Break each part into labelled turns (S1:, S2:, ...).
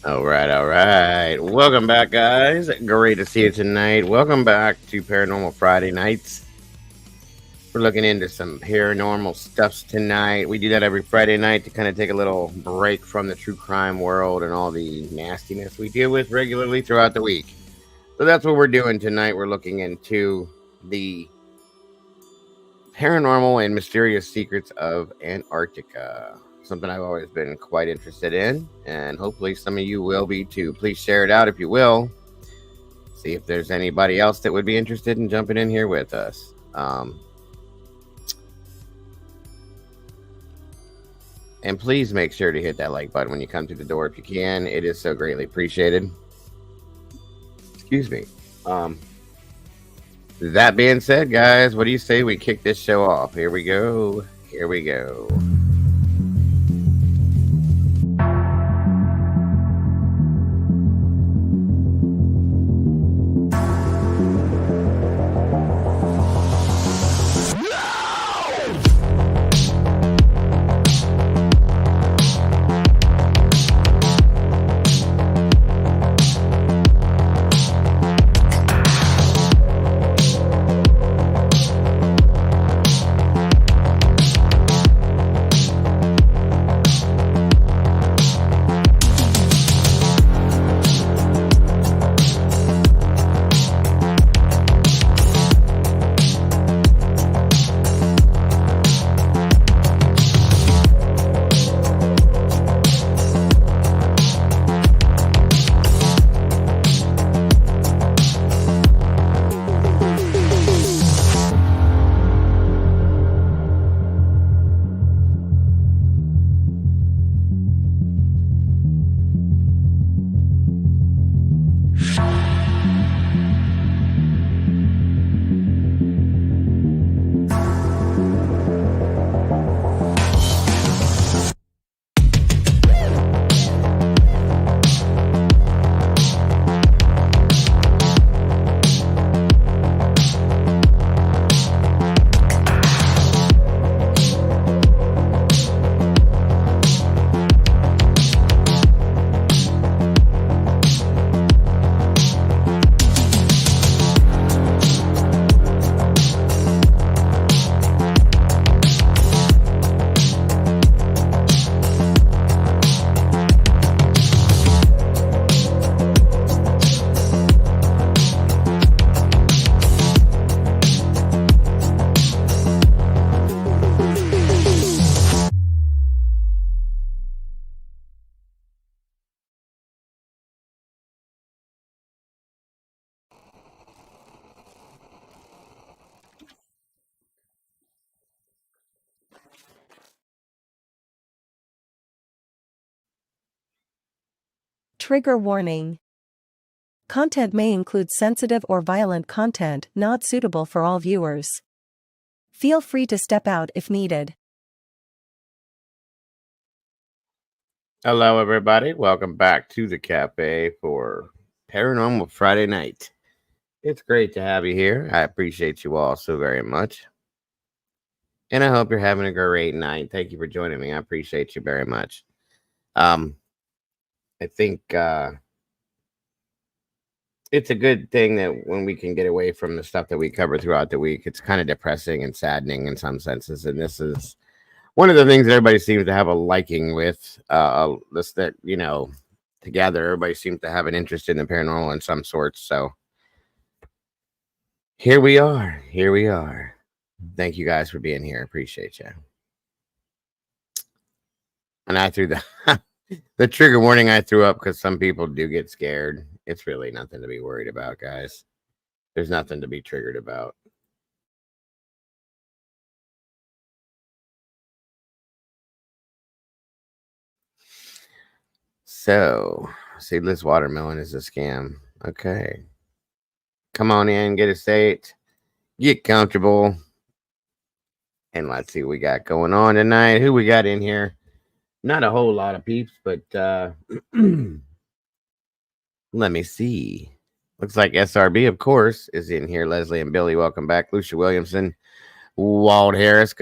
S1: All right. Welcome back, guys. Great to see you tonight. Welcome back to Paranormal Friday Nights. We're looking into some paranormal stuffs tonight. We do that every Friday night to kind of take a little break from the true crime world and all the nastiness we deal with regularly throughout the week. So that's what we're doing tonight. We're looking into the paranormal and mysterious secrets of Antarctica. Something I've always been quite interested in, and hopefully some of you will be too. Please share it out if you will. See if there's anybody else that would be interested in jumping in here with us. And please make sure to hit that like button when you come through the door if you can. It is so greatly appreciated. Excuse me. That being said, guys, what do you say we kick this show off? Here we go.
S2: Trigger warning. Content may include sensitive or violent content not suitable for all viewers. Feel free to step out if needed.
S1: Hello, everybody. Welcome back to the cafe for Paranormal Friday Night. It's great to have you here. I appreciate you all so very much. And I hope you're having a great night. Thank you for joining me. I appreciate you very much. I think it's a good thing that when we can get away from the stuff that we cover throughout the week, it's kind of depressing and saddening in some senses. And this is one of the things that everybody seems to have a liking with. This that together, everybody seems to have an interest in the paranormal in some sorts. So here we are. Thank you guys for being here. Appreciate you. And I threw the trigger warning I threw up because some people do get scared. It's really nothing to be worried about, guys. There's nothing to be triggered about. So, seedless watermelon is a scam. Okay. Come on in, get a seat, get comfortable, and let's see what we got going on tonight. Who we got in here? Not a whole lot of peeps, but let me see. Looks like SRB, of course, is in here. Leslie and Billy, welcome back. Lucia Williamson, Walt Harris,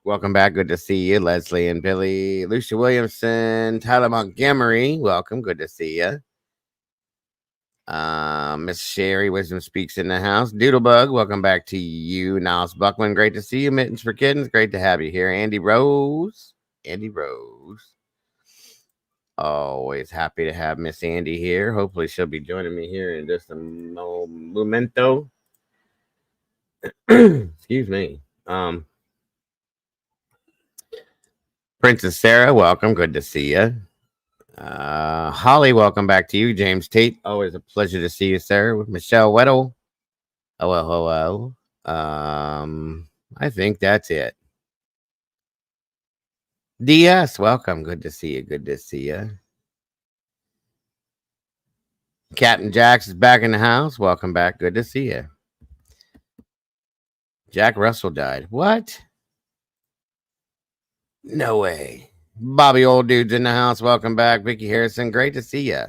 S1: Welcome back. Good to see you, Leslie and Billy. Lucia Williamson, Tyler Montgomery. Welcome. Good to see you. Miss Sherry Wisdom Speaks in the house. Doodlebug, welcome back to you. Niles Buckman, great to see you. Mittens for Kittens, great to have you here. Andy Rose. Andy Rose. Always happy to have Miss Andy here. Hopefully she'll be joining me here in just a momento. Excuse me. Princess Sarah, welcome. Good to see you. Holly, welcome back to you. James Tate, always a pleasure to see you, sir. With Michelle Weddle. Hello. I think that's it. DS, welcome. Good to see you. Good to see you. Captain Jax is back in the house. Welcome back. Good to see you. Jack Russell died. What? No way. Bobby Old Dude's in the house. Welcome back. Vicky Harrison, great to see you.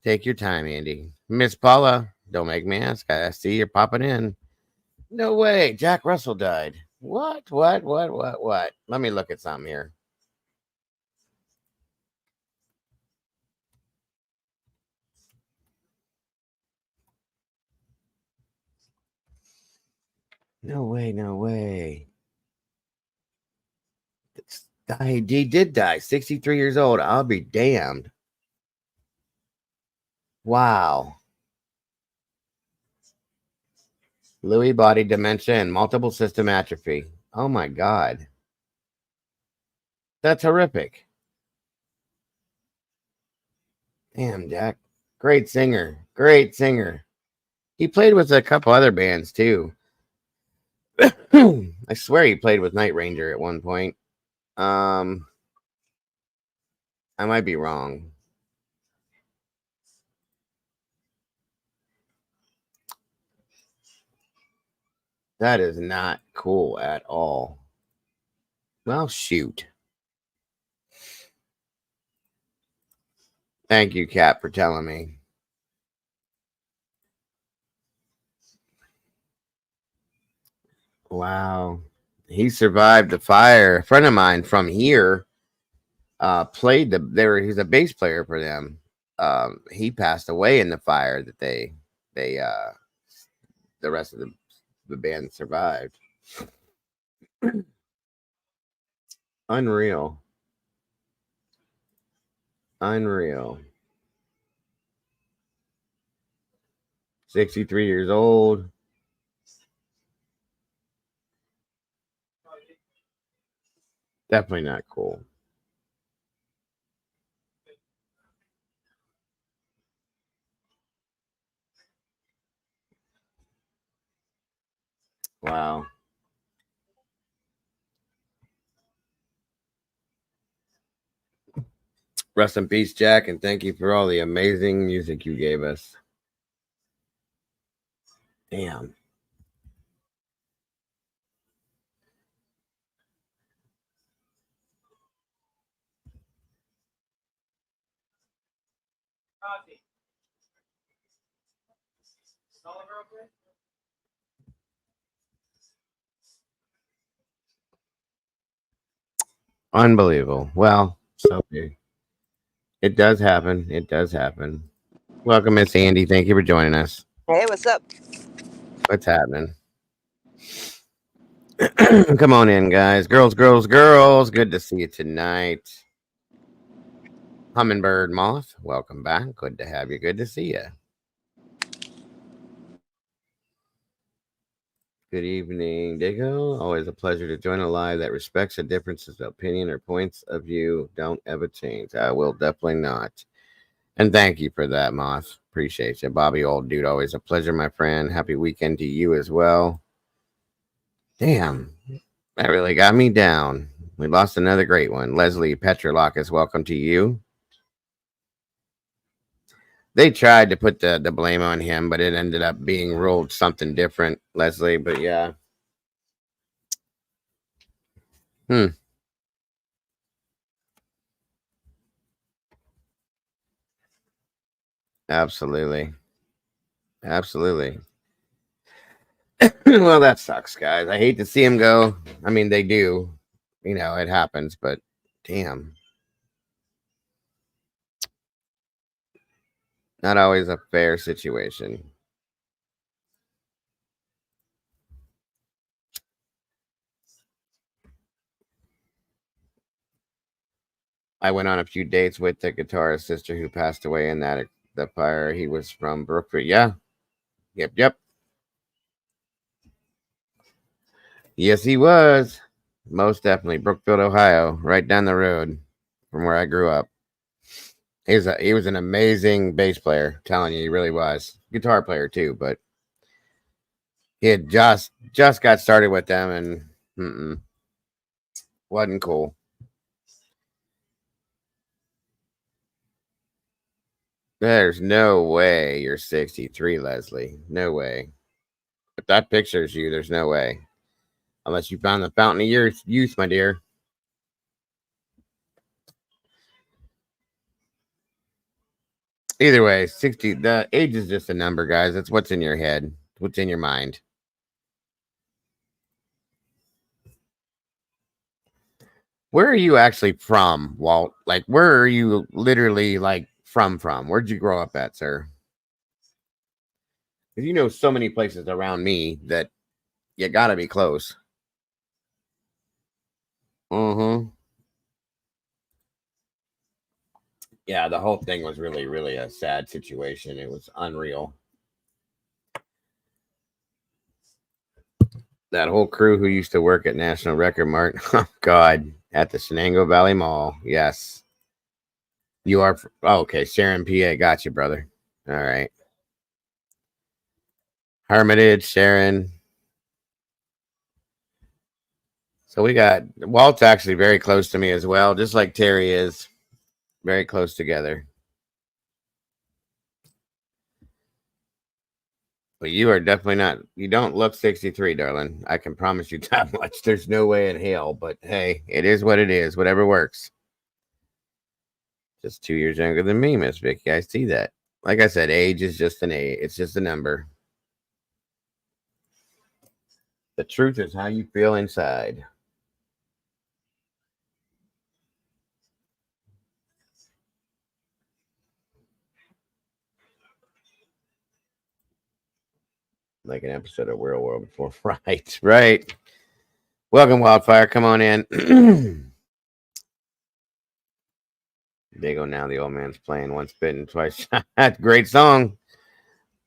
S1: Take your time, Andy. Miss Paula, don't make me ask. I see you're popping in. No way. Jack Russell died. What? Let me look at something here. No way. He did die. 63 years old. I'll be damned. Wow. Lewy body dementia and multiple system atrophy. Oh my God. That's horrific. Damn, Jack. Great singer. He played with a couple other bands too. I swear he played with Night Ranger at one point. I might be wrong. That is not cool at all. Well, shoot. Thank you, Kat, for telling me. Wow. He survived the fire. A friend of mine from here played he's a bass player for them. He passed away in the fire that they the rest of the band survived. Unreal. 63 years old. Definitely not cool. Wow. Rest in peace, Jack, and thank you for all the amazing music you gave us. Damn. Unbelievable. Well, so it does happen. Welcome, Miss Andy. Thank you for joining us.
S3: Hey, what's up?
S1: What's happening? Come on in, guys. Girls. Good to see you tonight. Hummingbird Moth, welcome back. Good to have you. Good to see you. Good evening, Digo. Always a pleasure to join a live that respects the differences of opinion or points of view. Don't ever change. I will definitely not. And thank you for that, Moth. Appreciate you. Bobby Old Dude, always a pleasure, my friend. Happy weekend to you as well. Damn, that really got me down. We lost another great one. Leslie Petrolakis, welcome to you. They tried to put the blame on him, but it ended up being ruled something different, Leslie. But yeah. Absolutely. Well, that sucks, guys. I hate to see him go. I mean, they do. It happens, but damn. Not always a fair situation. I went on a few dates with the guitarist sister who passed away in the fire. He was from Brookfield. Yeah. Yep. Yes, he was. Most definitely. Brookfield, Ohio, right down the road from where I grew up. He was an amazing bass player. I'm telling you, he really was. Guitar player too, but he had just got started with them and wasn't cool. There's no way you're 63, Leslie. No way. If that picture's you, there's no way. Unless you found the fountain of youth, my dear. Either way, 60, the age is just a number, guys. It's what's in your head, what's in your mind. Where are you actually from, Walt? Like, where are you literally, like, from? Where'd you grow up at, sir? Because you know so many places around me that you gotta be close. Mm-hmm. Yeah, the whole thing was really, really a sad situation. It was unreal. That whole crew who used to work at National Record Mart. Oh, God. At the Shenango Valley Mall. Yes. You are. Oh, okay. Sharon, PA. Got you, brother. All right. Hermitage, Sharon. So we got Walt's actually very close to me as well, just like Terry is. Very close together. But you are definitely not. You don't look 63, darling. I can promise you that much. There's no way in hell. But hey, it is what it is. Whatever works. Just 2 years younger than me, Miss Vicky. I see that. Like I said, age is just an age. It's just a number. The truth is how you feel inside. Like an episode of Real World before. Right. Welcome, Wildfire. Come on in. There go now. The old man's playing once bitten, twice shot. Great song.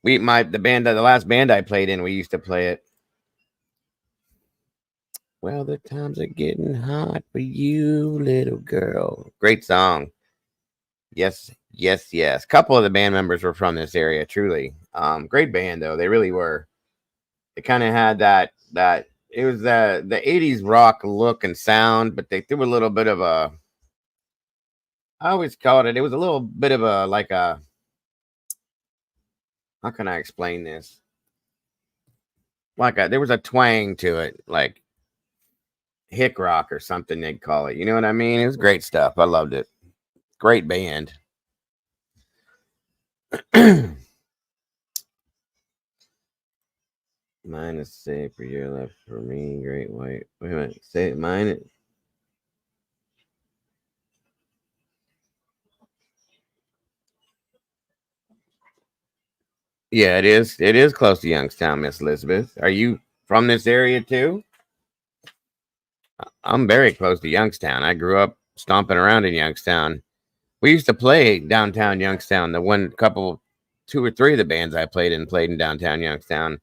S1: The last band I played in, we used to play it. Well, the times are getting hot for you, little girl. Great song. Yes. Couple of the band members were from this area, truly. Great band though. They really were. They kind of had that it was the 80s rock look and sound, but they threw a little bit of a I always called it was a little bit of a like a how can I explain this? There was a twang to it, like hick rock or something they'd call it. You know what I mean? It was great stuff. I loved it. Great band. Mine is safe for your left for me. Great white. Wait a minute. Say it. Mine. Yeah, it is. It is close to Youngstown, Miss Elizabeth. Are you from this area too? I'm very close to Youngstown. I grew up stomping around in Youngstown. We used to play downtown Youngstown. Two or three of the bands I played in downtown Youngstown.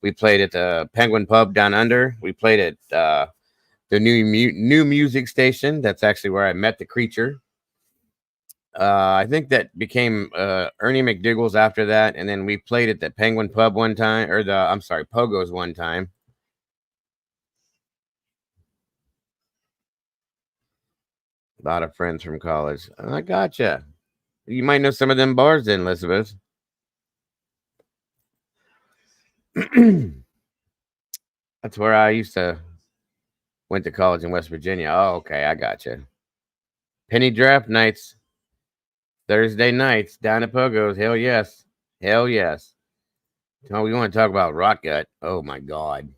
S1: We played at the Penguin Pub down under. We played at the new music station. That's actually where I met the creature. I think that became Ernie McDougall's after that, and then we played at the Penguin Pub one time, or Pogo's one time. A lot of friends from college. I gotcha. You might know some of them bars then, Elizabeth. That's where I went to college in West Virginia. Oh, okay, I gotcha. Penny draft nights, Thursday nights down at Pogo's. Hell yes. Oh, we want to talk about rot gut. Oh my god.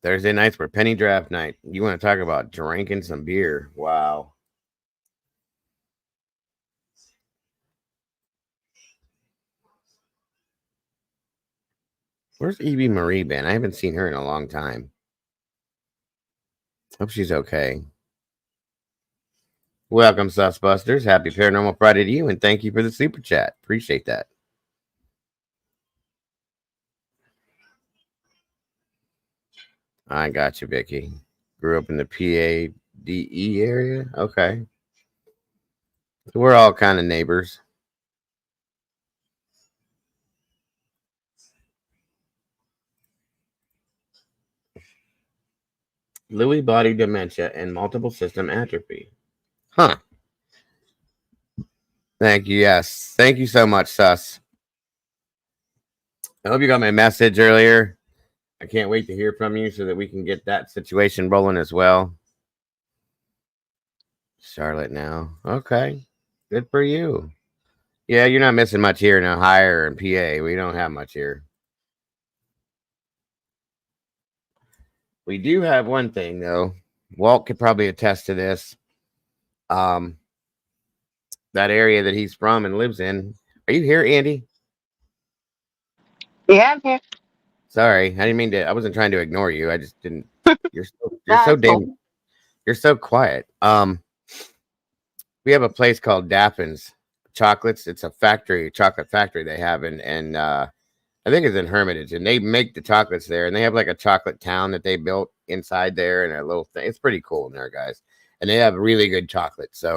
S1: Thursday nights were penny draft night. You want to talk about drinking some beer? Wow. Where's Evie Marie been? I haven't seen her in a long time. Hope she's okay. Welcome, Susbusters. Happy Paranormal Friday to you, and thank you for the super chat. Appreciate that. I got you, Vicky. Grew up in the PADE area. Okay. So we're all kind of neighbors. Lewy body dementia and multiple system atrophy. Huh. Thank you. Yes. Thank you so much, Sus. I hope you got my message earlier. I can't wait to hear from you so that we can get that situation rolling as well. Charlotte now. Okay. Good for you. Yeah, you're not missing much here in Ohio or in PA. We don't have much here. We do have one thing though. Walt could probably attest to this. That area that he's from and lives in. Are you here, Andy?
S3: Yeah, I'm here.
S1: Sorry, I didn't mean to. I wasn't trying to ignore you. I just didn't. You're
S3: Nah,
S1: so
S3: it's cool.
S1: damn. You're so quiet. We have a place called Daffins Chocolates. It's a factory, chocolate factory they have, and I think it's in Hermitage, and they make the chocolates there, and they have like a chocolate town that they built inside there, and a little thing. It's pretty cool in there, guys, and they have really good chocolate. So,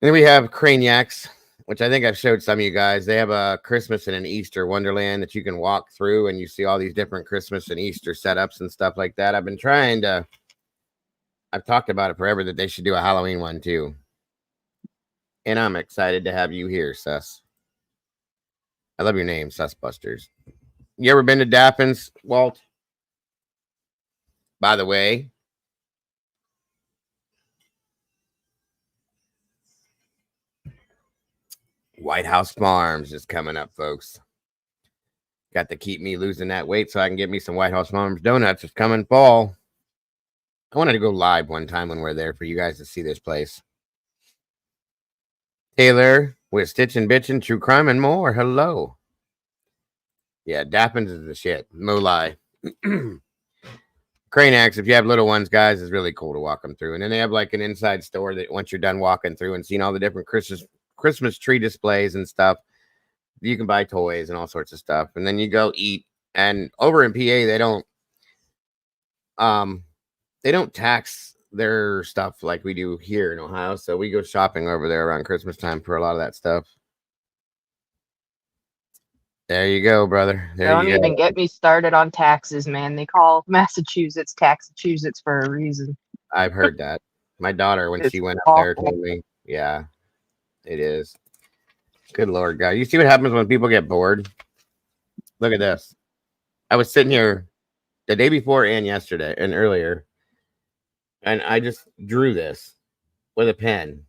S1: and then we have Craniacs, which I think I've showed some of you guys. They have a Christmas and an Easter Wonderland that you can walk through, and you see all these different Christmas and Easter setups and stuff like that. I've been trying to. I've talked about it forever that they should do a Halloween one too. And I'm excited to have you here, Sus. I love your name, Susbusters. You ever been to Daffins, Walt? By the way, White House Farms is coming up, folks. Got to keep me losing that weight so I can get me some White House Farms donuts. It's coming fall. I wanted to go live one time when we're there for you guys to see this place. Taylor with Stitch and Bitch and True Crime and more. Hello. Yeah, Daffins is the shit. No lie. Cranax, if you have little ones, guys, is really cool to walk them through. And then they have like an inside store that once you're done walking through and seeing all the different Christmas tree displays and stuff, you can buy toys and all sorts of stuff. And then you go eat. And over in PA, they don't tax their stuff like we do here in Ohio. So we go shopping over there around Christmas time for a lot of that stuff. There you go, brother.
S3: Don't even get me started on taxes, man. They call Massachusetts Taxachusetts for a reason.
S1: I've heard that. My daughter, when she went up there, told me, yeah, it is. Good Lord, God. You see what happens when people get bored? Look at this. I was sitting here the day before and yesterday and earlier, and I just drew this with a pen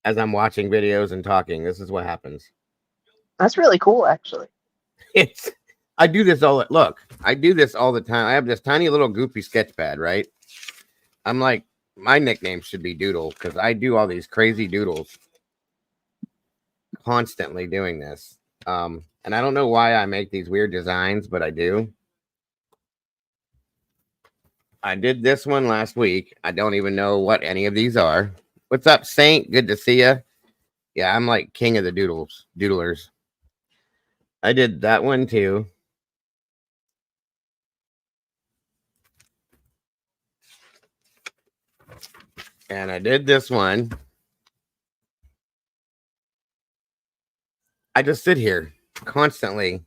S1: as I'm watching videos and talking. This is what happens.
S3: That's really cool, actually.
S1: I do this all the time. I have this tiny little goofy sketch pad, right? I'm like, my nickname should be Doodle because I do all these crazy doodles constantly doing this. And I don't know why I make these weird designs, but I do. I did this one last week. I don't even know what any of these are. What's up, Saint? Good to see you. Yeah, I'm like king of the doodlers. I did that one too. And I did this one. I just sit here constantly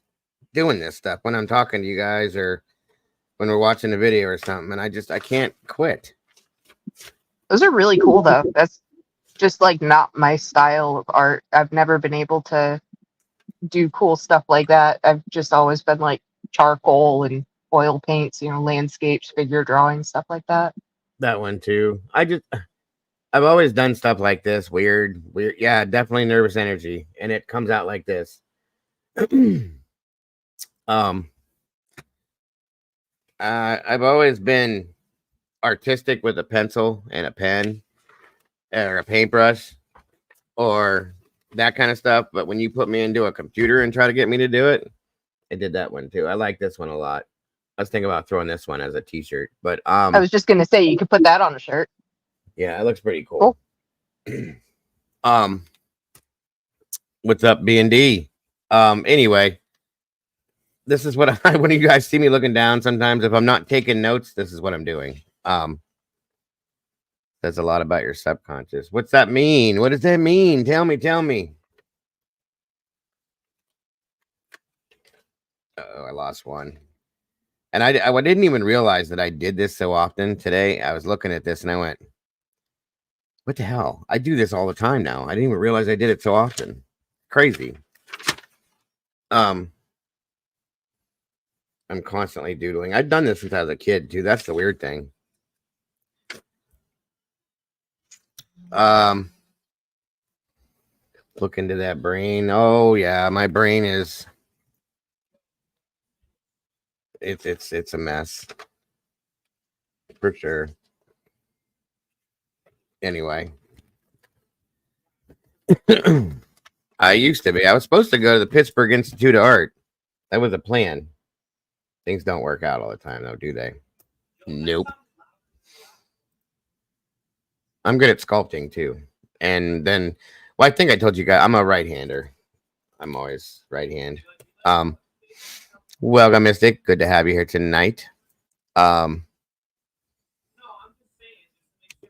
S1: doing this stuff when I'm talking to you guys or when we're watching a video or something. And I can't quit.
S3: Those are really cool, though. That's just like not my style of art. I've never been able to do cool stuff like that. I've just always been like charcoal and oil paints, landscapes, figure drawing, stuff like that.
S1: That one too. I I've always done stuff like this. Weird. Yeah, definitely nervous energy, and it comes out like this. um, I've always been artistic with a pencil and a pen or a paintbrush or that kind of stuff. But when you put me into a computer and try to get me to do it, I did that one too. I like this one a lot. I was thinking about throwing this one as a t-shirt, but
S3: I was just gonna say you could put that on a shirt.
S1: yeah, it looks pretty cool. What's up, B&D? Anyway, this is what when you guys see me looking down sometimes, if I'm not taking notes, this is what I'm doing. Says a lot about your subconscious. What's that mean? What does that mean? Tell me. Oh, I lost one. And I didn't even realize that I did this so often today. I was looking at this and I went, what the hell? I do this all the time now. I didn't even realize I did it so often. Crazy. I'm constantly doodling. I've done this since I was a kid too. That's the weird thing. Look into that brain. Oh yeah, my brain is it's a mess. For sure. Anyway. I used to be. I was supposed to go to the Pittsburgh Institute of Art. That was a plan. Things don't work out all the time, though, do they? Nope. I'm good at sculpting, too. And then, well, I think I told you guys, I'm a right-hander. I'm always right-hand. Welcome, Mystic. Good to have you here tonight. What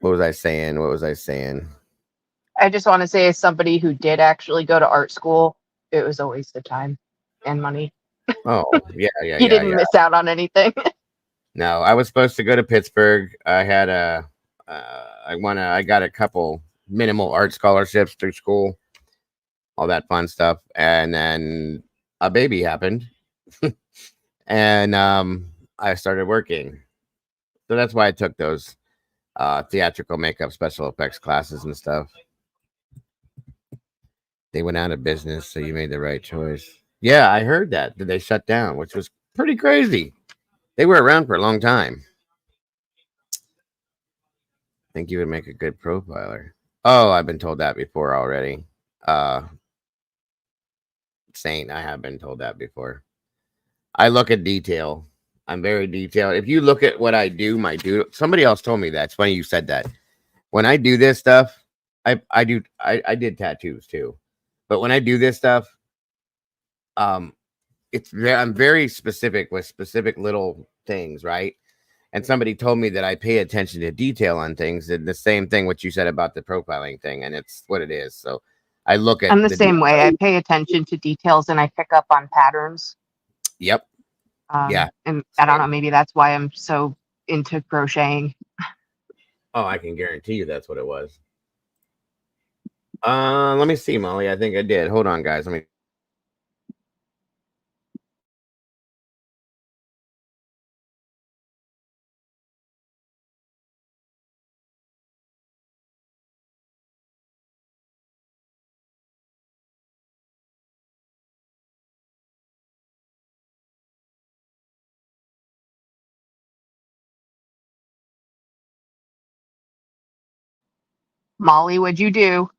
S1: was I saying?
S3: I just want to say, as somebody who did actually go to art school, it was a waste of time and money.
S1: Oh, yeah.
S3: You didn't miss out on anything.
S1: No, I was supposed to go to Pittsburgh. I had I got a couple minimal art scholarships through school, all that fun stuff. And then a baby happened and I started working. So that's why I took those theatrical makeup special effects classes and stuff. They went out of business, so you made the right choice. Yeah, I heard that. They shut down, which was pretty crazy. They were around for a long time. I think you would make a good profiler. Oh, I've been told that before already. Saint, I have been told that before. I look at detail. I'm very detailed. If you look at what I do, somebody else told me that. It's funny you said that. When I do this stuff, I did tattoos too. But when I do this stuff, I'm very specific with specific little things, right? And somebody told me that I pay attention to detail on things, and the same thing what you said about the profiling thing, and it's what it is. So I look at
S3: I'm the same way. I pay attention to details and I pick up on patterns.
S1: Yep. Yeah.
S3: And I don't know, maybe that's why I'm so into crocheting.
S1: Oh, I can guarantee you that's what it was. Let me see, Molly. I think I did. Hold on, guys. Let me.
S3: Molly, what'd you do?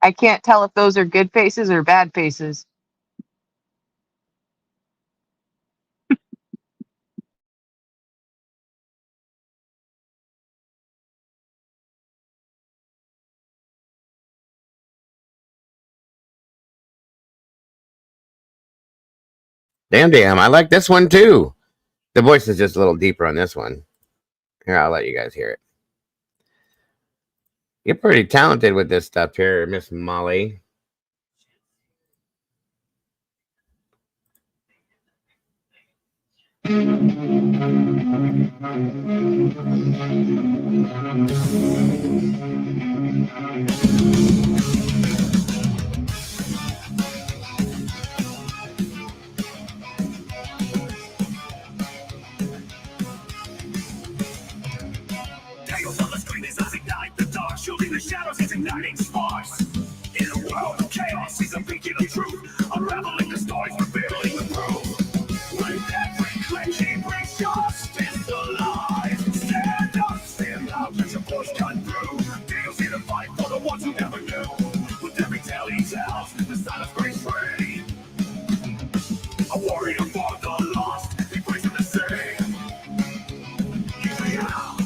S3: I can't tell if those are good faces or bad faces.
S1: Damn. I like this one too. The voice is just a little deeper on this one. Here, I'll let you guys hear it. You're pretty talented with this stuff here, Miss Molly.
S4: the shadows, he's igniting sparks. In a world of chaos, he's a beacon of truth, unraveling the stories, revealing the proof. With every click, he brings justice to life. Stand up, let your voice cut through. Daniel's here to fight for the ones who never knew. With every tale he tells, the silence breaks free. A warrior for the lost, he prays in the sea. Yeah.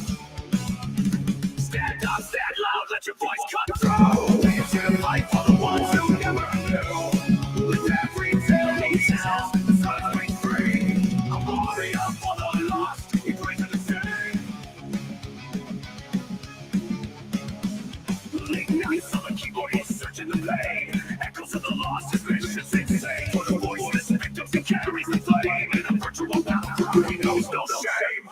S4: Stand up, stand loud, let your voice cut through. Daniel's here to fight for the ones who never knew. With every tale he tells, the silence breaks free. A warrior for the lost, he prays in the sea. Late nights on the keyboard, he's searching the blade. Echoes of the lost, his visions insane. For the voiceless victims, he carries the flame. In a virtual battle, he knows no shame.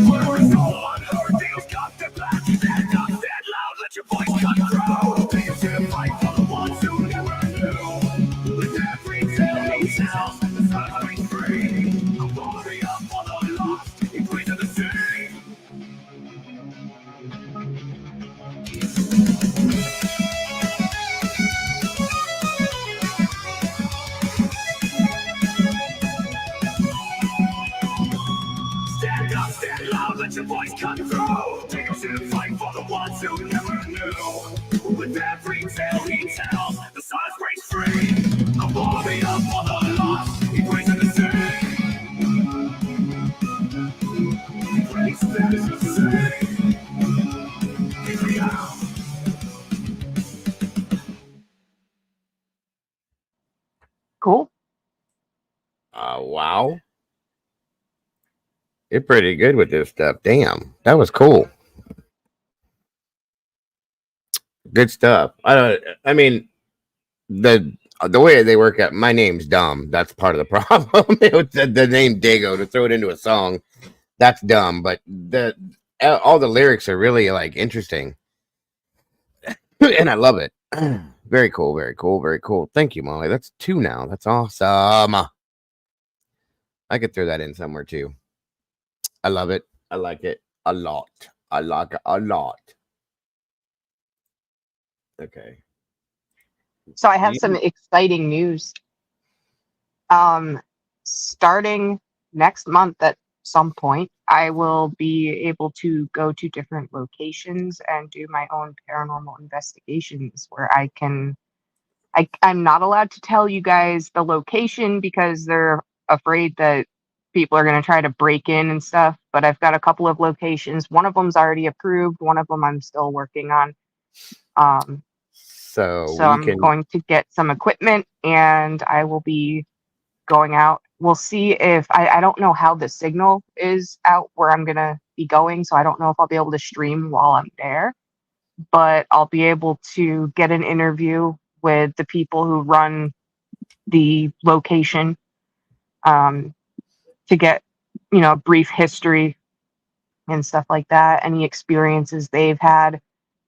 S4: For his soul unheard, Daniel's got their back. Stand up, stand loud, let your voice cut through. Daniel's here to fight for the ones who never knew. With every tale he tells, the silence breaks free. A warrior for the lost, he prays in the sea. Stand up, stand loud, let your voice cut through. Take us in and fight for the ones who never knew. With every tale he tells, the silence breaks free. A warrior for the lost, he prays in the sea. He prays in the sea. Yeah.
S3: Cool.
S1: Wow. You're pretty good with this stuff. Damn, that was cool. Good stuff. I mean, the way they work out. My name's dumb. That's part of the problem. the name Dago, to throw it into a song, that's dumb. But all the lyrics are really like interesting, and I love it. Very cool. Very cool. Very cool. Thank you, Molly. That's 2 now. That's awesome. I could throw that in somewhere too. I love it. I like it a lot. I like it a lot. Okay.
S3: So I have some exciting news. Starting next month at some point, I will be able to go to different locations and do my own paranormal investigations where I'm not allowed to tell you guys the location because they're afraid that people are going to try to break in and stuff. But I've got a couple of locations. One of them's already approved. One of them I'm still working on.
S1: So
S3: I'm going to get some equipment and I will be going out. We'll see if I don't know how the signal is out where I'm going to be going. So I don't know if I'll be able to stream while I'm there, but I'll be able to get an interview with the people who run the location to get, a brief history and stuff like that, any experiences they've had.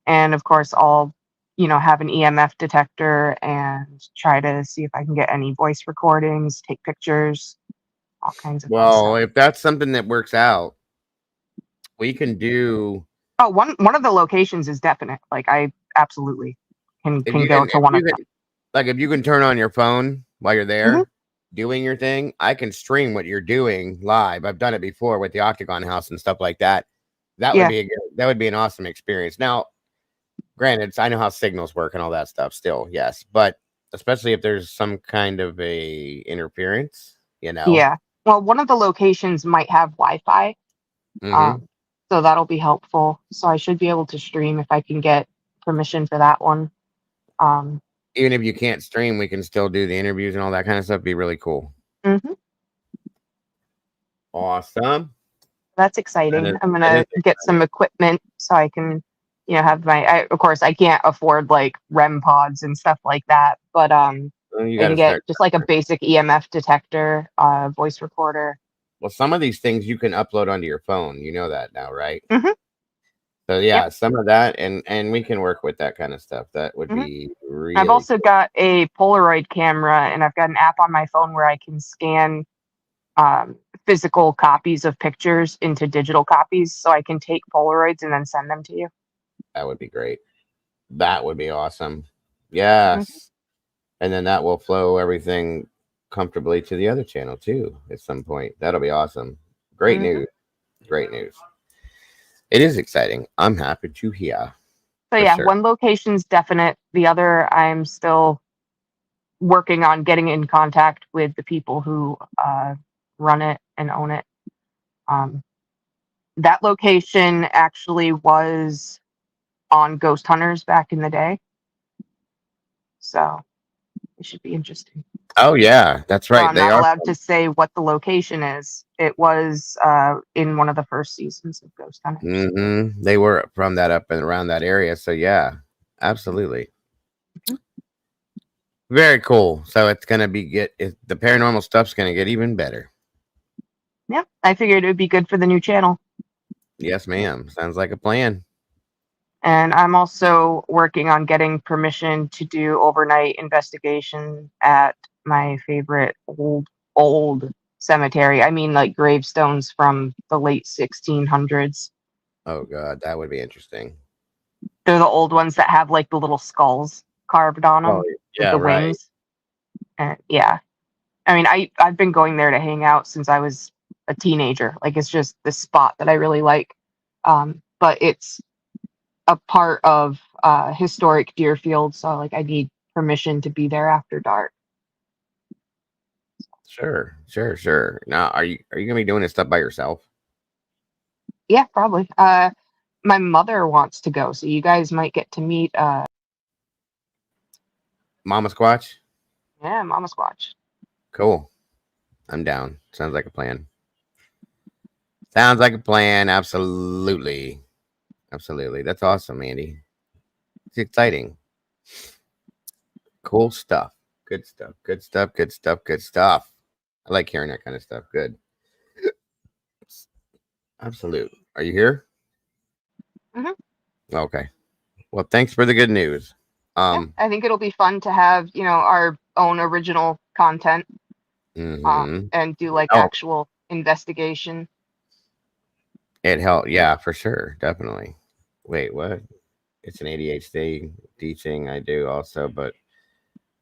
S3: And of course, I'll, have an EMF detector and try to see if I can get any voice recordings, take pictures, all kinds of
S1: well,
S3: stuff.
S1: if that's something that works out, we can do.
S3: Oh, one of the locations is definite. Like I absolutely can go to one of them.
S1: Like if you can turn on your phone while you're there doing your thing, I can stream what you're doing live. I've done it before with the Octagon House and stuff like that. That would be an awesome experience. Now, granted, I know how signals work and all that stuff still, yes, but especially if there's some kind of a interference,
S3: Yeah. Well, one of the locations might have Wi-Fi, so that'll be helpful. So I should be able to stream if I can get permission for that one.
S1: Even if you can't stream, we can still do the interviews and all that kind of stuff. Be really cool. Awesome.
S3: That's exciting. I'm gonna get some equipment so I can, have of course I can't afford like REM pods and stuff like that, but I can get just like a basic EMF detector, voice recorder.
S1: Well, some of these things you can upload onto your phone. You know that now, right? So
S3: Yep.
S1: some of that, and we can work with that kind of stuff. That would be really.
S3: I've also got a Polaroid camera, and I've got an app on my phone where I can scan physical copies of pictures into digital copies so I can take Polaroids and then send them to you.
S1: That would be great. That would be awesome. Yes. And then that will flow everything comfortably to the other channel too at some point. That'll be awesome. Great news. Great news. It is exciting. I'm happy to hear.
S3: So yeah, one location's definite. The other, I'm still working on getting in contact with the people who run it and own it. That location actually was on Ghost Hunters back in the day. So it should be interesting.
S1: Oh yeah, that's right.
S3: I'm not allowed to say what the location is. It was in one of the first seasons of Ghost Hunters.
S1: They were from that up and around that area. So yeah, absolutely. Very cool. So it's gonna be the paranormal stuff's gonna get even better.
S3: Yeah, I figured it would be good for the new channel.
S1: Yes, ma'am. Sounds like a plan.
S3: And I'm also working on getting permission to do overnight investigation at my favorite old cemetery. I mean, like gravestones from the late 1600s.
S1: Oh god, that would be interesting.
S3: They're the old ones that have like the little skulls carved on them with the wings. And yeah, I mean, I've been going there to hang out since I was a teenager. Like, it's just this spot that I really like. But it's a part of historic Deerfield, so like I need permission to be there after dark.
S1: Sure. Now, are you gonna be doing this stuff by yourself?
S3: Yeah, probably. My mother wants to go, so you guys might get to meet
S1: Mama Squatch?
S3: Yeah, Mama Squatch.
S1: Cool. I'm down. Sounds like a plan. Sounds like a plan. Absolutely. That's awesome, Andy. It's exciting. Cool stuff. Good stuff. I like hearing that kind of stuff. Good. Absolute. Are you here? Okay. Well, thanks for the good news.
S3: Yeah, I think it'll be fun to have, our own original content and do like actual investigation.
S1: It helped. Yeah, for sure. Definitely. Wait, what? It's an ADHD teaching I do also, but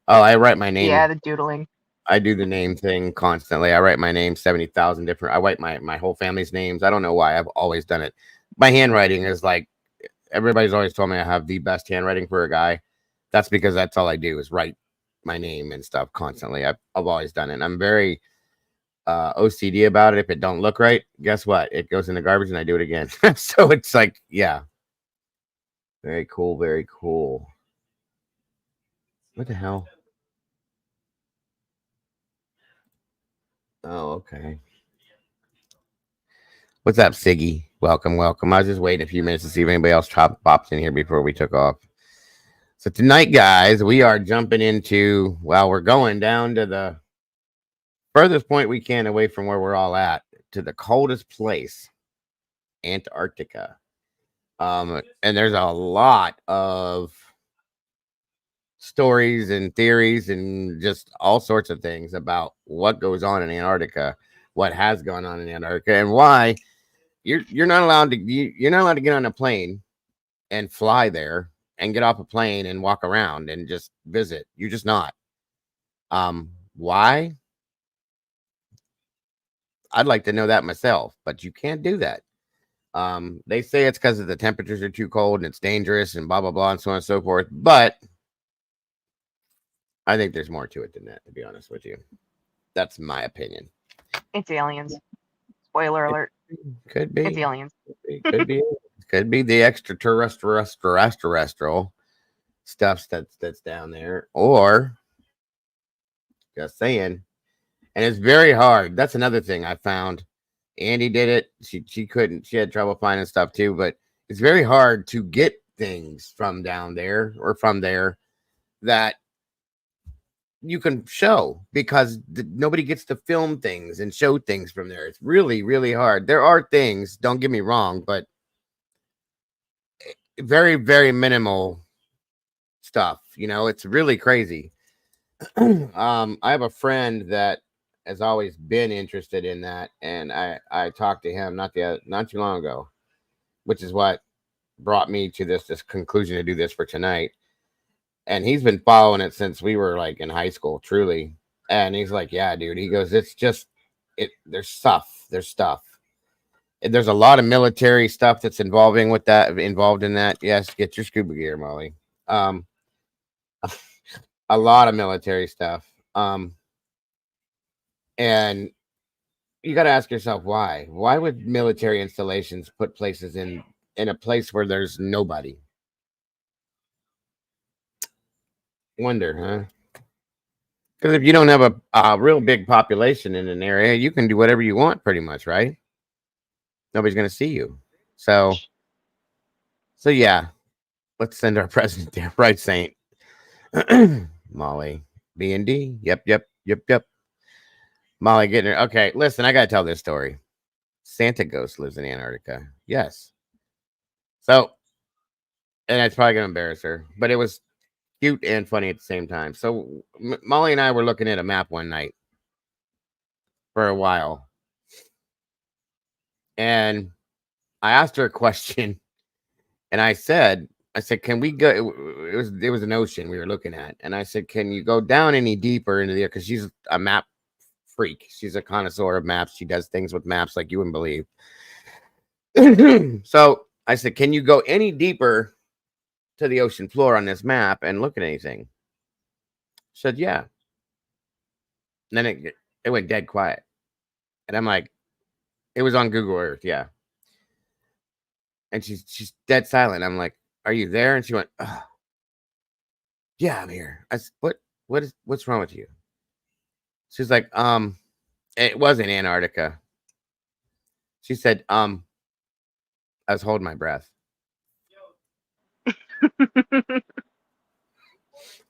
S1: I write my name.
S3: Yeah, the doodling.
S1: I do the name thing constantly. I write my name 70,000 different. I write my whole family's names. I don't know why. I've always done it. My handwriting is like, everybody's always told me I have the best handwriting for a guy. That's because that's all I do is write my name and stuff constantly. I've always done it. And I'm very OCD about it. If it don't look right, guess what? It goes in the garbage and I do it again. So it's like, yeah. Very cool. What the hell? Oh, okay. What's up, Siggy? Welcome. I was just waiting a few minutes to see if anybody else pops in here before we took off. So tonight, guys, we are jumping into, we're going down to the furthest point we can away from where we're all at, to the coldest place, Antarctica. And there's a lot of stories and theories and just all sorts of things about what goes on in Antarctica, what has gone on in Antarctica, and why you're not allowed to get on a plane and fly there and get off a plane and walk around and just visit. You're just not. Why? I'd like to know that myself, but you can't do that. They say it's because the temperatures are too cold and it's dangerous and blah blah blah and so on and so forth, but I think there's more to it than that, to be honest with you. That's my opinion.
S3: It's aliens. Spoiler alert.
S1: Could be.
S3: It's aliens.
S1: Could be. Could be the extraterrestrial stuff that's down there, or just saying. And it's very hard. That's another thing I found. Andy did it. She couldn't. She had trouble finding stuff too. But it's very hard to get things from down there or from there that you can show, because nobody gets to film things and show things from there. It's really, really hard. There are things, don't get me wrong, but very, very minimal stuff. It's really crazy. I have a friend that has always been interested in that, and I talked to him not too long ago, which is what brought me to this conclusion to do this for tonight. And he's been following it since we were like in high school, truly. And he's like, yeah, dude. He goes, it's just it. There's stuff. And there's a lot of military stuff that's involved in that. Yes, get your scuba gear, Molly. Um, a lot of military stuff. And you got to ask yourself why. Why would military installations put places in a place where there's nobody? Wonder, huh? Because if you don't have a real big population in an area, you can do whatever you want, pretty much, right? Nobody's going to see you. So yeah, let's send our president there, right, Saint? Molly, B&D. Yep. Molly getting her. Okay, listen, I got to tell this story. Santa Ghost lives in Antarctica. Yes. So, and it's probably going to embarrass her, but it was cute and funny at the same time. So, Molly and I were looking at a map one night for a while. And I asked her a question, and I said, can we go? It was an ocean we were looking at, and I said, can you go down any deeper into the? Because she's a map freak. She's a connoisseur of maps. She does things with maps like you wouldn't believe. So I said, can you go any deeper to the ocean floor on this map and look at anything? She said, yeah. And then it went dead quiet, and I'm like, it was on Google Earth, yeah. And she's dead silent. I'm like, are you there? And she went, oh, yeah, I'm here. I said, what's wrong with you? She's like, it wasn't Antarctica. She said, I was holding my breath.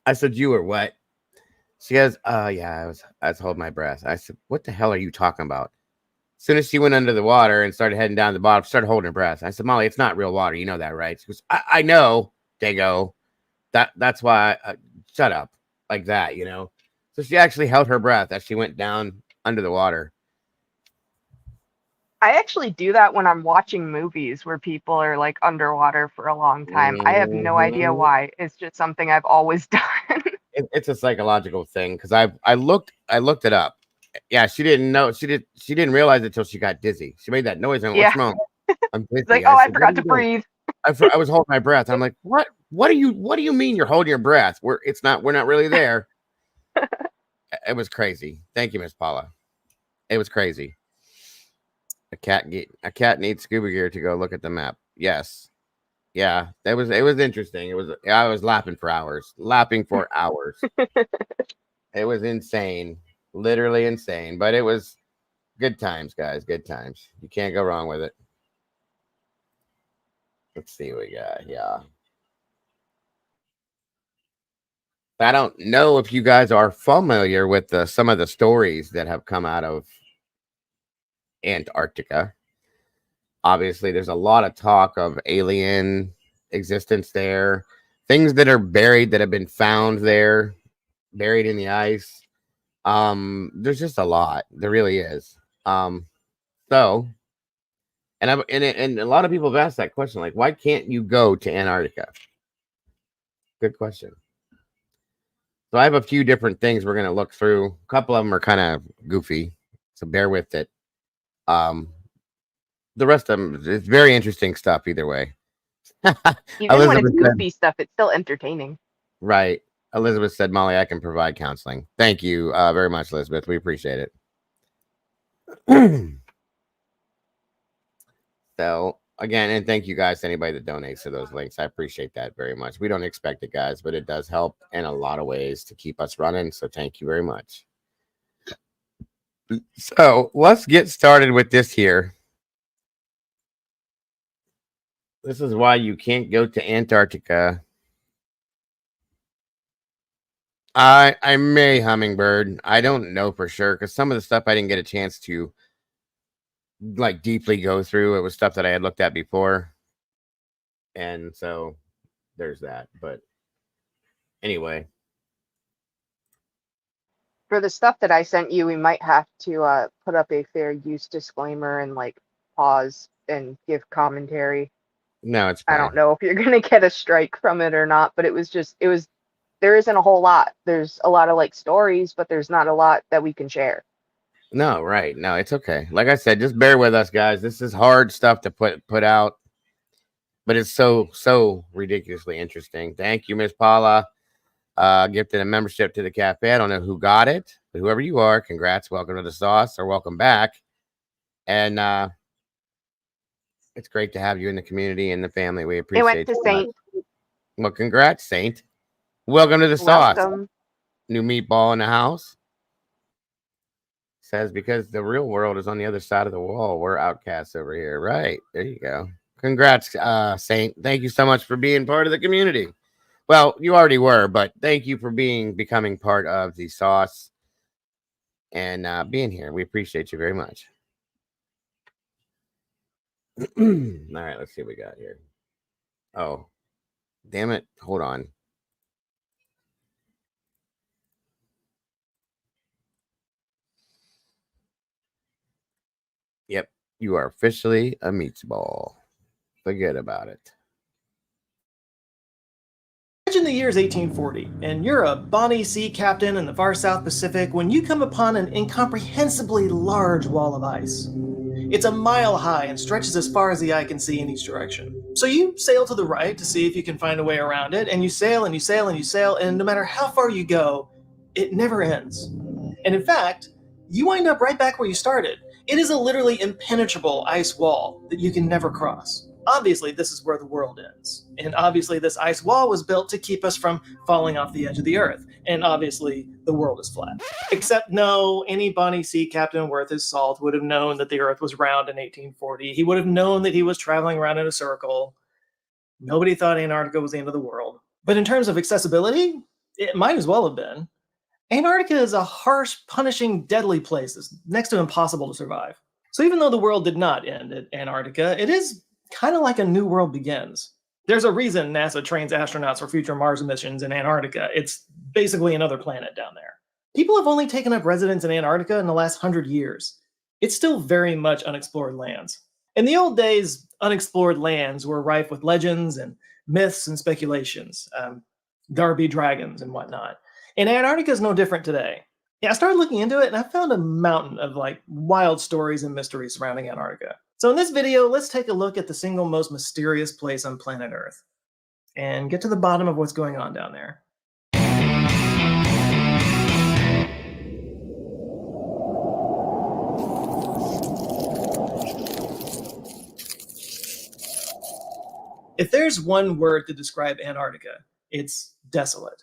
S1: I said, you were what? She goes, yeah, I was holding my breath. I said, what the hell are you talking about? As soon as she went under the water and started heading down to the bottom, started holding her breath. I said, Molly, it's not real water. You know that, right? She goes, I know, Dago. That's why. Shut up, like that, you know. So she actually held her breath as she went down under the water.
S3: I actually do that when I'm watching movies where people are like underwater for a long time. I have no idea why. It's just something I've always done.
S1: It's a psychological thing because I looked it up. Yeah, she didn't know. She didn't realize it until she got dizzy. She made that noise and went, what's wrong? I'm dizzy.
S3: It's like, I forgot to breathe.
S1: I was holding my breath. I'm like, what do you mean you're holding your breath? We're not really there. It was crazy. Thank you, Miss Paula. It was crazy. A cat needs scuba gear to go look at the map. Yes. Yeah, it was interesting. I was lapping for hours. It was insane. Literally insane. But it was good times, guys. Good times. You can't go wrong with it. Let's see what we got. Yeah. I don't know if you guys are familiar with some of the stories that have come out of Antarctica. Obviously, there's a lot of talk of alien existence there, things that are buried that have been found there, buried in the ice. There's just a lot. There really is. So, and a lot of people have asked that question, like, why can't you go to Antarctica? Good question. So I have a few different things we're going to look through. A couple of them are kind of goofy, so bear with it. The rest of them, it's very interesting stuff either way.
S3: Even when it's goofy stuff, it's still entertaining.
S1: Right. Elizabeth said, Molly, I can provide counseling. Thank you very much, Elizabeth. We appreciate it. So, again, and thank you guys to anybody that donates to those links. I appreciate that very much. We don't expect it, guys, but it does help in a lot of ways to keep us running. So, thank you very much. So, let's get started with this here. This is why you can't go to Antarctica. I may, Hummingbird. I don't know for sure because some of the stuff I didn't get a chance to like deeply go through. It was stuff that I had looked at before, and so there's that. But anyway,
S3: For the stuff that I sent you, we might have to put up a fair use disclaimer and like pause and give commentary.
S1: No, it's
S3: I
S1: fine.
S3: don't know if you're gonna get a strike from it or not, but it was there isn't a whole lot. There's a lot of like stories, but there's not a lot that we can share.
S1: No, right. No, it's okay. Like I said, just bear with us, guys. This is hard stuff to put out, but it's so ridiculously interesting. Thank you, Miss Paula. Gifted a membership to the cafe. I don't know who got it, but whoever you are, congrats. Welcome to the sauce, or welcome back. And it's great to have you in the community and the family. We
S3: It
S1: appreciate
S3: went to
S1: you.
S3: Saint.
S1: Well, congrats, Saint. Welcome to the sauce.
S3: Welcome.
S1: New meatball in the house. Says because the real world is on the other side of the wall. We're outcasts over here. Right. There you go. Congrats, Saint. Thank you so much for being part of the community. Well, you already were, but thank you for becoming part of the sauce and being here. We appreciate you very much. All right, let's see what we got here. Oh, damn it. Hold on. Yep, you are officially a meatball. Forget about it.
S5: Imagine the year is 1840, and you're a Bonnie sea captain in the far South Pacific when you come upon an incomprehensibly large wall of ice. It's a mile high and stretches as far as the eye can see in each direction. So you sail to the right to see if you can find a way around it, and you sail and you sail and you sail, and no matter how far you go, it never ends. And in fact, you wind up right back where you started. It is a literally impenetrable ice wall that you can never cross. Obviously, this is where the world ends. And obviously, this ice wall was built to keep us from falling off the edge of the earth. And obviously, the world is flat. Except no, any Bonnie sea captain worth his salt would have known that the earth was round in 1840. He would have known that he was traveling around in a circle. Nobody thought Antarctica was the end of the world. But in terms of accessibility, it might as well have been. Antarctica is a harsh, punishing, deadly place. It's next to impossible to survive. So even though the world did not end at Antarctica, it is kind of like a new world begins. There's a reason NASA trains astronauts for future Mars missions in Antarctica. It's basically another planet down there. People have only taken up residence in Antarctica in the last 100 years. It's still very much unexplored lands. In the old days, unexplored lands were rife with legends and myths and speculations. There be dragons and whatnot. And Antarctica is no different today. Yeah, I started looking into it and I found a mountain of wild stories and mysteries surrounding Antarctica. So in this video, let's take a look at the single most mysterious place on planet Earth and get to the bottom of what's going on down there. If there's one word to describe Antarctica, it's desolate.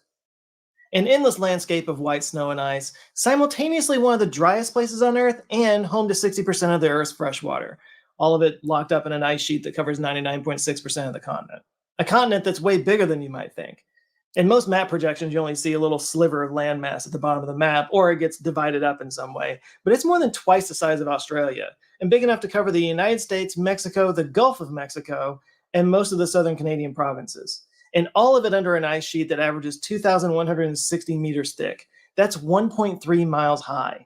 S5: An endless landscape of white snow and ice, simultaneously one of the driest places on Earth and home to 60% of the Earth's fresh water. All of it locked up in an ice sheet that covers 99.6% of the continent. A continent that's way bigger than you might think. In most map projections, you only see a little sliver of landmass at the bottom of the map, or it gets divided up in some way. But it's more than twice the size of Australia, and big enough to cover the United States, Mexico, the Gulf of Mexico, and most of the southern Canadian provinces. And all of it under an ice sheet that averages 2,160 meters thick. That's 1.3 miles high.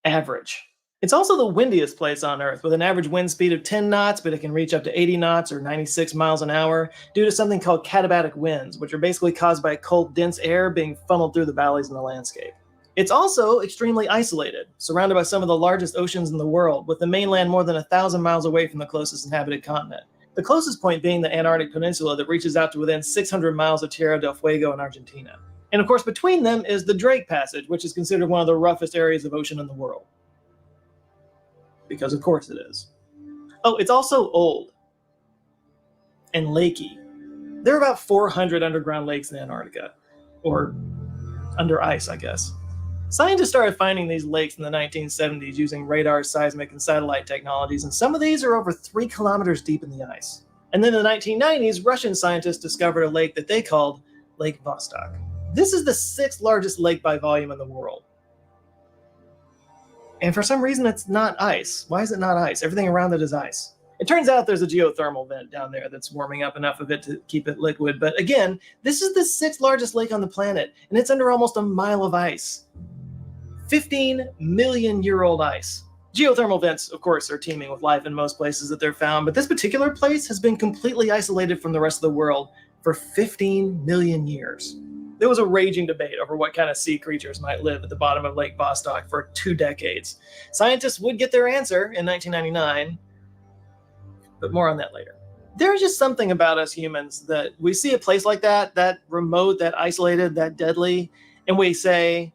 S5: Average. It's also the windiest place on Earth, with an average wind speed of 10 knots, but it can reach up to 80 knots or 96 miles an hour due to something called katabatic winds, which are basically caused by cold, dense air being funneled through the valleys in the landscape. It's also extremely isolated, surrounded by some of the largest oceans in the world, with the mainland more than 1,000 miles away from the closest inhabited continent. The closest point being the Antarctic Peninsula that reaches out to within 600 miles of Tierra del Fuego in Argentina. And of course, between them is the Drake Passage, which is considered one of the roughest areas of ocean in the world. Because of course it is. Oh, it's also old. And lakey. There are about 400 underground lakes in Antarctica. Or under ice, I guess. Scientists started finding these lakes in the 1970s using radar, seismic, and satellite technologies, and some of these are over 3 kilometers deep in the ice. And then in the 1990s, Russian scientists discovered a lake that they called Lake Vostok. This is the 6th largest lake by volume in the world. And for some reason, it's not ice. Why is it not ice? Everything around it is ice. It turns out there's a geothermal vent down there that's warming up enough of it to keep it liquid. But again, this is the 6th largest lake on the planet, and it's under almost a mile of ice. 15-million-year-old ice. Geothermal vents, of course, are teeming with life in most places that they're found, but this particular place has been completely isolated from the rest of the world for 15 million years. There was a raging debate over what kind of sea creatures might live at the bottom of Lake Vostok for 2 decades. Scientists would get their answer in 1999, but more on that later. There's just something about us humans that we see a place like that remote, that isolated, that deadly, and we say,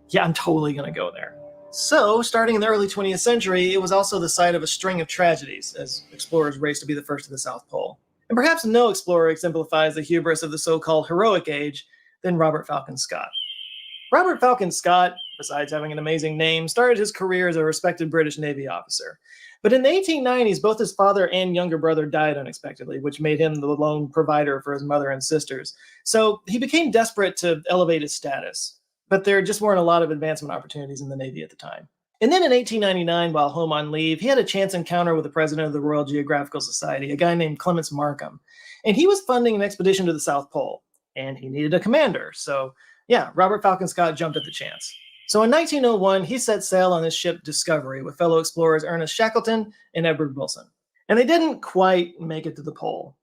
S5: yeah, I'm totally going to go there. So, starting in the early 20th century, it was also the site of a string of tragedies as explorers raced to be the first to the South Pole. And perhaps no explorer exemplifies the hubris of the so-called heroic age than Robert Falcon Scott. Robert Falcon Scott, besides having an amazing name, started his career as a respected British Navy officer. But in the 1890s, both his father and younger brother died unexpectedly, which made him the lone provider for his mother and sisters. So he became desperate to elevate his status. But there just weren't a lot of advancement opportunities in the Navy at the time. And then in 1899, while home on leave, he had a chance encounter with the president of the Royal Geographical Society, a guy named Clements Markham. And he was funding an expedition to the South Pole, and he needed a commander. So yeah, Robert Falcon Scott jumped at the chance. So in 1901, he set sail on his ship Discovery with fellow explorers Ernest Shackleton and Edward Wilson. And they didn't quite make it to the pole,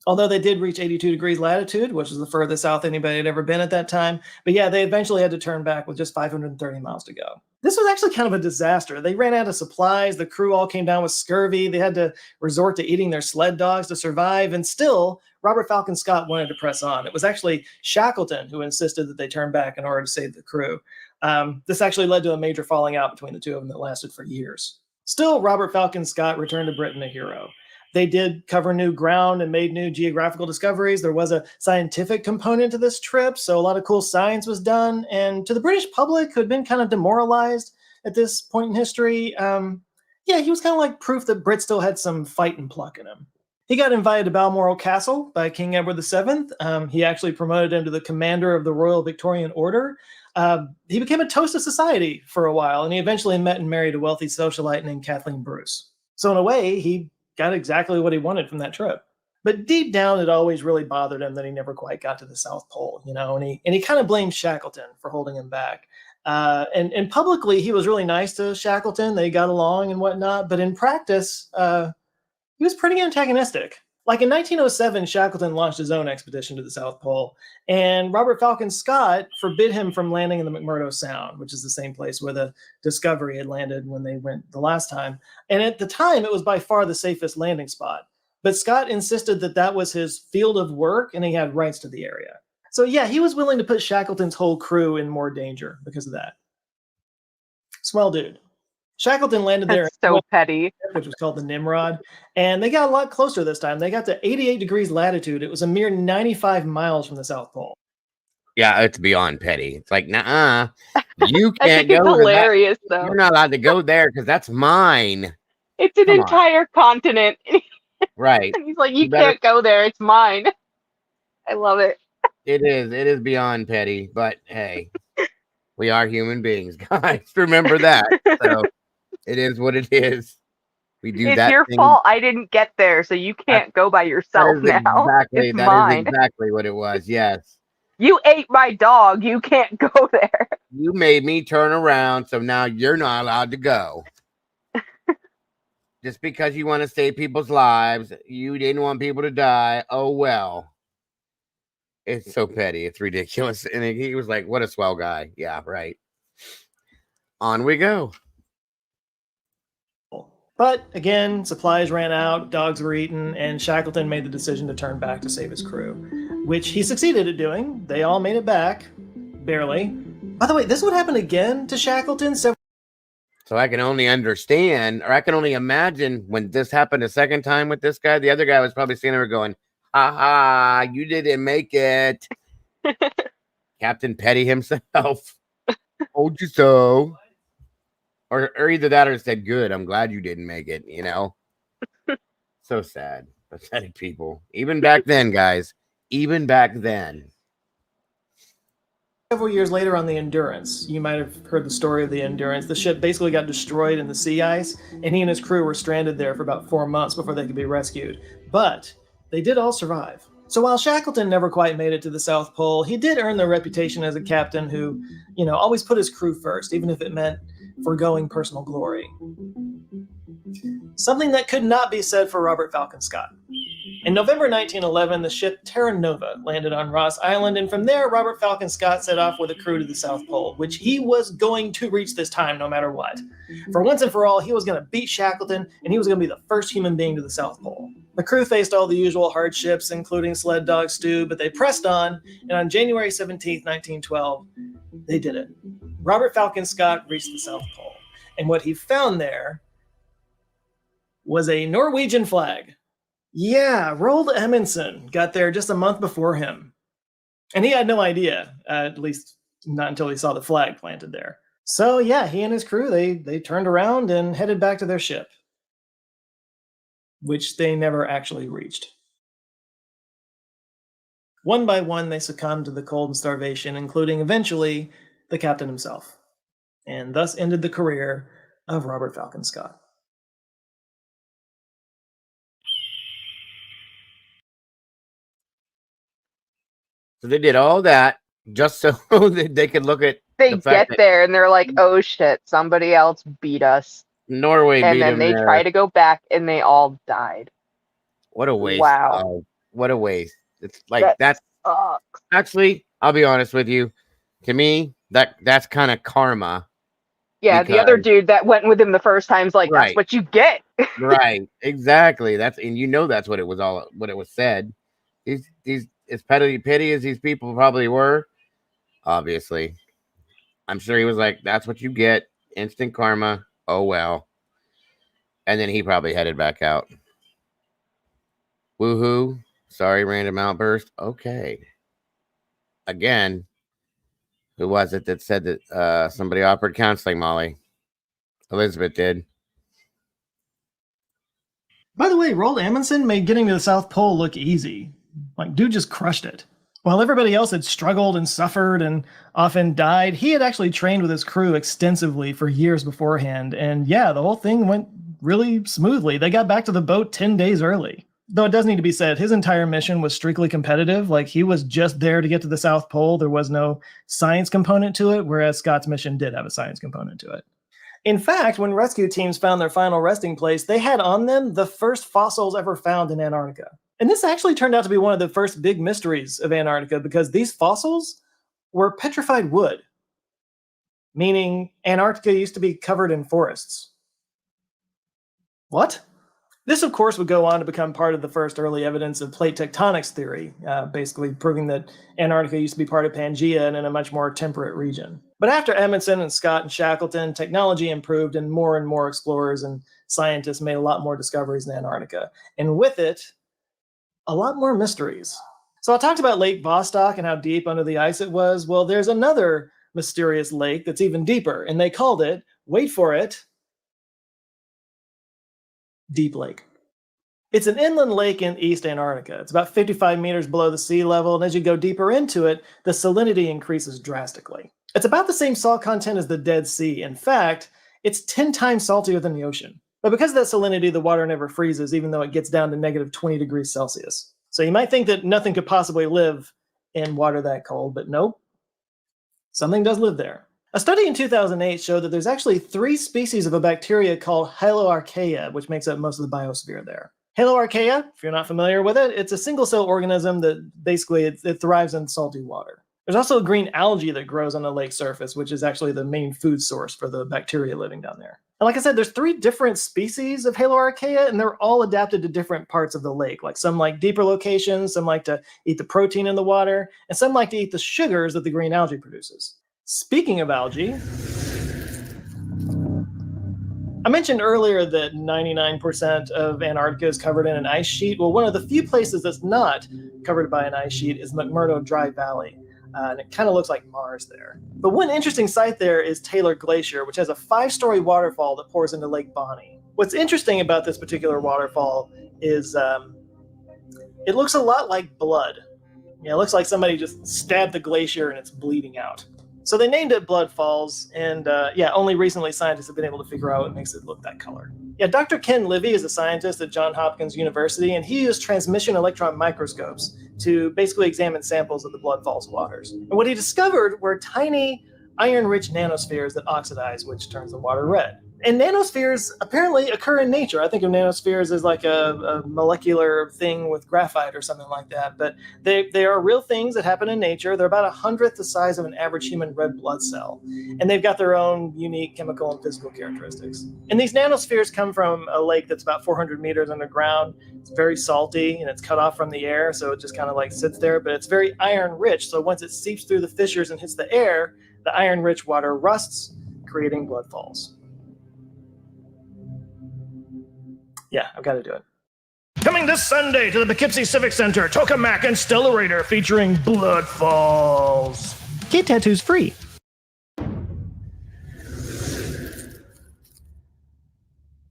S5: although they did reach 82 degrees latitude, which is the furthest south anybody had ever been at that time. But yeah, they eventually had to turn back with just 530 miles to go. This was actually kind of a disaster. They ran out of supplies. The crew all came down with scurvy. They had to resort to eating their sled dogs to survive. And still, Robert Falcon Scott wanted to press on. It was actually Shackleton who insisted that they turn back in order to save the crew. This actually led to a major falling out between the two of them that lasted for years. Still, Robert Falcon Scott returned to Britain a hero. They did cover new ground and made new geographical discoveries. There was a scientific component to this trip, so a lot of cool science was done. And to the British public, who had been kind of demoralized at this point in history, he was kind of like proof that Brits still had some fight and pluck in him. He got invited to Balmoral Castle by King Edward VII. He actually promoted him to the commander of the Royal Victorian Order. He became a toast of society for a while, and he eventually met and married a wealthy socialite named Kathleen Bruce. So in a way, he got exactly what he wanted from that trip. But deep down, it always really bothered him that he never quite got to the South Pole, and he kind of blamed Shackleton for holding him back. And publicly, he was really nice to Shackleton. They got along and whatnot. But in practice, he was pretty antagonistic. Like in 1907, Shackleton launched his own expedition to the South Pole, and Robert Falcon Scott forbid him from landing in the McMurdo Sound, which is the same place where the Discovery had landed when they went the last time. And at the time, it was by far the safest landing spot. But Scott insisted that that was his field of work, and he had rights to the area. So yeah, he was willing to put Shackleton's whole crew in more danger because of that. Swell dude. Shackleton landed there.
S3: That's so petty.
S5: Which was called the Nimrod. And they got a lot closer this time. They got to 88 degrees latitude. It was a mere 95 miles from the South Pole.
S1: Yeah, it's beyond petty. It's like, nah, you
S3: I
S1: can't
S3: think
S1: go.
S3: it's hilarious, though.
S1: You're not allowed to go there because that's mine.
S3: It's an entire continent.
S1: Right.
S3: And he's like, you can't go there. It's mine. I love it.
S1: It is beyond petty, but hey, we are human beings, guys. Remember that. So it is what it is. We do
S3: it's
S1: that.
S3: It's your fault I didn't get there, so you can't go by yourself now.
S1: Exactly.
S3: It's
S1: that
S3: mine.
S1: is exactly what it was. Yes.
S3: You ate my dog. You can't go there.
S1: You made me turn around, so now you're not allowed to go. Just because you want to save people's lives, you didn't want people to die. Oh, well. It's so petty. It's ridiculous. And he was like, what a swell guy. Yeah, right. On we go.
S5: But again, supplies ran out, dogs were eaten, and Shackleton made the decision to turn back to save his crew, which he succeeded at doing. They all made it back. Barely. By the way, this would happen again to Shackleton. So
S1: I can only understand, or I can only imagine when this happened a second time with this guy, the other guy was probably sitting there going, ha ha, you didn't make it. Captain Petty himself. Told you so. Or either that or said, good, I'm glad you didn't make it, So sad. Pathetic people. Even back then, guys. Even back then.
S5: Several years later on the Endurance, you might have heard the story of the Endurance. The ship basically got destroyed in the sea ice, and he and his crew were stranded there for about 4 months before they could be rescued. But they did all survive. So while Shackleton never quite made it to the South Pole, he did earn the reputation as a captain who, always put his crew first, even if it meant foregoing personal glory. Something that could not be said for Robert Falcon Scott. In November 1911, the ship Terra Nova landed on Ross Island, and from there, Robert Falcon Scott set off with a crew to the South Pole, which he was going to reach this time no matter what. For once and for all, he was going to beat Shackleton, and he was going to be the first human being to the South Pole. The crew faced all the usual hardships, including sled dog stew, but they pressed on, and on January 17, 1912, they did it. Robert Falcon Scott reached the South Pole, and what he found there was a Norwegian flag. Yeah, Roald Amundsen got there just a month before him. And he had no idea, at least not until he saw the flag planted there. So yeah, he and his crew, they turned around and headed back to their ship, which they never actually reached. One by one, they succumbed to the cold and starvation, including eventually the captain himself. And thus ended the career of Robert Falcon Scott.
S1: So they did all that just so that they could look at
S3: They
S1: the fact
S3: get there and they're like, oh shit, somebody else beat us.
S1: Norway
S3: And
S1: beat
S3: then
S1: them
S3: they
S1: there.
S3: try to go back and they all died.
S1: What a waste.
S3: Wow.
S1: Oh, what a waste. It's like that's
S3: sucks.
S1: actually, I'll be honest with you. To me, that's kind of karma.
S3: Yeah, the other dude that went with him the first time's like,
S1: Right.
S3: that's what you get.
S1: Right. Exactly. That's that's what it was what it was said. These as petty as these people probably were, obviously. I'm sure he was like, that's what you get. Instant karma. Oh well. And then he probably headed back out. Woohoo. Sorry, random outburst. Okay. Again, who was it that said that somebody offered counseling, Molly? Elizabeth did.
S5: By the way, Roald Amundsen made getting to the South Pole look easy. Like, dude just crushed it. While everybody else had struggled and suffered and often died, he had actually trained with his crew extensively for years beforehand. And yeah, the whole thing went really smoothly. They got back to the boat 10 days early. Though it does need to be said, his entire mission was strictly competitive. Like, he was just there to get to the South Pole. There was no science component to it, whereas Scott's mission did have a science component to it. In fact, when rescue teams found their final resting place, they had on them the first fossils ever found in Antarctica. And this actually turned out to be one of the first big mysteries of Antarctica, because these fossils were petrified wood, meaning Antarctica used to be covered in forests. What? This, of course, would go on to become part of the first early evidence of plate tectonics theory, basically proving that Antarctica used to be part of Pangaea and in a much more temperate region. But after Amundsen and Scott and Shackleton, technology improved and more explorers and scientists made a lot more discoveries in Antarctica. And with it, a lot more mysteries. So I talked about Lake Vostok and how deep under the ice it was. Well, there's another mysterious lake that's even deeper, and they called it, wait for it, Deep Lake. It's an inland lake in East Antarctica. It's about 55 meters below the sea level, and as you go deeper into it, the salinity increases drastically. It's about the same salt content as the Dead Sea. In fact, it's 10 times saltier than the ocean. But because of that salinity, the water never freezes, even though it gets down to negative 20 degrees Celsius. So you might think that nothing could possibly live in water that cold, but nope. Something does live there. A study in 2008 showed that there's actually 3 species of a bacteria called Hyloarchaea, which makes up most of the biosphere there. Hyloarchaea, if you're not familiar with it, it's a single-cell organism that basically it thrives in salty water. There's also a green algae that grows on the lake surface, which is actually the main food source for the bacteria living down there. And like I said, there's 3 different species of Hyloarchaea, and they're all adapted to different parts of the lake. Like, some like deeper locations, some like to eat the protein in the water, and some like to eat the sugars that the green algae produces. Speaking of algae, I mentioned earlier that 99% of Antarctica is covered in an ice sheet. Well, one of the few places that's not covered by an ice sheet is McMurdo Dry Valley. And it kind of looks like Mars there. But one interesting site there is Taylor Glacier, which has a 5-story waterfall that pours into Lake Bonny. What's interesting about this particular waterfall is it looks a lot like blood. Yeah, it looks like somebody just stabbed the glacier and it's bleeding out. So they named it Blood Falls, and only recently scientists have been able to figure out what makes it look that color. Yeah, Dr. Ken Livy is a scientist at Johns Hopkins University, and he used transmission electron microscopes to basically examine samples of the blood falls waters. And what he discovered were tiny iron-rich nanospheres that oxidize, which turns the water red. And nanospheres apparently occur in nature. I think of nanospheres as like a molecular thing with graphite or something like that. But they are real things that happen in nature. They're about 100th the size of an average human red blood cell. And they've got their own unique chemical and physical characteristics. And these nanospheres come from a lake that's about 400 meters underground. It's very salty and it's cut off from the air. So it just kind of like sits there. But it's very iron rich. So once it seeps through the fissures and hits the air, the iron rich water rusts, creating blood falls. Yeah, I've got to do it. Coming this Sunday to the Poughkeepsie Civic Center, Tokamak and Stellarator featuring Blood Falls. Get tattoos free.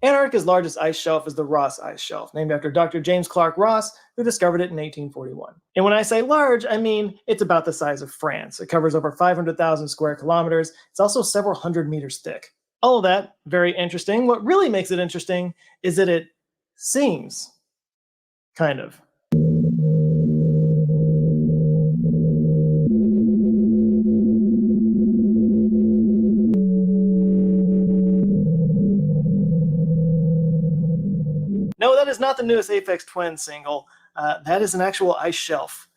S5: Antarctica's largest ice shelf is the Ross Ice Shelf, named after Dr. James Clark Ross, who discovered it in 1841. And when I say large, I mean it's about the size of France. It covers over 500,000 square kilometers. It's also several hundred meters thick. All of that, very interesting. What really makes it interesting is that it sings, kind of. No, that is not the newest Aphex Twin single. That is an actual ice shelf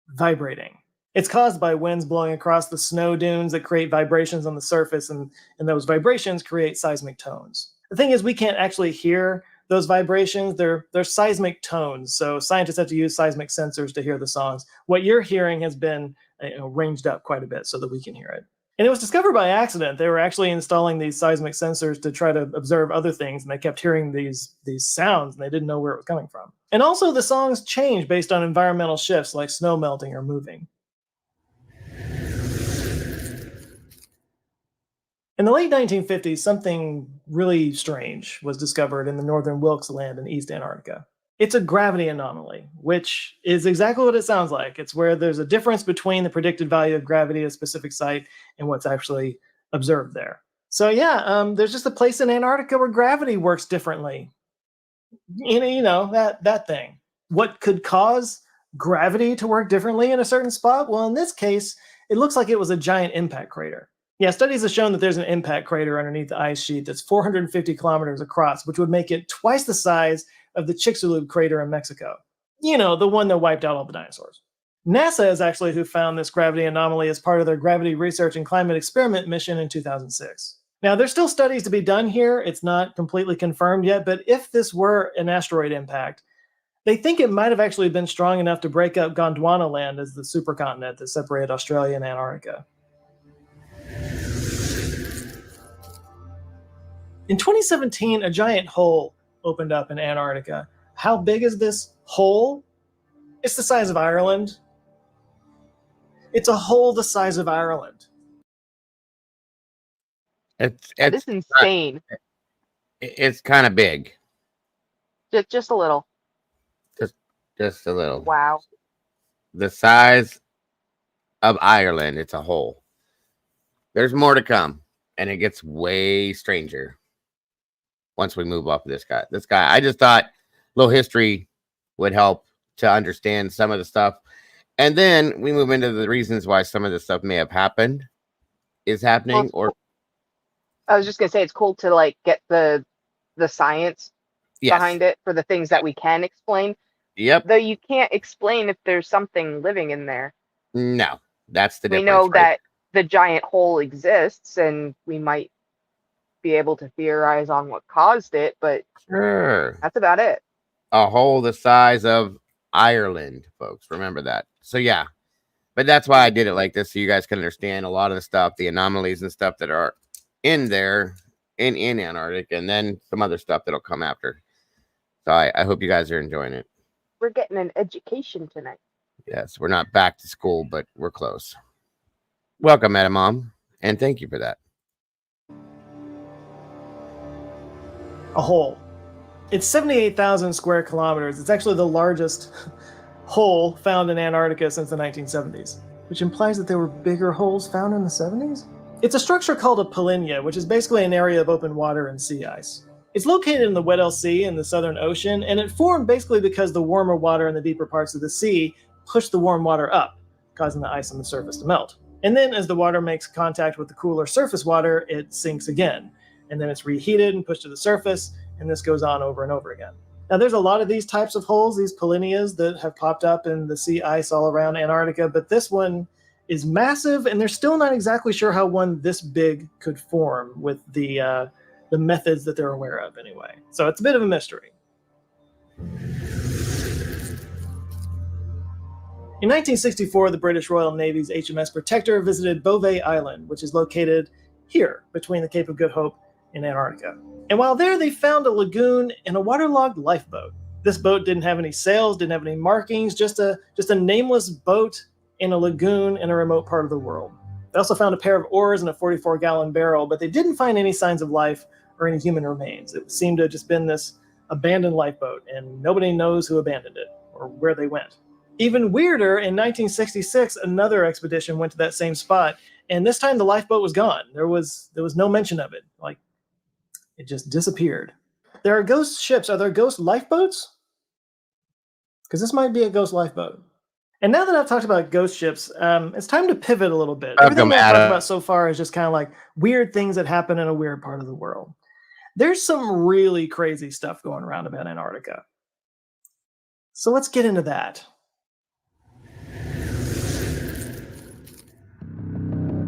S5: vibrating. It's caused by winds blowing across the snow dunes that create vibrations on the surface, and those vibrations create seismic tones. The thing is, we can't actually hear those vibrations. They're seismic tones, so scientists have to use seismic sensors to hear the songs. What you're hearing has been ranged up quite a bit so that we can hear it. And it was discovered by accident. They were actually installing these seismic sensors to try to observe other things, and they kept hearing these sounds, and they didn't know where it was coming from. And also, the songs change based on environmental shifts like snow melting or moving. In the late 1950s, something really strange was discovered in the northern Wilkes Land in East Antarctica. It's a gravity anomaly, which is exactly what it sounds like. It's where there's a difference between the predicted value of gravity at a specific site and what's actually observed there. So yeah, there's just a place in Antarctica where gravity works differently. You know that thing. What could cause gravity to work differently in a certain spot? Well, in this case, it looks like it was a giant impact crater. Yeah, studies have shown that there's an impact crater underneath the ice sheet that's 450 kilometers across, which would make it twice the size of the Chicxulub crater in Mexico. You know, the one that wiped out all the dinosaurs. NASA is actually who found this gravity anomaly as part of their Gravity Research and Climate Experiment mission in 2006. Now, there's still studies to be done here. It's not completely confirmed yet, but if this were an asteroid impact, they think it might have actually been strong enough to break up Gondwana land as the supercontinent that separated Australia and Antarctica. In 2017, a giant hole opened up in Antarctica. How big is this hole? It's the size of Ireland. It's a hole the size of Ireland.
S1: It's
S3: insane.
S1: It's kind of big.
S3: Just a little.
S1: Just a little.
S3: Wow.
S1: The size of Ireland. It's a hole. There's more to come, and it gets way stranger once we move off of this guy. I just thought a little history would help to understand some of the stuff. And then we move into the reasons why some of this stuff may have happened, is happening, or
S3: I was just gonna say it's cool to like get the science behind it for the things that we can explain.
S1: Yep.
S3: Though you can't explain if there's something living in there.
S1: No, that's the difference.
S3: We know that the giant hole exists, and we might be able to theorize on what caused it, but
S1: sure,
S3: that's about it.
S1: A hole the size of Ireland, folks. Remember that. So yeah, but that's why I did it like this, so you guys can understand a lot of the stuff, the anomalies and stuff that are in there in Antarctica, and then some other stuff that'll come after. So I hope you guys are enjoying it.
S3: We're getting an education tonight.
S1: Yes, we're not back to school, but we're close. Welcome, Mom, and thank you for that.
S5: A hole. It's 78,000 square kilometers. It's actually the largest hole found in Antarctica since the 1970s, which implies that there were bigger holes found in the 70s? It's a structure called a polynya, which is basically an area of open water and sea ice. It's located in the Weddell Sea in the Southern Ocean, and it formed basically because the warmer water in the deeper parts of the sea pushed the warm water up, causing the ice on the surface to melt. And then as the water makes contact with the cooler surface water, it sinks again. And then it's reheated and pushed to the surface, and this goes on over and over again. Now, there's a lot of these types of holes, these polynyas, that have popped up in the sea ice all around Antarctica, but this one is massive, and they're still not exactly sure how one this big could form with the methods that they're aware of anyway. So it's a bit of a mystery. In 1964, the British Royal Navy's HMS Protector visited Beauvais Island, which is located here between the Cape of Good Hope and Antarctica. And while there, they found a lagoon and a waterlogged lifeboat. This boat didn't have any sails, didn't have any markings, just a nameless boat in a lagoon in a remote part of the world. They also found a pair of oars and a 44-gallon barrel, but they didn't find any signs of life or any human remains. It seemed to have just been this abandoned lifeboat, and nobody knows who abandoned it or where they went. Even weirder, in 1966, another expedition went to that same spot, and this time the lifeboat was gone. There was no mention of it. Like, it just disappeared. There are ghost ships. Are there ghost lifeboats? Because this might be a ghost lifeboat. And now that I've talked about ghost ships, it's time to pivot a little bit. Everything we've talked about so far is just kind of like weird things that happen in a weird part of the world. There's some really crazy stuff going around about Antarctica. So let's get into that.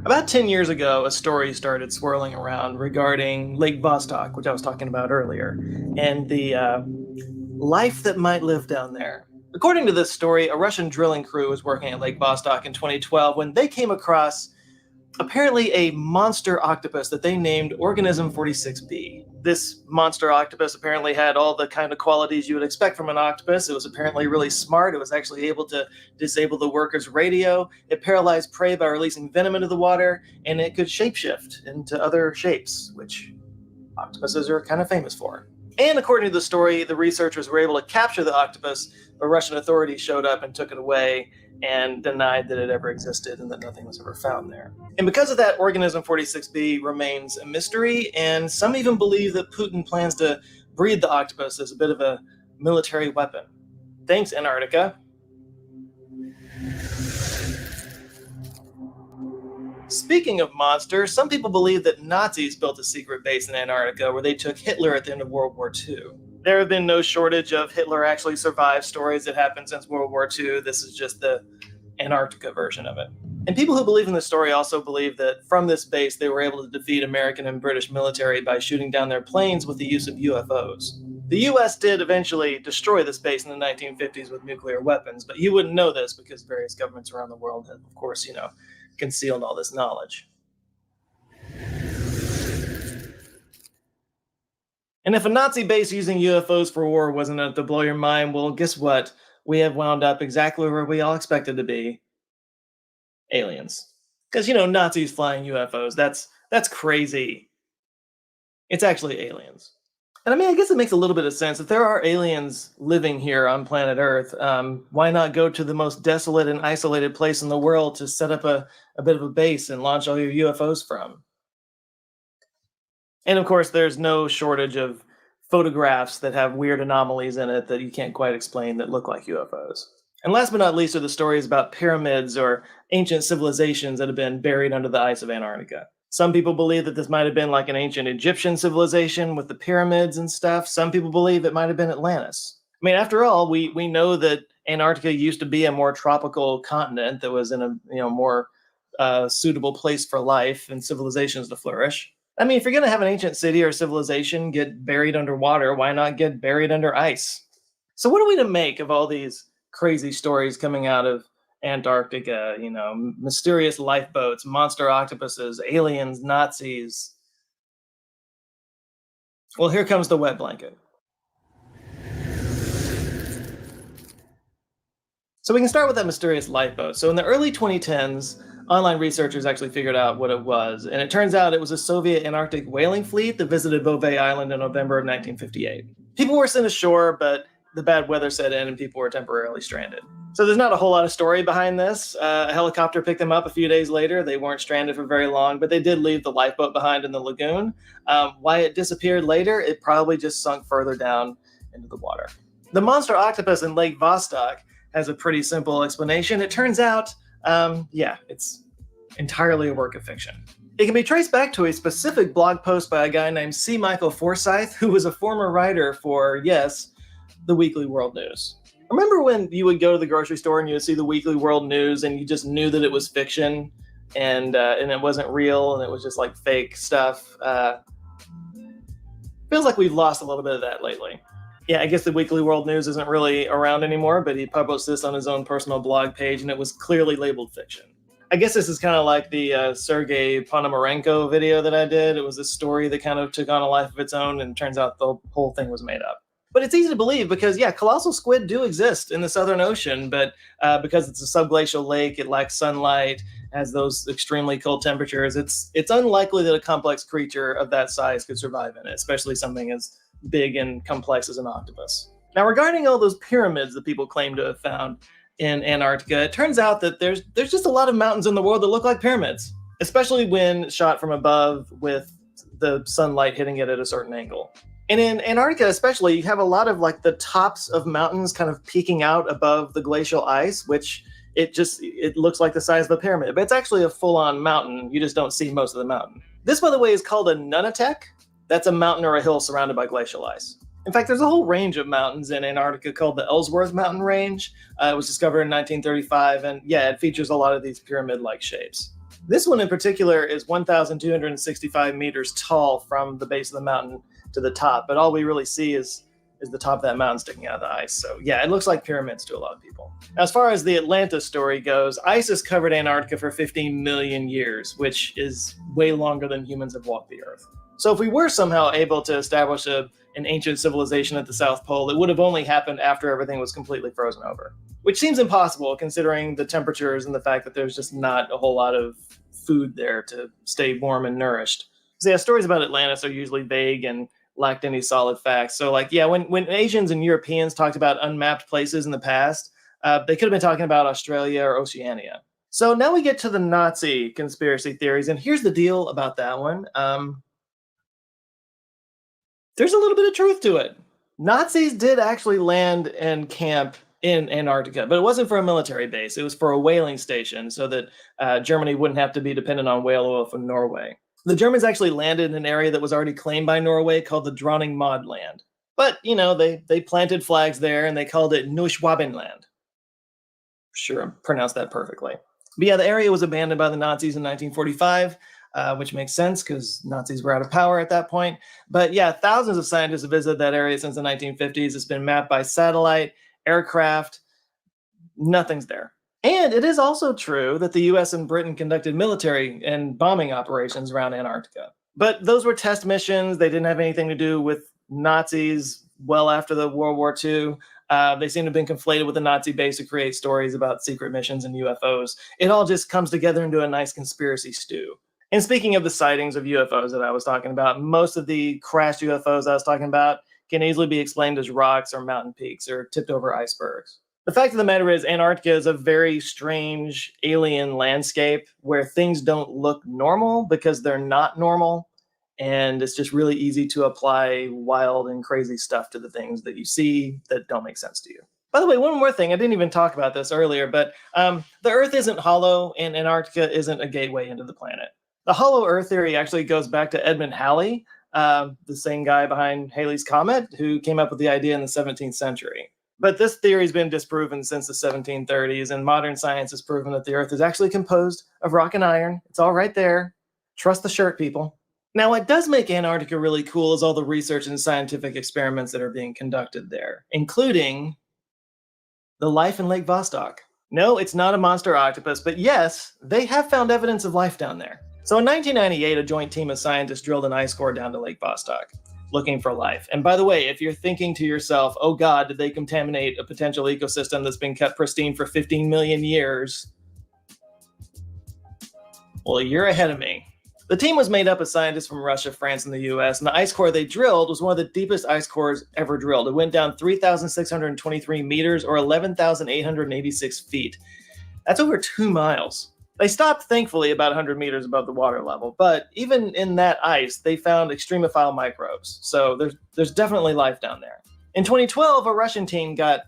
S5: About 10 years ago, a story started swirling around regarding Lake Vostok, which I was talking about earlier, and the life that might live down there. According to this story, a Russian drilling crew was working at Lake Vostok in 2012 when they came across apparently a monster octopus that they named Organism 46b. This monster octopus apparently had all the kind of qualities you would expect from an octopus. It was apparently really smart. It was actually able to disable the worker's radio. It paralyzed prey by releasing venom into the water, and it could shapeshift into other shapes, which octopuses are kind of famous for. And according to the story, the researchers were able to capture the octopus, but Russian authorities showed up and took it away and denied that it ever existed and that nothing was ever found there. And because of that, Organism 46b remains a mystery, and some even believe that Putin plans to breed the octopus as a bit of a military weapon. Thanks, Antarctica. Speaking of monsters, some people believe that Nazis built a secret base in Antarctica where they took Hitler at the end of World War II. There have been no shortage of Hitler actually survived stories that happened since World War II. This is just the Antarctica version of it. And people who believe in this story also believe that from this base, they were able to defeat American and British military by shooting down their planes with the use of UFOs. The US did eventually destroy this base in the 1950s with nuclear weapons, but you wouldn't know this because various governments around the world have, of course, concealed all this knowledge. And if a Nazi base using UFOs for war wasn't enough to blow your mind, well, guess what? We have wound up exactly where we all expected to be. Aliens. Because, Nazis flying UFOs, that's crazy. It's actually aliens. And I guess it makes a little bit of sense. If there are aliens living here on planet Earth, why not go to the most desolate and isolated place in the world to set up a bit of a base and launch all your UFOs from? And of course, there's no shortage of photographs that have weird anomalies in it that you can't quite explain that look like UFOs. And last but not least are the stories about pyramids or ancient civilizations that have been buried under the ice of Antarctica. Some people believe that this might have been like an ancient Egyptian civilization with the pyramids and stuff. Some people believe it might have been Atlantis. After all, we know that Antarctica used to be a more tropical continent that was in a more suitable place for life and civilizations to flourish. If you're going to have an ancient city or civilization get buried underwater, why not get buried under ice? So what are we to make of all these crazy stories coming out of Antarctica? Mysterious lifeboats, monster octopuses, aliens, Nazis. Well, here comes the wet blanket. So we can start with that mysterious lifeboat. So in the early 2010s, online researchers actually figured out what it was. And it turns out it was a Soviet Antarctic whaling fleet that visited Beauvais Island in November of 1958. People were sent ashore, but the bad weather set in and people were temporarily stranded. So there's not a whole lot of story behind this. A helicopter picked them up a few days later. They weren't stranded for very long, but they did leave the lifeboat behind in the lagoon. Why it disappeared later, it probably just sunk further down into the water. The monster octopus in Lake Vostok has a pretty simple explanation. It turns out, it's entirely a work of fiction. It can be traced back to a specific blog post by a guy named C. Michael Forsyth, who was a former writer for, yes, the Weekly World News. Remember when you would go to the grocery store and you would see the Weekly World News and you just knew that it was fiction and it wasn't real and it was just like fake stuff? Feels like we've lost a little bit of that lately. Yeah, I guess the Weekly World News isn't really around anymore, but he published this on his own personal blog page and it was clearly labeled fiction. I guess this is kind of like the Sergei Ponomarenko video that I did. It was a story that kind of took on a life of its own, and it turns out the whole thing was made up. But it's easy to believe because, colossal squid do exist in the Southern Ocean, but because it's a subglacial lake, it lacks sunlight, has those extremely cold temperatures. It's unlikely that a complex creature of that size could survive in it, especially something as big and complex as an octopus. Now, regarding all those pyramids that people claim to have found in Antarctica, it turns out that there's just a lot of mountains in the world that look like pyramids, especially when shot from above with the sunlight hitting it at a certain angle. And in Antarctica especially, you have a lot of like the tops of mountains kind of peeking out above the glacial ice, which it looks like the size of a pyramid, but it's actually a full-on mountain. You just don't see most of the mountain. This, by the way, is called a nunatak. That's a mountain or a hill surrounded by glacial ice. In fact, there's a whole range of mountains in Antarctica called the Ellsworth Mountain Range. It was discovered in 1935, and it features a lot of these pyramid-like shapes. This one in particular is 1,265 meters tall from the base of the mountain to the top, but all we really see is the top of that mountain sticking out of the ice. So it looks like pyramids to a lot of people. Now, as far as the Atlantis story goes, ice has covered Antarctica for 15 million years, which is way longer than humans have walked the Earth. So if we were somehow able to establish an ancient civilization at the South Pole, it would have only happened after everything was completely frozen over, which seems impossible considering the temperatures and the fact that there's just not a whole lot of food there to stay warm and nourished. So stories about Atlantis are usually vague and lacked any solid facts. So when Asians and Europeans talked about unmapped places in the past, they could have been talking about Australia or Oceania. So now we get to the Nazi conspiracy theories, and here's the deal about that one. There's a little bit of truth to it. Nazis did actually land and camp in Antarctica, but it wasn't for a military base. It was for a whaling station so that Germany wouldn't have to be dependent on whale oil from Norway. The Germans actually landed in an area that was already claimed by Norway called the Dronning Maud Land. But, they planted flags there and they called it Neuschwabenland. Sure, I pronounced that perfectly. But the area was abandoned by the Nazis in 1945. Which makes sense because Nazis were out of power at that point. But thousands of scientists have visited that area since the 1950s. It's been mapped by satellite, aircraft. Nothing's there. And it is also true that the US and Britain conducted military and bombing operations around Antarctica. But those were test missions. They didn't have anything to do with Nazis well after the World War II. They seem to have been conflated with the Nazi base to create stories about secret missions and UFOs. It all just comes together into a nice conspiracy stew. And speaking of the sightings of UFOs that I was talking about, most of the crashed UFOs I was talking about can easily be explained as rocks or mountain peaks or tipped over icebergs. The fact of the matter is Antarctica is a very strange alien landscape where things don't look normal because they're not normal. And it's just really easy to apply wild and crazy stuff to the things that you see that don't make sense to you. By the way, one more thing, I didn't even talk about this earlier, but the Earth isn't hollow and Antarctica isn't a gateway into the planet. The hollow Earth theory actually goes back to Edmund Halley, the same guy behind Halley's Comet, who came up with the idea in the 17th century. But this theory has been disproven since the 1730s, and modern science has proven that the Earth is actually composed of rock and iron. It's all right there. Trust the shirt, people. Now, what does make Antarctica really cool is all the research and scientific experiments that are being conducted there, including the life in Lake Vostok. No, it's not a monster octopus, but yes, they have found evidence of life down there. So in 1998, a joint team of scientists drilled an ice core down to Lake Vostok, looking for life. And by the way, if you're thinking to yourself, oh God, did they contaminate a potential ecosystem that's been kept pristine for 15 million years? Well, you're ahead of me. The team was made up of scientists from Russia, France, and the US, and the ice core they drilled was one of the deepest ice cores ever drilled. It went down 3,623 meters, or 11,886 feet. That's over 2 miles. They stopped, thankfully, about 100 meters above the water level, but even in that ice, they found extremophile microbes, so there's definitely life down there. In 2012, a Russian team got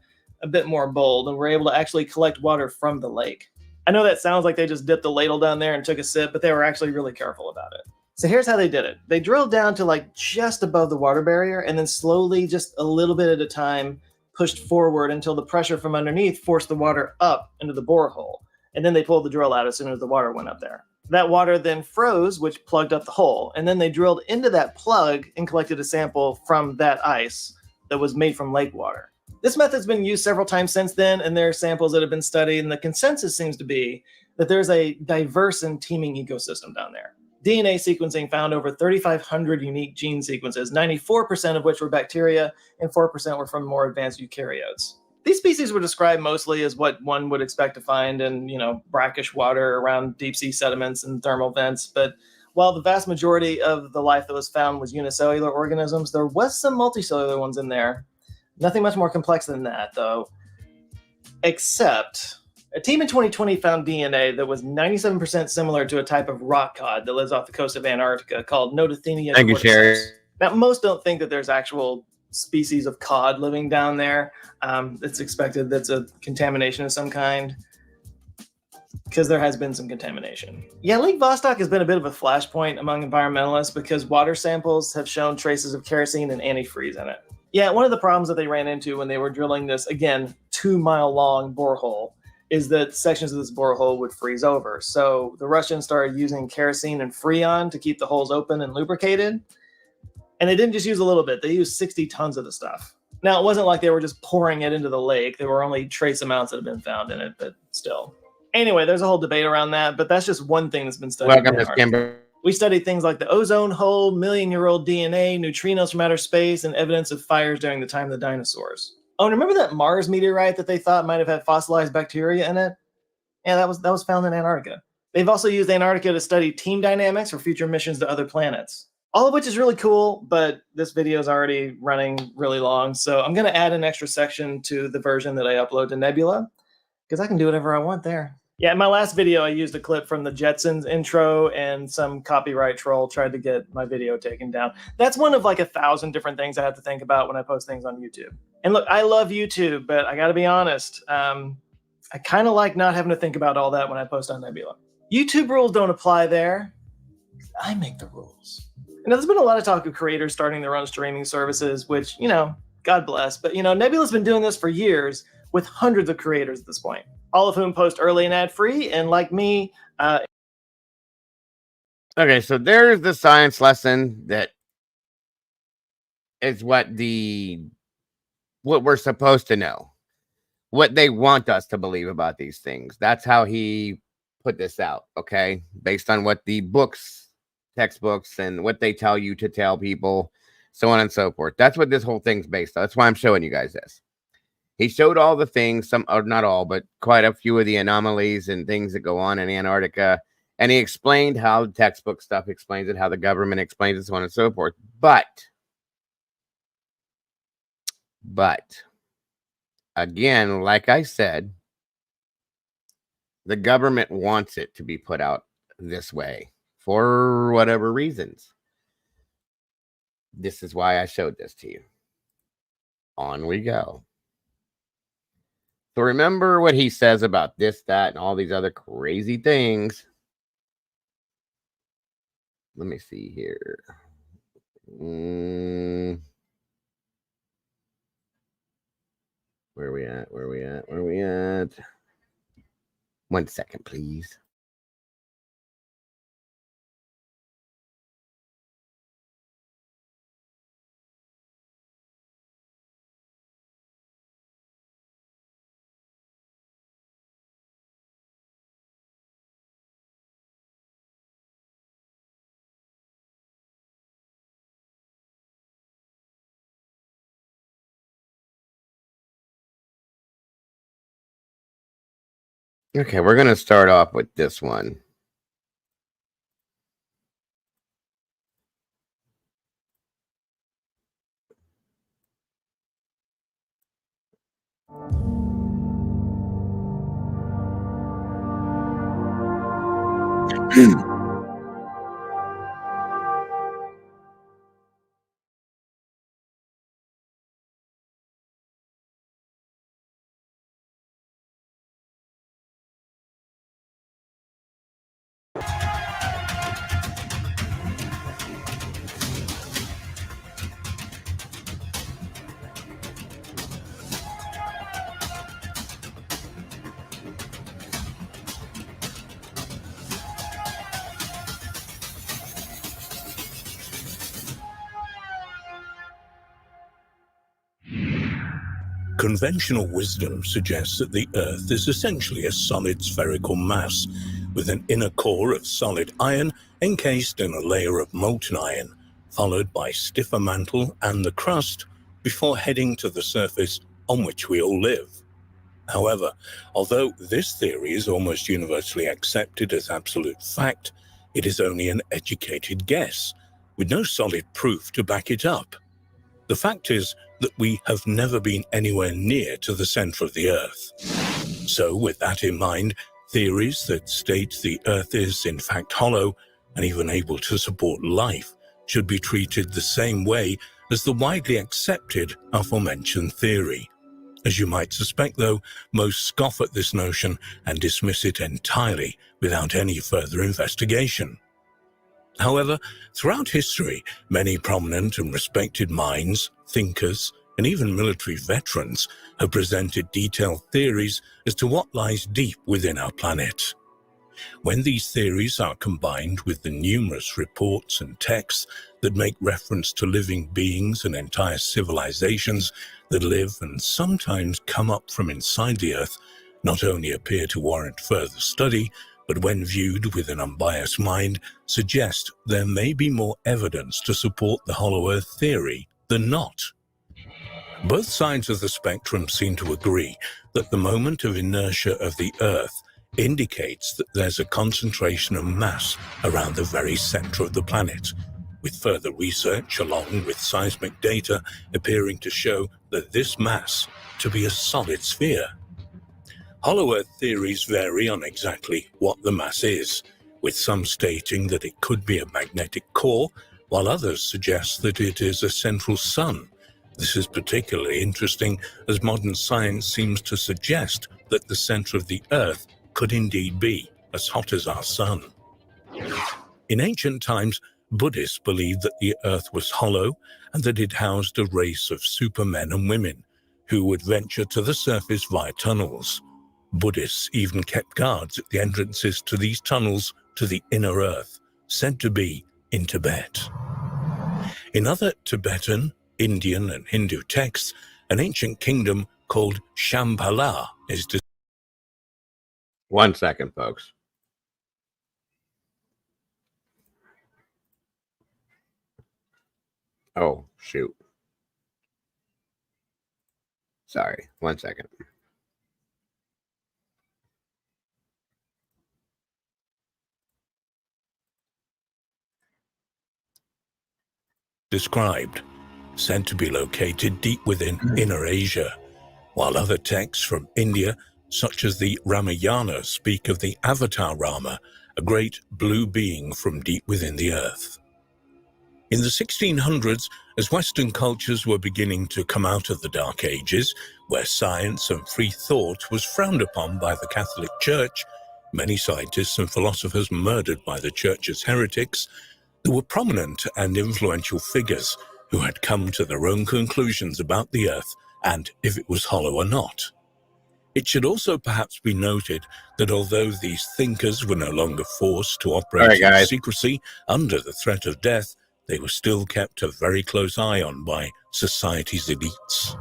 S5: a bit more bold and were able to actually collect water from the lake. I know that sounds like they just dipped the ladle down there and took a sip, but they were actually really careful about it. So here's how they did it. They drilled down to like just above the water barrier and then slowly, just a little bit at a time, pushed forward until the pressure from underneath forced the water up into the borehole. And then they pulled the drill out as soon as the water went up there. That water then froze, which plugged up the hole. And then they drilled into that plug and collected a sample from that ice that was made from lake water. This method's been used several times since then, and there are samples that have been studied, and the consensus seems to be that there's a diverse and teeming ecosystem down there. DNA sequencing found over 3,500 unique gene sequences, 94% of which were bacteria, and 4% were from more advanced eukaryotes. These species were described mostly as what one would expect to find in, brackish water around deep sea sediments and thermal vents, but while the vast majority of the life that was found was unicellular organisms, there was some multicellular ones in there. Nothing much more complex than that, though, except a team in 2020 found DNA that was 97% similar to a type of rock cod that lives off the coast of Antarctica called Notothenia.
S1: Thank you, Sherry.
S5: Now, most don't think that there's actual species of cod living down there. It's expected that's a contamination of some kind, because there has been some contamination. Yeah, Lake Vostok has been a bit of a flashpoint among environmentalists because water samples have shown traces of kerosene and antifreeze in it. Yeah, one of the problems that they ran into when they were drilling this, again, 2-mile-long borehole, is that sections of this borehole would freeze over. So the Russians started using kerosene and freon to keep the holes open and lubricated. And they didn't just use a little bit. They used 60 tons of the stuff. Now, it wasn't like they were just pouring it into the lake. There were only trace amounts that have been found in it, but still. Anyway, there's a whole debate around that, but that's just one thing that's been studied.
S1: Welcome, Ms. Kimber.
S5: We studied things like the ozone hole, million-year-old DNA, neutrinos from outer space, and evidence of fires during the time of the dinosaurs. Oh, and remember that Mars meteorite that they thought might have had fossilized bacteria in it? Yeah, that was found in Antarctica. They've also used Antarctica to study team dynamics for future missions to other planets. All of which is really cool, but this video is already running really long, so I'm going to add an extra section to the version that I upload to Nebula, because I can do whatever I want there. Yeah, in my last video, I used a clip from the Jetsons intro, and some copyright troll tried to get my video taken down. That's one of like 1,000 different things I have to think about when I post things on YouTube. And look, I love YouTube, but I got to be honest, I kind of like not having to think about all that when I post on Nebula. YouTube rules don't apply there. I make the rules. And there's been a lot of talk of creators starting their own streaming services, which, God bless. But, Nebula's been doing this for years with hundreds of creators at this point, all of whom post early and ad-free, and like me...
S1: Okay, so there's the science lesson that is what we're supposed to know, what they want us to believe about these things. That's how he put this out, okay? Based on what the books, textbooks, and what they tell you to tell people, so on and so forth. That's what this whole thing's based on. That's why I'm showing you guys this. He showed all the things, some, or not all, but quite a few of the anomalies and things that go on in Antarctica. And he explained how the textbook stuff explains it, how the government explains it, so on and so forth. But, again, like I said, the government wants it to be put out this way for whatever reasons. This is why I showed this to you. On we go. So remember what he says about this, that, and all these other crazy things. Let me see here. Where are we at? Where are we at? Where are we at? 1 second, please. Okay, we're going to start off with this one.
S4: Conventional wisdom suggests that the Earth is essentially a solid spherical mass, with an inner core of solid iron encased in a layer of molten iron, followed by stiffer mantle and the crust, before heading to the surface on which we all live. However, although this theory is almost universally accepted as absolute fact, it is only an educated guess, with no solid proof to back it up. The fact is that we have never been anywhere near to the center of the Earth. So, with that in mind, theories that state the Earth is in fact hollow and even able to support life should be treated the same way as the widely accepted aforementioned theory. As you might suspect, though, most scoff at this notion and dismiss it entirely without any further investigation. However, throughout history, many prominent and respected minds, thinkers, and even military veterans have presented detailed theories as to what lies deep within our planet. When these theories are combined with the numerous reports and texts that make reference to living beings and entire civilizations that live and sometimes come up from inside the Earth, not only appear to warrant further study, but when viewed with an unbiased mind, suggest there may be more evidence to support the hollow Earth theory than not. Both sides of the spectrum seem to agree that the moment of inertia of the Earth indicates that there's a concentration of mass around the very center of the planet, with further research along with seismic data appearing to show that this mass to be a solid sphere. Hollow Earth theories vary on exactly what the mass is, with some stating that it could be a magnetic core, while others suggest that it is a central sun. This is particularly interesting as modern science seems to suggest that the center of the Earth could indeed be as hot as our sun. In ancient times, Buddhists believed that the Earth was hollow and that it housed a race of supermen and women who would venture to the surface via tunnels. Buddhists even kept guards at the entrances to these tunnels to the inner Earth, said to be in Tibet. In other Tibetan, Indian, and Hindu texts, an ancient kingdom called Shambhala is described.
S1: 1 second, folks. Oh, shoot. Sorry, 1 second.
S4: Described, said to be located deep within Inner Asia, while other texts from India, such as the Ramayana, speak of the Avatar Rama, a great blue being from deep within the earth. In the 1600s, as Western cultures were beginning to come out of the Dark Ages, where science and free thought was frowned upon by the Catholic Church, many scientists and philosophers murdered by the Church's heretics, there were prominent and influential figures who had come to their own conclusions about the Earth and if it was hollow or not. It should also perhaps be noted that although these thinkers were no longer forced to operate in secrecy under the threat of death, they were still kept a very close eye on by society's elites.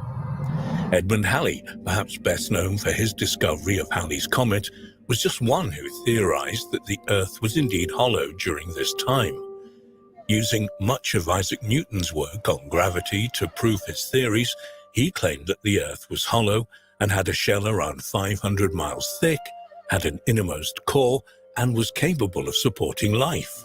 S4: Edmund Halley, perhaps best known for his discovery of Halley's Comet, was just one who theorized that the Earth was indeed hollow during this time. Using much of Isaac Newton's work on gravity to prove his theories, he claimed that the Earth was hollow and had a shell around 500 miles thick, had an innermost core, and was capable of supporting life.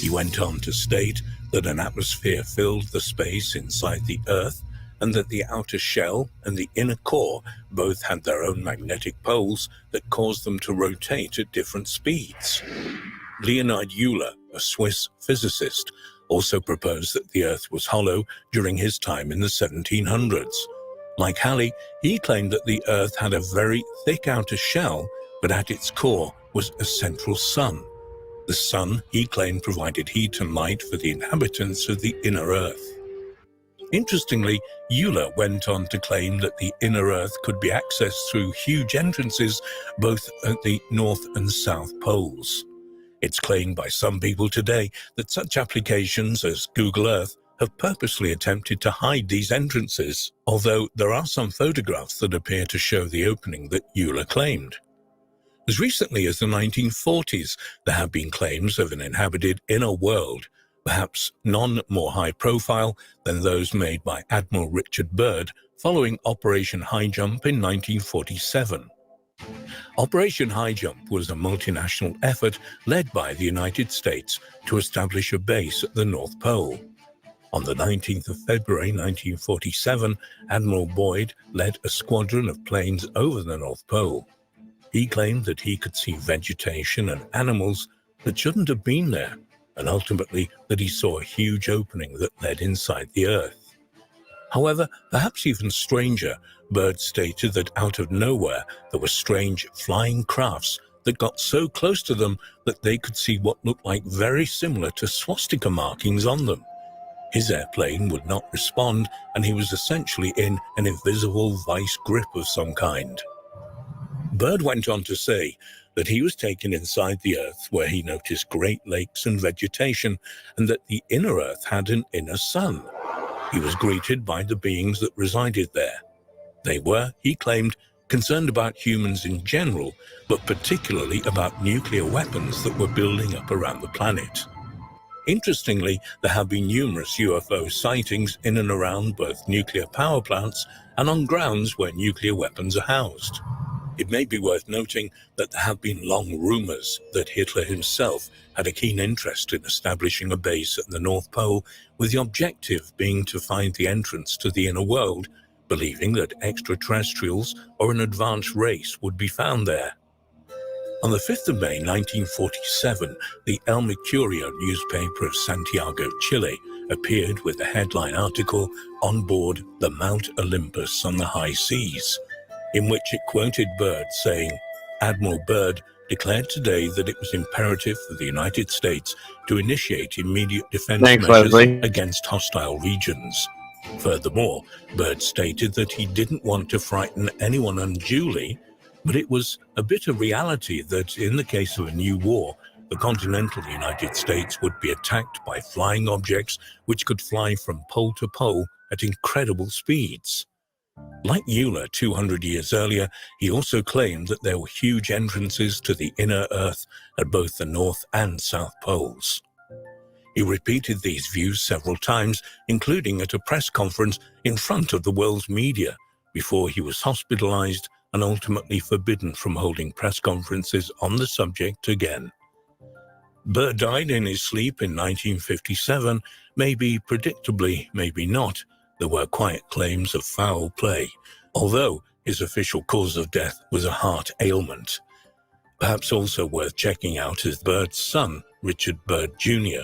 S4: He went on to state that an atmosphere filled the space inside the Earth,
S6: and that the outer shell and the inner core both had their own magnetic poles that caused them to rotate at different speeds. Leonid Euler, a Swiss physicist, also proposed that the Earth was hollow during his time in the 1700s. Like Halley, he claimed that the Earth had a very thick outer shell, but at its core was a central sun. The sun, he claimed, provided heat and light for the inhabitants of the inner Earth. Interestingly, Euler went on to claim that the inner Earth could be accessed through huge entrances both at the North and South poles. It's claimed by some people today that such applications as Google Earth have purposely attempted to hide these entrances, although there are some photographs that appear to show the opening that Euler claimed. As recently as the 1940s, there have been claims of an inhabited inner world, perhaps none more high-profile than those made by Admiral Richard Byrd following Operation High Jump in 1947. Operation High Jump was a multinational effort led by the United States to establish a base at the North Pole. On the 19th of February 1947, Admiral Boyd led a squadron of planes over the North Pole. He claimed that he could see vegetation and animals that shouldn't have been there, and ultimately that he saw a huge opening that led inside the Earth. However, perhaps even stranger, Byrd stated that out of nowhere there were strange flying crafts that got so close to them that they could see what looked like very similar to swastika markings on them. His airplane would not respond, and he was essentially in an invisible vice grip of some kind. Byrd went on to say that he was taken inside the Earth where he noticed great lakes and vegetation, and that the inner Earth had an inner sun. He was greeted by the beings that resided there. They were, he claimed, concerned about humans in general, but particularly about nuclear weapons that were building up around the planet. Interestingly, there have been numerous UFO sightings in and around both nuclear power plants and on grounds where nuclear weapons are housed. It may be worth noting that there have been long rumors that Hitler himself had a keen interest in establishing a base at the North Pole, with the objective being to find the entrance to the inner world, believing that extraterrestrials or an advanced race would be found there. On the 5th of May 1947, the El Mercurio newspaper of Santiago, Chile, appeared with a headline article on board the Mount Olympus on the high seas, in which it quoted Byrd saying, "Admiral Byrd declared today that it was imperative for the United States to initiate immediate defense measures
S1: Leslie.
S6: against hostile regions." Furthermore, Byrd stated that he didn't want to frighten anyone unduly, but it was a bitter reality that in the case of a new war, the continental United States would be attacked by flying objects which could fly from pole to pole at incredible speeds. Like Euler 200 years earlier, he also claimed that there were huge entrances to the inner Earth at both the North and South poles. He repeated these views several times, including at a press conference in front of the world's media, before he was hospitalized and ultimately forbidden from holding press conferences on the subject again. Byrd died in his sleep in 1957, maybe predictably, maybe not. There were quiet claims of foul play, although his official cause of death was a heart ailment. Perhaps also worth checking out is Byrd's son, Richard Byrd Jr.,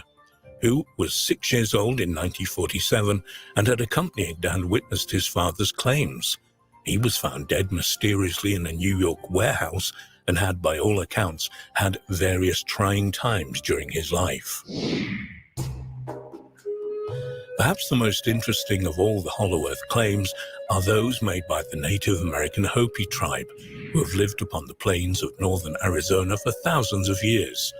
S6: who was 6 years old in 1947 and had accompanied and witnessed his father's claims. He was found dead mysteriously in a New York warehouse and had, by all accounts, had various trying times during his life. Perhaps the most interesting of all the Hollow Earth claims are those made by the Native American Hopi tribe, who have lived upon the plains of northern Arizona for thousands of years.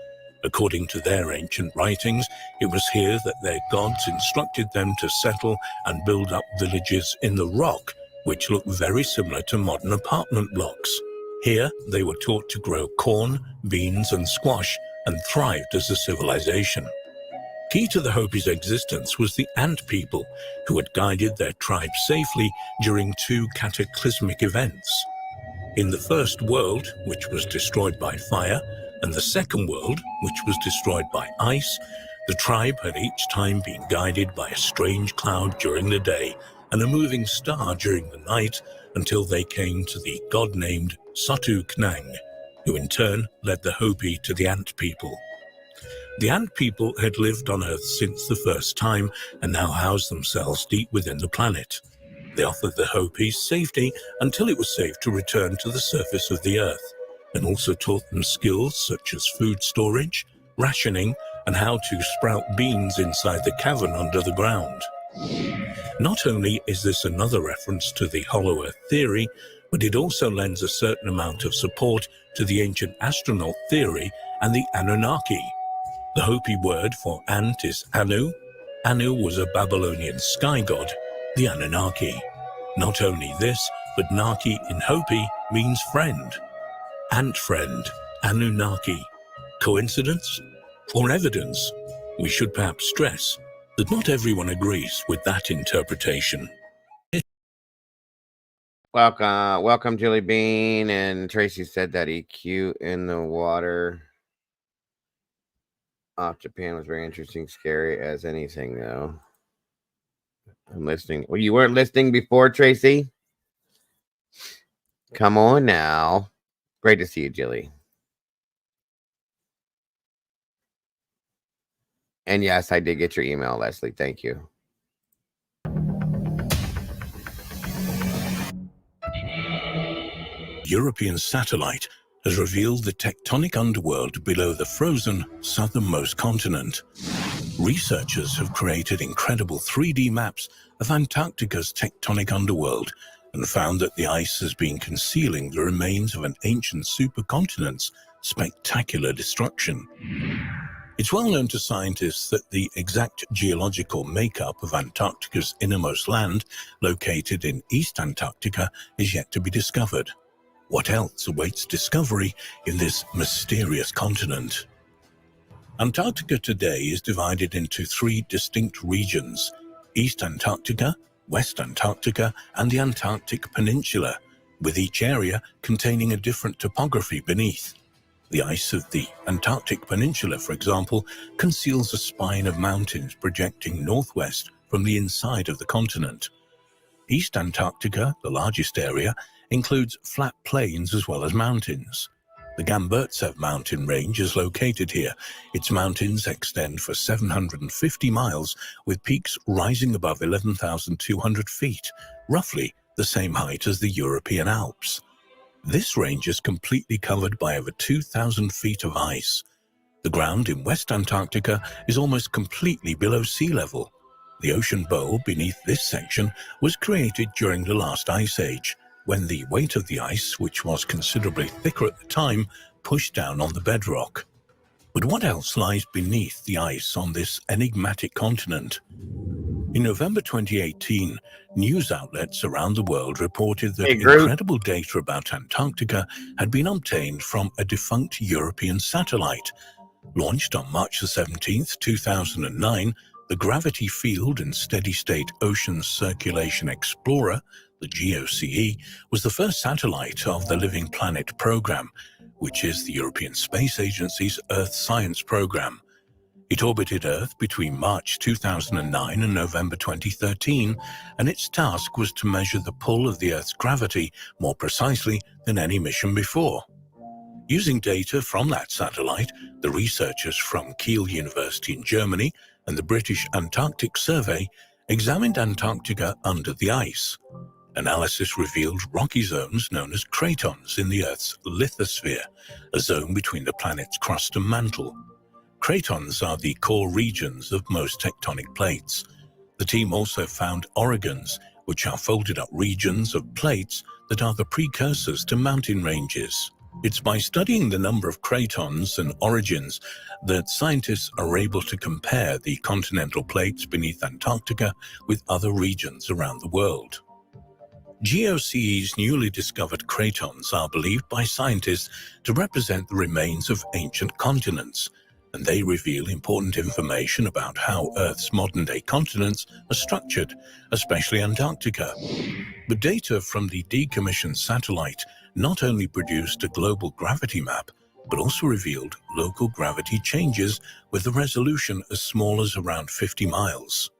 S6: According to their ancient writings, it was here that their gods instructed them to settle and build up villages in the rock, which look very similar to modern apartment blocks. Here, they were taught to grow corn, beans, and squash, and thrived as a civilization. Key to the Hopi's existence was the Ant people, who had guided their tribe safely during two cataclysmic events. In the first world, which was destroyed by fire, and the second world, which was destroyed by ice, the tribe had each time been guided by a strange cloud during the day and a moving star during the night until they came to the god-named Satu Knang, who in turn led the Hopi to the Ant people. The Ant people had lived on Earth since the first time and now housed themselves deep within the planet. They offered the Hopis safety until it was safe to return to the surface of the Earth, and also taught them skills such as food storage, rationing, and how to sprout beans inside the cavern under the ground. Not only is this another reference to the Hollow Earth theory, but it also lends a certain amount of support to the ancient astronaut theory and the Anunnaki. The Hopi word for ant is Anu. Anu was a Babylonian sky god, the Anunnaki. Not only this, but Naki in Hopi means friend. Ant friend, Anunnaki. Coincidence or evidence? We should perhaps stress that not everyone agrees with that interpretation.
S1: Welcome, Julie Bean. And Tracy said that EQ in the water off Japan was very interesting, scary as anything, though. I'm listening. Well, you weren't listening before, Tracy? Come on now. Great to see you, Jilly. And yes, I did get your email, Leslie. Thank you.
S6: European satellite has revealed the tectonic underworld below the frozen southernmost continent. Researchers have created incredible 3D maps of Antarctica's tectonic underworld and found that the ice has been concealing the remains of an ancient supercontinent's spectacular destruction. It's well known to scientists that the exact geological makeup of Antarctica's innermost land, located in East Antarctica, is yet to be discovered. What else awaits discovery in this mysterious continent? Antarctica today is divided into 3 distinct regions: East Antarctica, West Antarctica, and the Antarctic Peninsula, with each area containing a different topography beneath. The ice of the Antarctic Peninsula, for example, conceals a spine of mountains projecting northwest from the inside of the continent. East Antarctica, the largest area, includes flat plains as well as mountains. The Gamburtsev mountain range is located here. Its mountains extend for 750 miles, with peaks rising above 11,200 feet, roughly the same height as the European Alps. This range is completely covered by over 2,000 feet of ice. The ground in West Antarctica is almost completely below sea level. The ocean bowl beneath this section was created during the last ice age, when the weight of the ice, which was considerably thicker at the time, pushed down on the bedrock. But what else lies beneath the ice on this enigmatic continent? In November 2018, news outlets around the world reported that incredible data about Antarctica had been obtained from a defunct European satellite. Launched on March 17, 2009, the Gravity Field and Steady-State Oceans Circulation Explorer, the GOCE, was the first satellite of the Living Planet program, which is the European Space Agency's Earth Science program. It orbited Earth between March 2009 and November 2013, and its task was to measure the pull of the Earth's gravity more precisely than any mission before. Using data from that satellite, the researchers from Kiel University in Germany and the British Antarctic Survey examined Antarctica under the ice. Analysis revealed rocky zones known as cratons in the Earth's lithosphere, a zone between the planet's crust and mantle. Cratons are the core regions of most tectonic plates. The team also found orogons, which are folded up regions of plates that are the precursors to mountain ranges. It's by studying the number of cratons and orogons that scientists are able to compare the continental plates beneath Antarctica with other regions around the world. GOCE's newly discovered cratons are believed by scientists to represent the remains of ancient continents, and they reveal important information about how Earth's modern-day continents are structured, especially Antarctica. But data from the decommissioned satellite not only produced a global gravity map, but also revealed local gravity changes with a resolution as small as around 50 miles.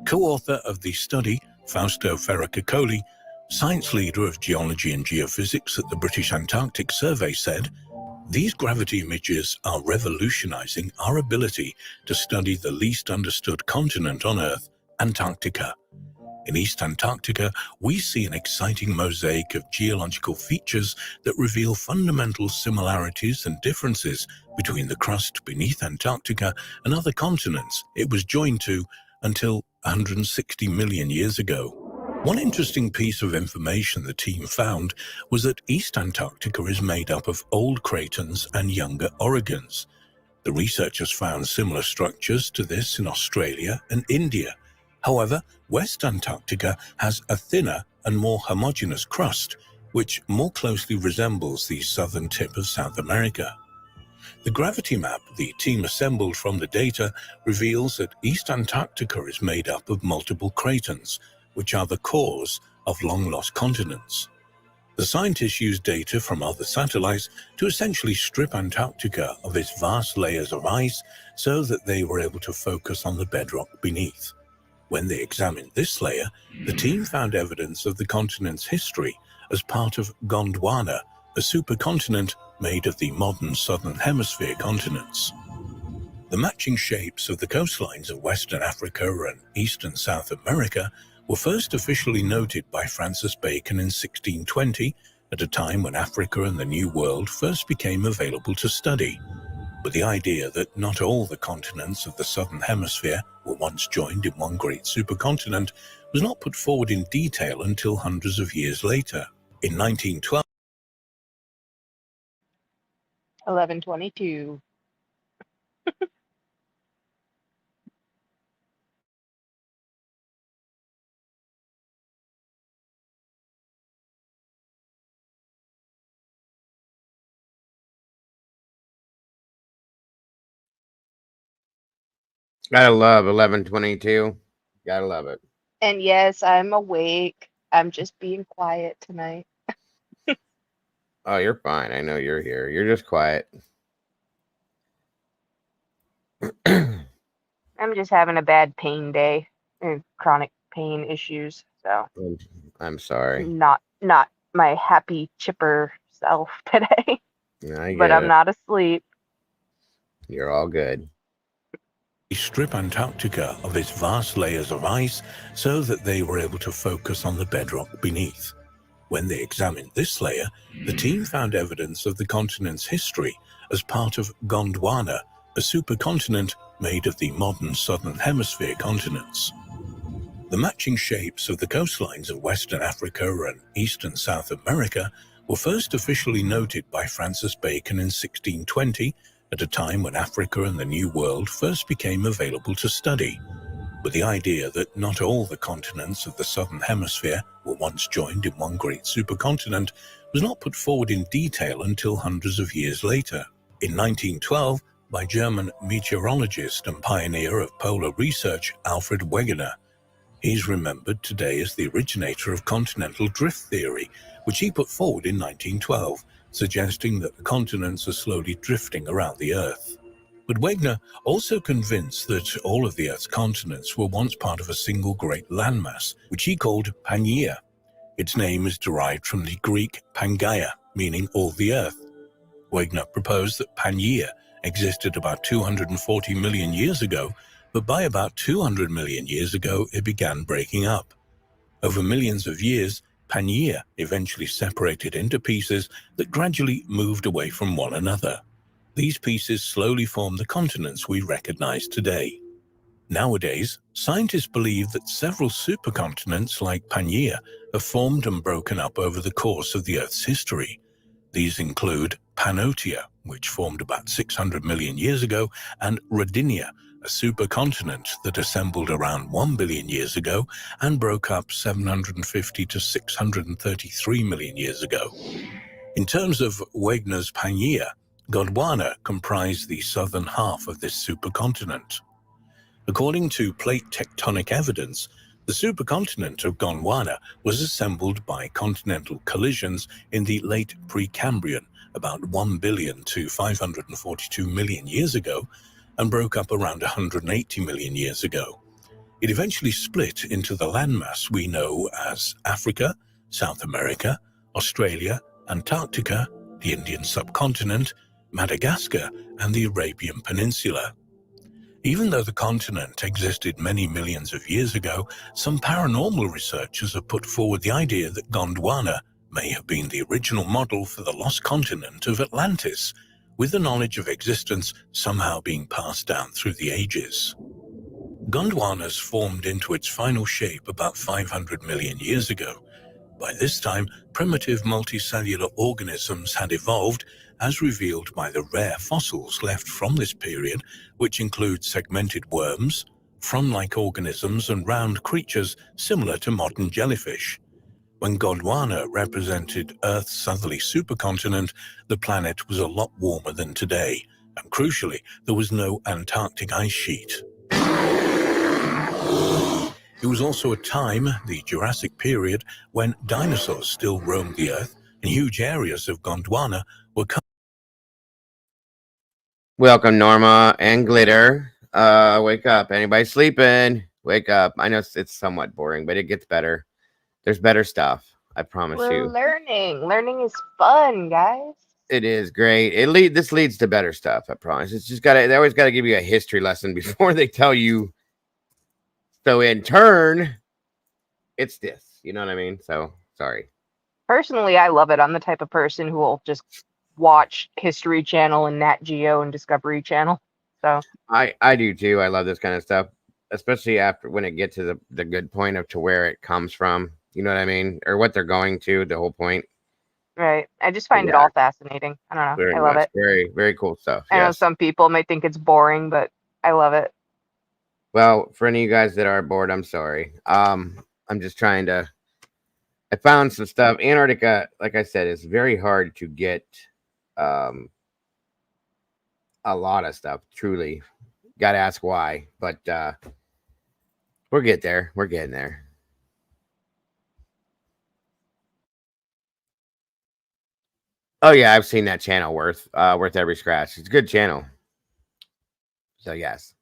S6: Co-author of the study, Fausto Ferracicoli, science leader of geology and geophysics at the British Antarctic Survey, said, "These gravity images are revolutionizing our ability to study the least understood continent on Earth, Antarctica. In East Antarctica, we see an exciting mosaic of geological features that reveal fundamental similarities and differences between the crust beneath Antarctica and other continents it was joined to until 160 million years ago." One interesting piece of information the team found was that East Antarctica is made up of old cratons and younger orogons. The researchers found similar structures to this in Australia and India. However, West Antarctica has a thinner and more homogeneous crust, which more closely resembles the southern tip of South America. The gravity map the team assembled from the data reveals that East Antarctica is made up of multiple cratons, which are the cores of long-lost continents. The scientists used data from other satellites to essentially strip Antarctica of its vast layers of ice so that they were able to focus on the bedrock beneath. When they examined this layer, the team found evidence of the continent's history as part of Gondwana, a supercontinent made of the modern southern hemisphere continents. The matching shapes of the coastlines of Western Africa and East and South America were first officially noted by Francis Bacon in 1620, at a time when Africa and the New World first became available to study. But the idea that not all the continents of the southern hemisphere were once joined in one great supercontinent was not put forward in detail until hundreds of years later. In 1912,
S3: 1122.
S1: Gotta love 1122. Gotta love it.
S3: And yes, I'm awake. I'm just being quiet tonight.
S1: Oh, you're fine. I know you're here. You're just quiet.
S3: I'm just having a bad pain day and chronic pain issues. So
S1: I'm sorry.
S3: not my happy chipper self today.
S1: I
S3: But
S1: get
S3: I'm
S1: it.
S3: not asleep.
S1: You're all good.
S6: strip Antarctica of its vast layers of ice so that they were able to focus on the bedrock beneath. When they examined this layer, the team found evidence of the continent's history as part of Gondwana, a supercontinent made of the modern southern hemisphere continents. The matching shapes of the coastlines of Western Africa and East and South America were first officially noted by Francis Bacon in 1620, at a time when Africa and the New World first became available to study. But the idea that not all the continents of the southern hemisphere were once joined in one great supercontinent was not put forward in detail until hundreds of years later. In 1912, by German meteorologist and pioneer of polar research Alfred Wegener. He's remembered today as the originator of continental drift theory, which he put forward in 1912, suggesting that the continents are slowly drifting around the Earth. But Wegener also convinced that all of the Earth's continents were once part of a single great landmass, which he called Pangaea. Its name is derived from the Greek Pangaea, meaning all the Earth. Wegener proposed that Pangaea existed about 240 million years ago, but by about 200 million years ago it began breaking up. Over millions of years, Pangaea eventually separated into pieces that gradually moved away from one another. These pieces slowly form the continents we recognize today. Nowadays, scientists believe that several supercontinents like Pangaea have formed and broken up over the course of the Earth's history. These include Pannotia, which formed about 600 million years ago, and Rodinia, a supercontinent that assembled around 1 billion years ago and broke up 750 to 633 million years ago. In terms of Wegener's Pangaea, Gondwana comprised the southern half of this supercontinent. According to plate tectonic evidence, the supercontinent of Gondwana was assembled by continental collisions in the late Precambrian, about 1 billion to 542 million years ago, and broke up around 180 million years ago. It eventually split into the landmass we know as Africa, South America, Australia, Antarctica, the Indian subcontinent, Madagascar, and the Arabian Peninsula. Even though the continent existed many millions of years ago, some paranormal researchers have put forward the idea that Gondwana may have been the original model for the lost continent of Atlantis, with the knowledge of existence somehow being passed down through the ages. Gondwana's formed into its final shape about 500 million years ago. By this time, primitive multicellular organisms had evolved, as revealed by the rare fossils left from this period, which include segmented worms, frond-like organisms, and round creatures similar to modern jellyfish. When Gondwana represented Earth's southerly supercontinent, the planet was a lot warmer than today, and crucially, there was no Antarctic ice sheet. It was also a time, the Jurassic period, when dinosaurs still roamed the Earth, and huge areas of Gondwana were covered.
S1: Welcome, Norma and Glitter. Wake up. Anybody sleeping? Wake up. I know it's somewhat boring, but it gets better. There's better stuff. I promise
S3: We're
S1: you.
S3: learning. Learning is fun, guys.
S1: It is great. This leads to better stuff. I promise. It's just they always got to give you a history lesson before they tell you. So in turn, it's this. You know what I mean? So sorry.
S3: Personally, I love it. I'm the type of person who will just watch History Channel and Nat Geo and Discovery Channel. So
S1: I do too. I love this kind of stuff, especially after when it gets to the good point of to where it comes from. You know what I mean? Or what they're going to, the whole point.
S3: right. I just find it all fascinating. I don't know.
S1: Very
S3: I love
S1: much.
S3: it.
S1: Very, very cool stuff.
S3: I know
S1: Yes.
S3: some people might think it's boring, but I love it.
S1: Well, for any of you guys that are bored, I'm sorry. I'm just trying to. I found some stuff. Antarctica, like I said, is very hard to get. A lot of stuff. Truly, got to ask why. But we'll get there. We're getting there. Oh yeah, I've seen that channel worth every scratch. It's a good channel. So yes.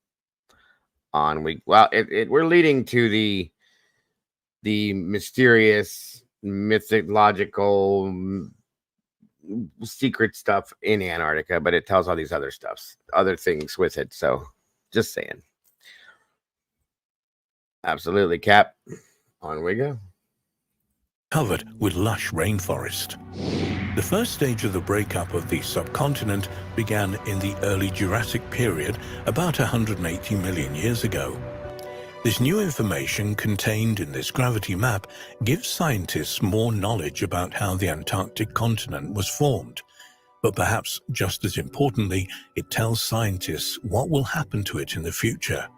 S1: We're leading to the mysterious, mythological, secret stuff in Antarctica, but it tells all these other things with it. So just saying. Absolutely, Cap. On we go.
S6: Covered with lush rainforest. The first stage of the breakup of the subcontinent began in the early Jurassic period, about 180 million years ago. This new information contained in this gravity map gives scientists more knowledge about how the Antarctic continent was formed. But perhaps just as importantly, it tells scientists what will happen to it in the future.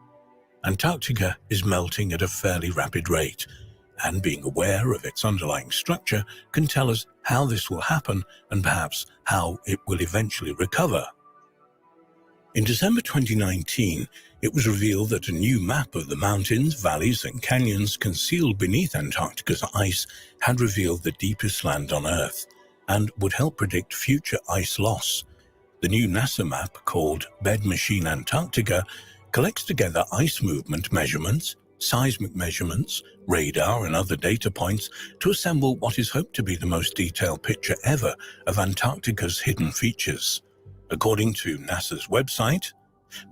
S6: Antarctica is melting at a fairly rapid rate, and being aware of its underlying structure can tell us how this will happen and perhaps how it will eventually recover. In December 2019, it was revealed that a new map of the mountains, valleys, and canyons concealed beneath Antarctica's ice had revealed the deepest land on Earth and would help predict future ice loss. The new NASA map, called Bed Machine Antarctica, collects together ice movement measurements, seismic measurements, radar, and other data points to assemble what is hoped to be the most detailed picture ever of Antarctica's hidden features. According to NASA's website,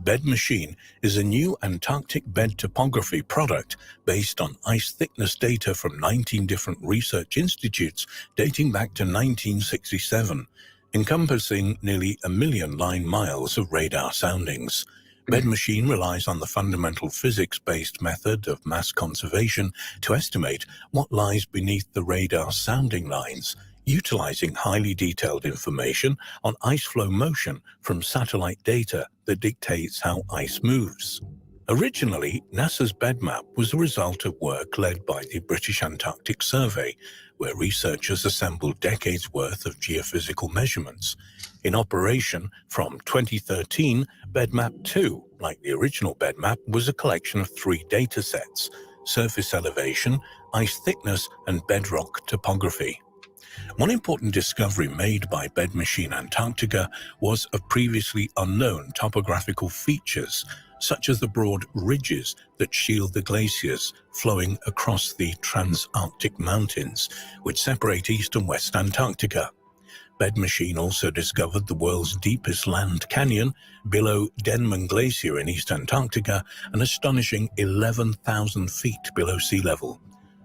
S6: Bed Machine is a new Antarctic bed topography product based on ice thickness data from 19 different research institutes dating back to 1967, encompassing nearly 1 million line miles of radar soundings. Bed Machine relies on the fundamental physics-based method of mass conservation to estimate what lies beneath the radar sounding lines, utilizing highly detailed information on ice flow motion from satellite data that dictates how ice moves. Originally, NASA's bed map was the result of work led by the British Antarctic Survey, where researchers assembled decades' worth of geophysical measurements. In operation from 2013, BedMap 2, like the original BedMap, was a collection of 3 data sets: surface elevation, ice thickness, and bedrock topography. One important discovery made by Bed Machine Antarctica was of previously unknown topographical features, such as the broad ridges that shield the glaciers flowing across the Transantarctic Mountains, which separate East and West Antarctica. Bedmachine also discovered the world's deepest land canyon below Denman Glacier in East Antarctica, an astonishing 11,000 feet below sea level.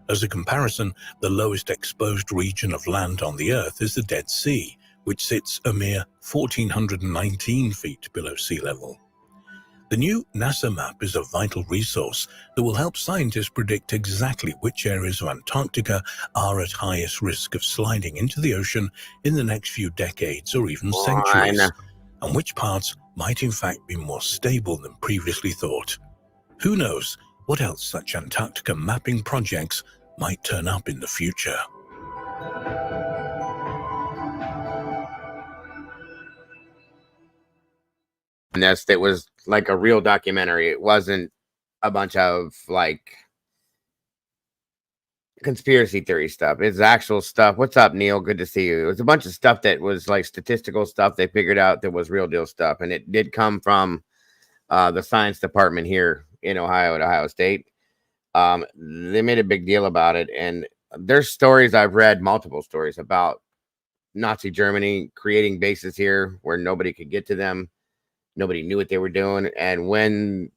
S6: As a comparison, the lowest exposed region of land on the Earth is the Dead Sea, which sits a mere 1,419 feet below sea level. The new NASA map is a vital resource that will help scientists predict exactly which areas of Antarctica are at highest risk of sliding into the ocean in the next few decades or even centuries, and which parts might in fact be more stable than previously thought. Who knows what else such Antarctica mapping projects might turn up in the future.
S1: Nest, it was like a real documentary. It wasn't a bunch of like conspiracy theory stuff. It's actual stuff. What's up, Neil? Good to see you. It was a bunch of stuff that was like statistical stuff they figured out that was real deal stuff, and it did come from the science department here in Ohio at Ohio State. They made a big deal about it, and there's stories I've read, multiple stories about Nazi Germany creating bases here where nobody could get to them. Nobody knew what they were doing. And when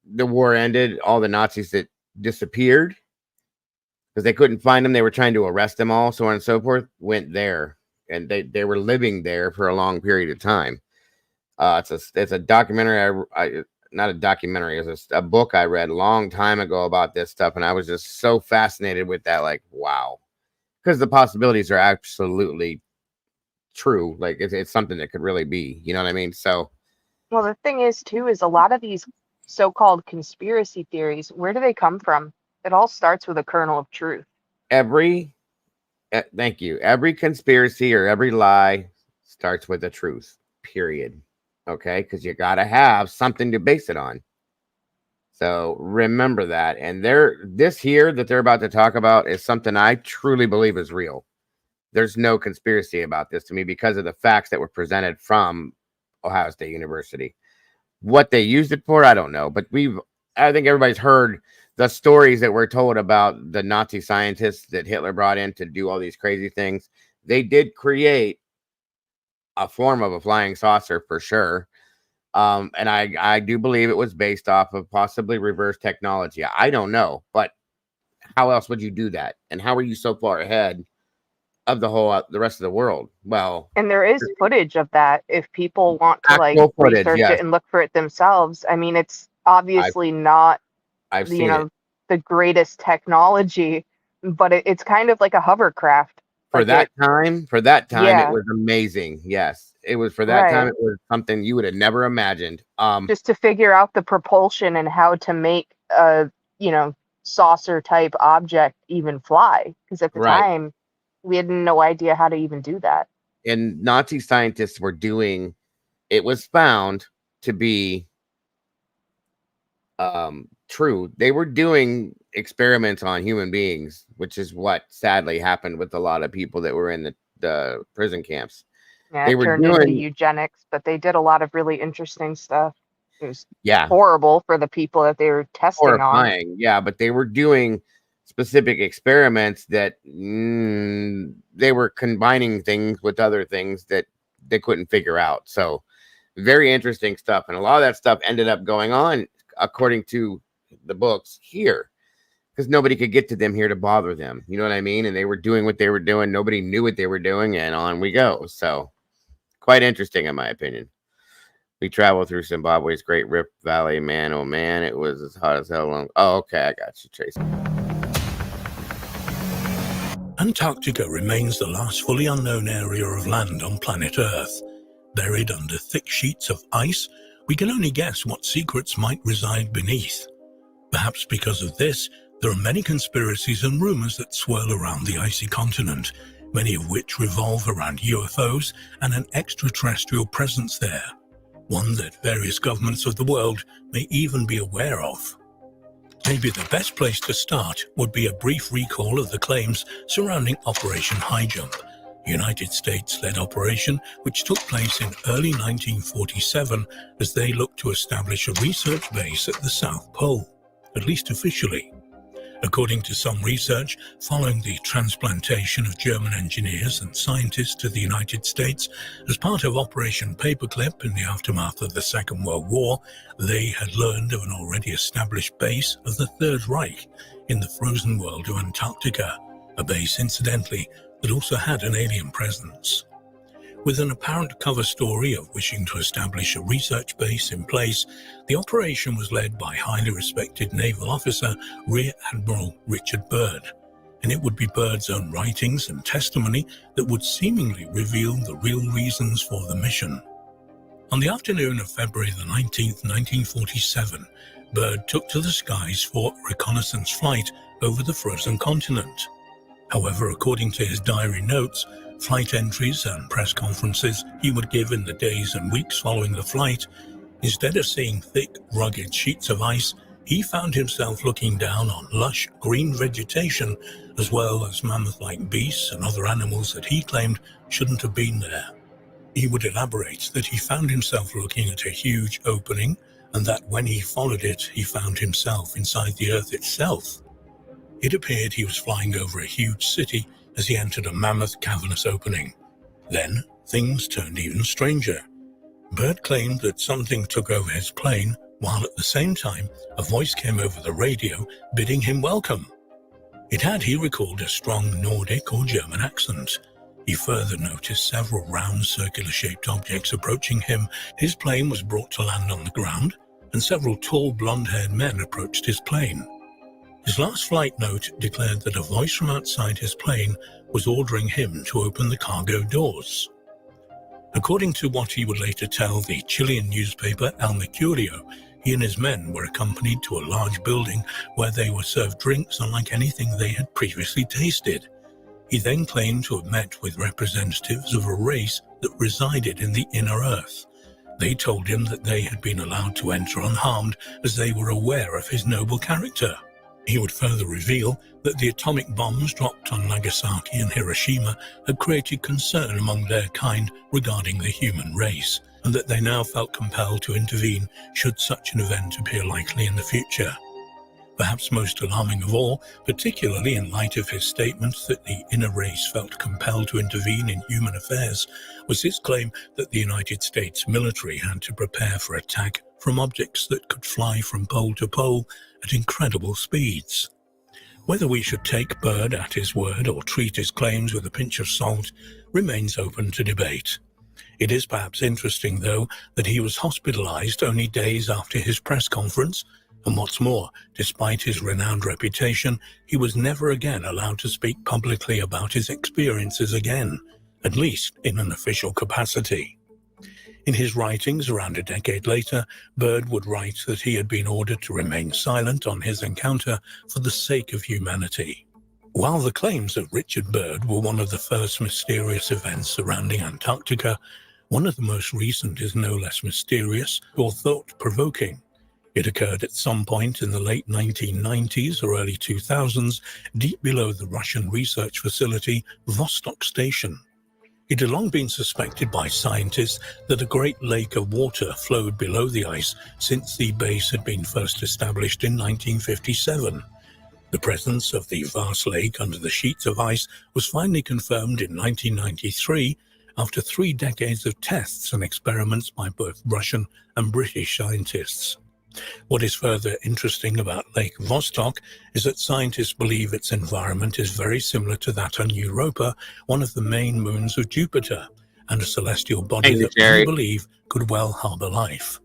S1: the war ended, all the Nazis that disappeared because they couldn't find them, they were trying to arrest them all, so on and so forth, went there. And they were living there for a long period of time. It's a documentary. Not a documentary. It's a book I read a long time ago about this stuff. And I was just so fascinated with that. Like, wow. Because the possibilities are absolutely true. Like it's something that could really be, you know what I mean? So,
S3: well, the thing is too is a lot of these so-called conspiracy theories, where do they come from? It all starts with a kernel of truth.
S1: Every conspiracy or every lie starts with the truth, period. Okay, because you got to have something to base it on. So remember that. And this here that they're about to talk about is something I truly believe is real. There's no conspiracy about this to me because of the facts that were presented from Ohio State University. What they used it for, I don't know. But I think everybody's heard the stories that were told about the Nazi scientists that Hitler brought in to do all these crazy things. They did create a form of a flying saucer for sure. And I do believe it was based off of possibly reverse technology. I don't know, but how else would you do that? And how are you so far ahead of the rest of the world? Well,
S3: and there is footage of that if people want to like research it and look for it themselves. I mean, it's obviously not the greatest technology, but it's kind of like a hovercraft.
S1: For that time, yeah. It was amazing. Yes, it was for that time. It was something you would have never imagined.
S3: Just to figure out the propulsion and how to make a saucer type object even fly, because at the time we had no idea how to even do that.
S1: And Nazi scientists were doing. It was found to be true. They were doing experiments on human beings, which is what sadly happened with a lot of people that were in the prison camps.
S3: Yeah, they turned into eugenics, but they did a lot of really interesting stuff. It was horrible for the people that they were testing on.
S1: Yeah, but they were doing specific experiments that they were combining things with other things that they couldn't figure out. So very interesting stuff. And a lot of that stuff ended up going on according to the books here, because nobody could get to them here to bother them. You know what I mean? And they were doing what they were doing. Nobody knew what they were doing, and on we go. So quite interesting, in my opinion. We traveled through Zimbabwe's Great Rift Valley. Man, oh man, it was as hot as hell. Oh, okay, I got you, Tracy.
S6: Antarctica remains the last fully unknown area of land on planet Earth. Buried under thick sheets of ice, we can only guess what secrets might reside beneath. Perhaps because of this, there are many conspiracies and rumors that swirl around the icy continent, many of which revolve around UFOs and an extraterrestrial presence there, one that various governments of the world may even be aware of. Maybe the best place to start would be a brief recall of the claims surrounding Operation High Jump. United States-led operation which took place in early 1947 as they looked to establish a research base at the South Pole, at least officially. According to some research, following the transplantation of German engineers and scientists to the United States as part of Operation Paperclip in the aftermath of the Second World War, they had learned of an already established base of the Third Reich in the frozen world of Antarctica, a base, incidentally, that also had an alien presence. With an apparent cover story of wishing to establish a research base in place, the operation was led by highly respected naval officer Rear Admiral Richard Byrd, and it would be Byrd's own writings and testimony that would seemingly reveal the real reasons for the mission. On the afternoon of February the 19th, 1947, Byrd took to the skies for a reconnaissance flight over the frozen continent. However, according to his diary notes, flight entries and press conferences he would give in the days and weeks following the flight, instead of seeing thick, rugged sheets of ice, he found himself looking down on lush green vegetation as well as mammoth-like beasts and other animals that he claimed shouldn't have been there. He would elaborate that he found himself looking at a huge opening and that when he followed it, he found himself inside the Earth itself. It appeared he was flying over a huge city as he entered a mammoth cavernous opening. Then, things turned even stranger. Byrd claimed that something took over his plane, while at the same time, a voice came over the radio bidding him welcome. It had, he recalled, a strong Nordic or German accent. He further noticed several round, circular-shaped objects approaching him. His plane was brought to land on the ground, and several tall, blonde-haired men approached his plane. His last flight note declared that a voice from outside his plane was ordering him to open the cargo doors. According to what he would later tell the Chilean newspaper El Mercurio, he and his men were accompanied to a large building where they were served drinks unlike anything they had previously tasted. He then claimed to have met with representatives of a race that resided in the inner earth. They told him that they had been allowed to enter unharmed as they were aware of his noble character. He would further reveal that the atomic bombs dropped on Nagasaki and Hiroshima had created concern among their kind regarding the human race, and that they now felt compelled to intervene should such an event appear likely in the future. Perhaps most alarming of all, particularly in light of his statements that the inner race felt compelled to intervene in human affairs, was his claim that the United States military had to prepare for attack from objects that could fly from pole to pole at incredible speeds. Whether we should take Byrd at his word or treat his claims with a pinch of salt remains open to debate. It is perhaps interesting, though, that he was hospitalized only days after his press conference, and what's more, despite his renowned reputation, he was never again allowed to speak publicly about his experiences again, at least in an official capacity. In his writings around a decade later, Byrd would write that he had been ordered to remain silent on his encounter for the sake of humanity. While the claims of Richard Byrd were one of the first mysterious events surrounding Antarctica, one of the most recent is no less mysterious or thought-provoking. It occurred at some point in the late 1990s or early 2000s, deep below the Russian research facility Vostok Station. It had long been suspected by scientists that a great lake of water flowed below the ice since the base had been first established in 1957. The presence of the vast lake under the sheets of ice was finally confirmed in 1993 after 3 decades of tests and experiments by both Russian and British scientists. What is further interesting about Lake Vostok is that scientists believe its environment is very similar to that on Europa, one of the main moons of Jupiter, and a celestial body that many believe could well harbor life.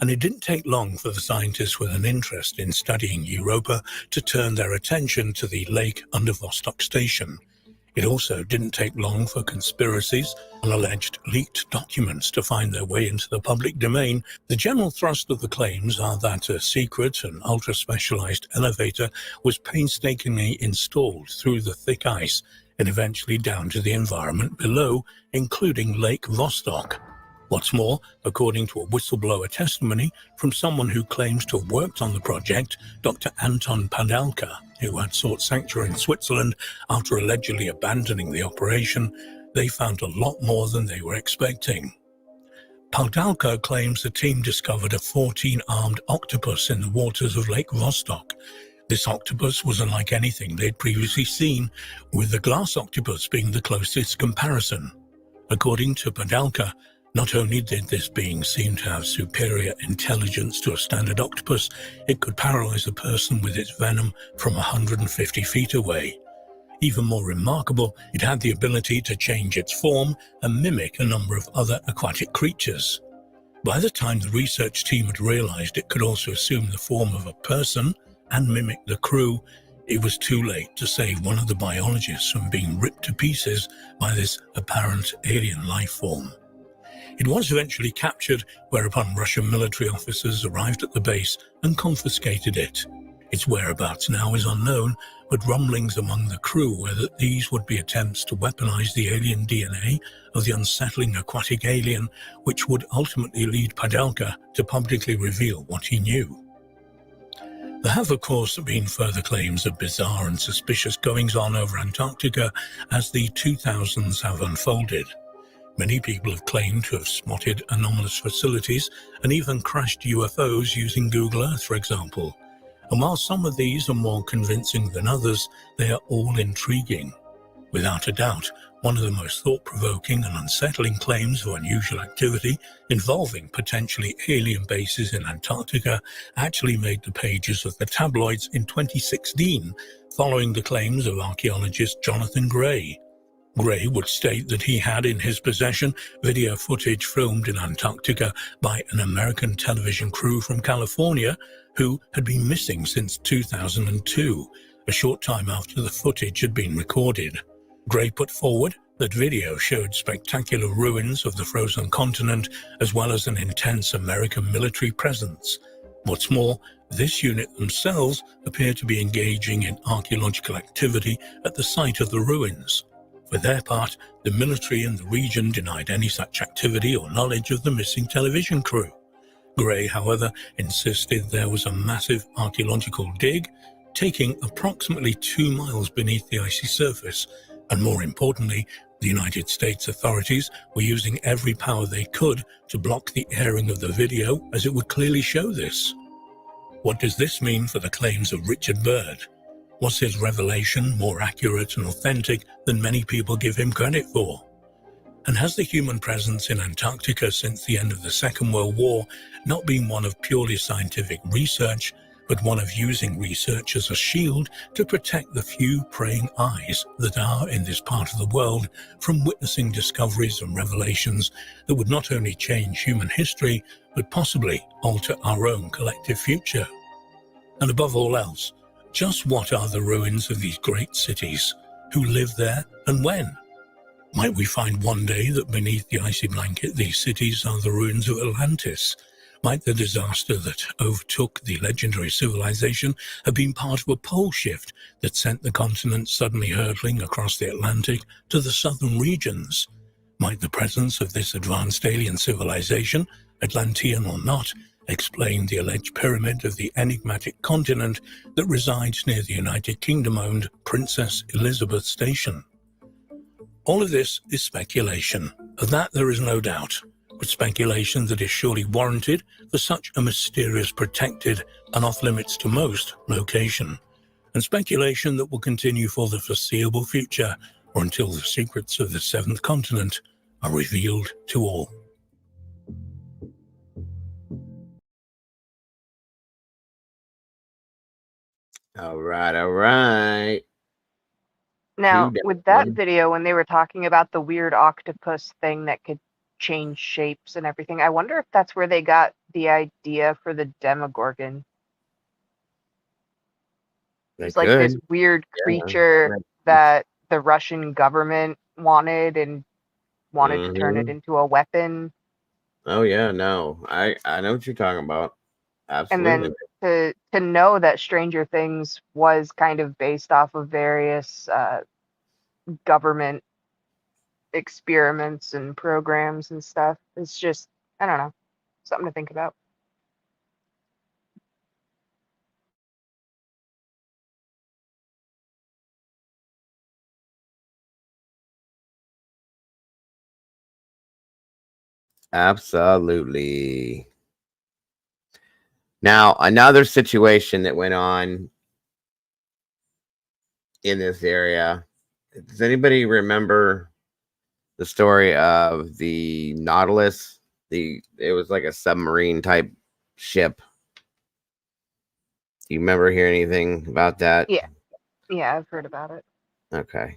S6: And it didn't take long for the scientists with an interest in studying Europa to turn their attention to the lake under Vostok Station. It also didn't take long for conspiracies and alleged leaked documents to find their way into the public domain. The general thrust of the claims are that a secret and ultra-specialized elevator was painstakingly installed through the thick ice and eventually down to the environment below, including Lake Vostok. What's more, according to a whistleblower testimony from someone who claims to have worked on the project, Dr. Anton Padalka, who had sought sanctuary in Switzerland after allegedly abandoning the operation, they found a lot more than they were expecting. Padalka claims the team discovered a 14-armed octopus in the waters of Lake Vostok. This octopus was unlike anything they'd previously seen, with the glass octopus being the closest comparison. According to Padalka, not only did this being seem to have superior intelligence to a standard octopus, it could paralyze a person with its venom from 150 feet away. Even more remarkable, it had the ability to change its form and mimic a number of other aquatic creatures. By the time the research team had realized it could also assume the form of a person and mimic the crew, it was too late to save one of the biologists from being ripped to pieces by this apparent alien life form. It was eventually captured, whereupon Russian military officers arrived at the base and confiscated it. Its whereabouts now is unknown, but rumblings among the crew were that these would be attempts to weaponize the alien DNA of the unsettling aquatic alien, which would ultimately lead Padalka to publicly reveal what he knew. There have, of course, been further claims of bizarre and suspicious goings-on over Antarctica as the 2000s have unfolded. Many people have claimed to have spotted anomalous facilities and even crashed UFOs using Google Earth, for example. And while some of these are more convincing than others, they are all intriguing. Without a doubt, one of the most thought-provoking and unsettling claims of unusual activity involving potentially alien bases in Antarctica actually made the pages of the tabloids in 2016, following the claims of archaeologist Jonathan Gray. Gray would state that he had in his possession video footage filmed in Antarctica by an American television crew from California who had been missing since 2002, a short time after the footage had been recorded. Gray put forward that video showed spectacular ruins of the frozen continent as well as an intense American military presence. What's more, this unit themselves appear to be engaging in archaeological activity at the site of the ruins. For their part, the military in the region denied any such activity or knowledge of the missing television crew. Gray, however, insisted there was a massive archaeological dig taking approximately 2 miles beneath the icy surface, and more importantly, the United States authorities were using every power they could to block the airing of the video, as it would clearly show this. What does this mean for the claims of Richard Byrd? Was his revelation more accurate and authentic than many people give him credit for? And has the human presence in Antarctica since the end of the Second World War not been one of purely scientific research, but one of using research as a shield to protect the few praying eyes that are in this part of the world from witnessing discoveries and revelations that would not only change human history, but possibly alter our own collective future? And above all else, just what are the ruins of these great cities? Who lived there and when? Might we find one day that beneath the icy blanket these cities are the ruins of Atlantis? Might the disaster that overtook the legendary civilization have been part of a pole shift that sent the continent suddenly hurtling across the Atlantic to the southern regions? Might the presence of this advanced alien civilization, Atlantean or not, explain the alleged pyramid of the enigmatic continent that resides near the United Kingdom-owned Princess Elizabeth Station? All of this is speculation. Of that there is no doubt, but speculation that is surely warranted for such a mysterious, protected, and off-limits to most location, and speculation that will continue for the foreseeable future, or until the secrets of the seventh continent are revealed to all.
S1: All right, all right.
S3: Now,
S1: Who
S3: with that
S1: down?
S3: video, when they were talking about the weird octopus thing that could change shapes and everything, I wonder if that's where they got the idea for the Demogorgon.
S1: They
S3: It's like this
S1: could.
S3: weird
S1: Yeah.
S3: creature that the Russian government wanted and wanted to turn it
S1: Mhm.
S3: into a weapon.
S1: Oh yeah, no. I know what you're talking about.
S3: And
S1: Absolutely.
S3: then to know that Stranger Things was kind of based off of various government experiments and programs and stuff. It's just, I don't know, something to think about.
S1: Absolutely. Now, another situation that went on in this area. Does anybody remember the story of the Nautilus? It was like a submarine type ship. Do you remember hearing anything about that?
S3: Yeah. Yeah, I've heard about it.
S1: Okay.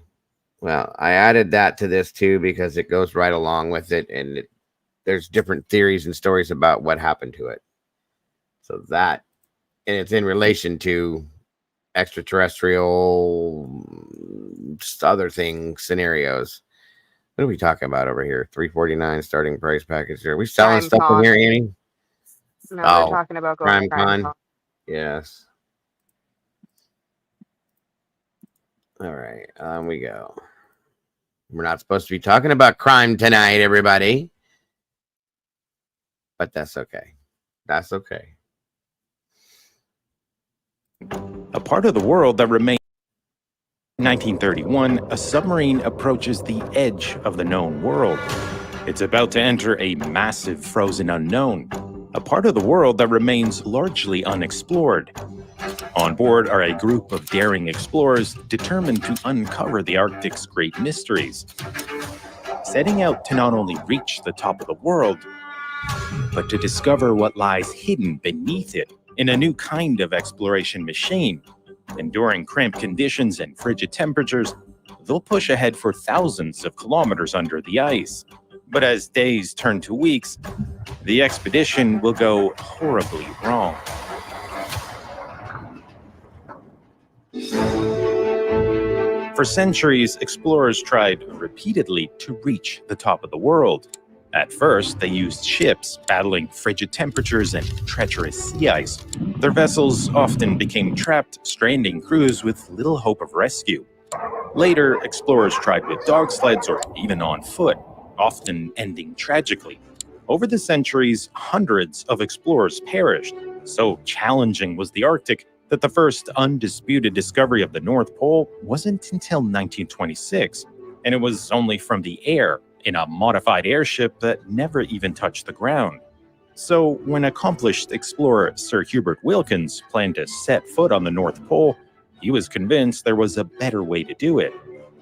S1: Well, I added that to this too because it goes right along with it, and there's different theories and stories about what happened to it. So that, and it's in relation to extraterrestrial, just other things, scenarios. What are we talking about over here? $349 starting price package. Are we selling
S3: Crime
S1: stuff in
S3: Con.
S1: here, Annie?
S3: No, they're
S1: Oh,
S3: talking about going to
S1: Crime
S3: Crime
S1: Con.
S3: Con.
S1: Yes. All right, on we go. We're not supposed to be talking about crime tonight, everybody. But that's okay. That's okay.
S7: A part of the world that remains. In 1931, a submarine approaches the edge of the known world. It's about to enter a massive frozen unknown, a part of the world that remains largely unexplored. On board are a group of daring explorers determined to uncover the Arctic's great mysteries, setting out to not only reach the top of the world, but to discover what lies hidden beneath it in a new kind of exploration machine. Enduring cramped conditions and frigid temperatures, they'll push ahead for thousands of kilometers under the ice. But as days turn to weeks, the expedition will go horribly wrong. For centuries, explorers tried repeatedly to reach the top of the world. At first, they used ships, battling frigid temperatures and treacherous sea ice. Their vessels often became trapped, stranding crews with little hope of rescue. Later, explorers tried with dog sleds or even on foot, often ending tragically. Over the centuries, hundreds of explorers perished. So challenging was the Arctic that the first undisputed discovery of the North Pole wasn't until 1926, and it was only from the air, in a modified airship that never even touched the ground. So when accomplished explorer Sir Hubert Wilkins planned to set foot on the North Pole, he was convinced there was a better way to do it.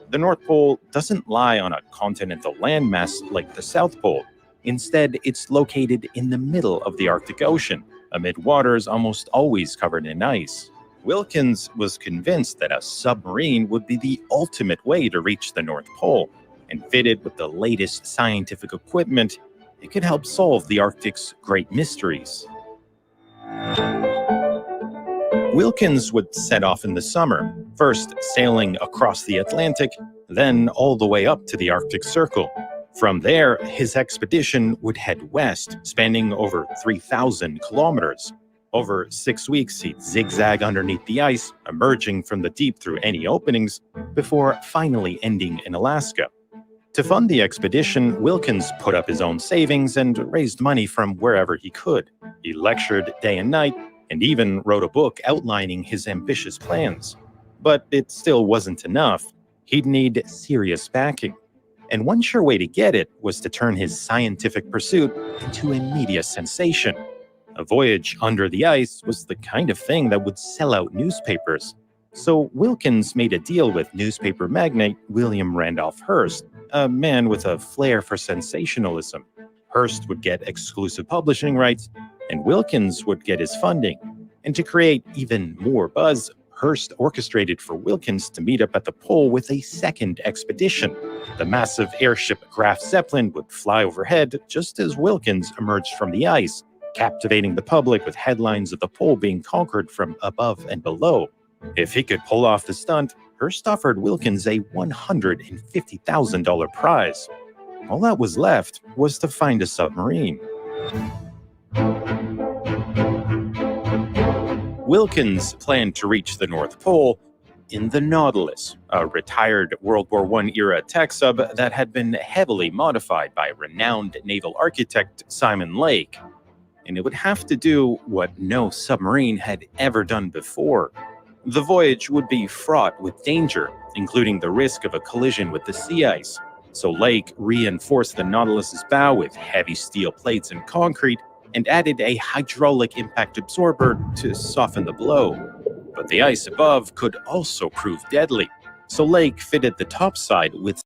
S7: The North Pole doesn't lie on a continental landmass like the South Pole. Instead, it's located in the middle of the Arctic Ocean, amid waters almost always covered in ice. Wilkins was convinced that a submarine would be the ultimate way to reach the North Pole, and fitted with the latest scientific equipment, it could help solve the Arctic's great mysteries. Wilkins would set off in the summer, first sailing across the Atlantic, then all the way up to the Arctic Circle. From there, his expedition would head west, spanning over 3,000 kilometers. Over 6 weeks, he'd zigzag underneath the ice, emerging from the deep through any openings, before finally ending in Alaska. To fund the expedition, Wilkins put up his own savings and raised money from wherever he could. He lectured day and night, and even wrote a book outlining his ambitious plans. But it still wasn't enough. He'd need serious backing. And one sure way to get it was to turn his scientific pursuit into a media sensation. A voyage under the ice was the kind of thing that would sell out newspapers. So Wilkins made a deal with newspaper magnate William Randolph Hearst, a man with a flair for sensationalism. Hearst would get exclusive publishing rights, and Wilkins would get his funding. And to create even more buzz, Hearst orchestrated for Wilkins to meet up at the pole with a second expedition. The massive airship Graf Zeppelin would fly overhead just as Wilkins emerged from the ice, captivating the public with headlines of the pole being conquered from above and below. If he could pull off the stunt, Hearst offered Wilkins a $150,000 prize. All that was left was to find a submarine. Wilkins planned to reach the North Pole in the Nautilus, a retired World War I era tech sub that had been heavily modified by renowned naval architect Simon Lake. And it would have to do what no submarine had ever done before. The voyage would be fraught with danger, including the risk of a collision with the sea ice. So Lake reinforced the Nautilus's bow with heavy steel plates and concrete and added a hydraulic impact absorber to soften the blow. But the ice above could also prove deadly. So Lake fitted the topside with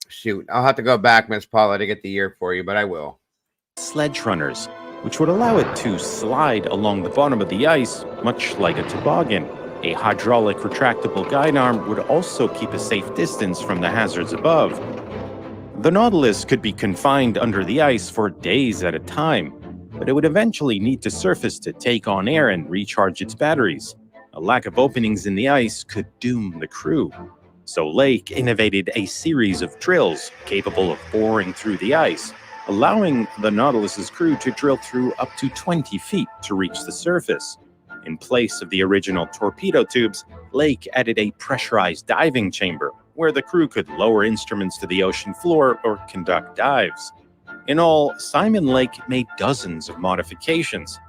S1: shoot, I'll have to go back, Miss Paula, to get the year for you, but I will.
S7: sledge runners, which would allow it to slide along the bottom of the ice, much like a toboggan. A hydraulic retractable guide arm would also keep a safe distance from the hazards above. The Nautilus could be confined under the ice for days at a time, but it would eventually need to surface to take on air and recharge its batteries. A lack of openings in the ice could doom the crew. So Lake innovated a series of drills capable of boring through the ice, allowing the Nautilus's crew to drill through up to 20 feet to reach the surface. In place of the original torpedo tubes, Lake added a pressurized diving chamber, where the crew could lower instruments to the ocean floor or conduct dives. In all, Simon Lake made dozens of modifications.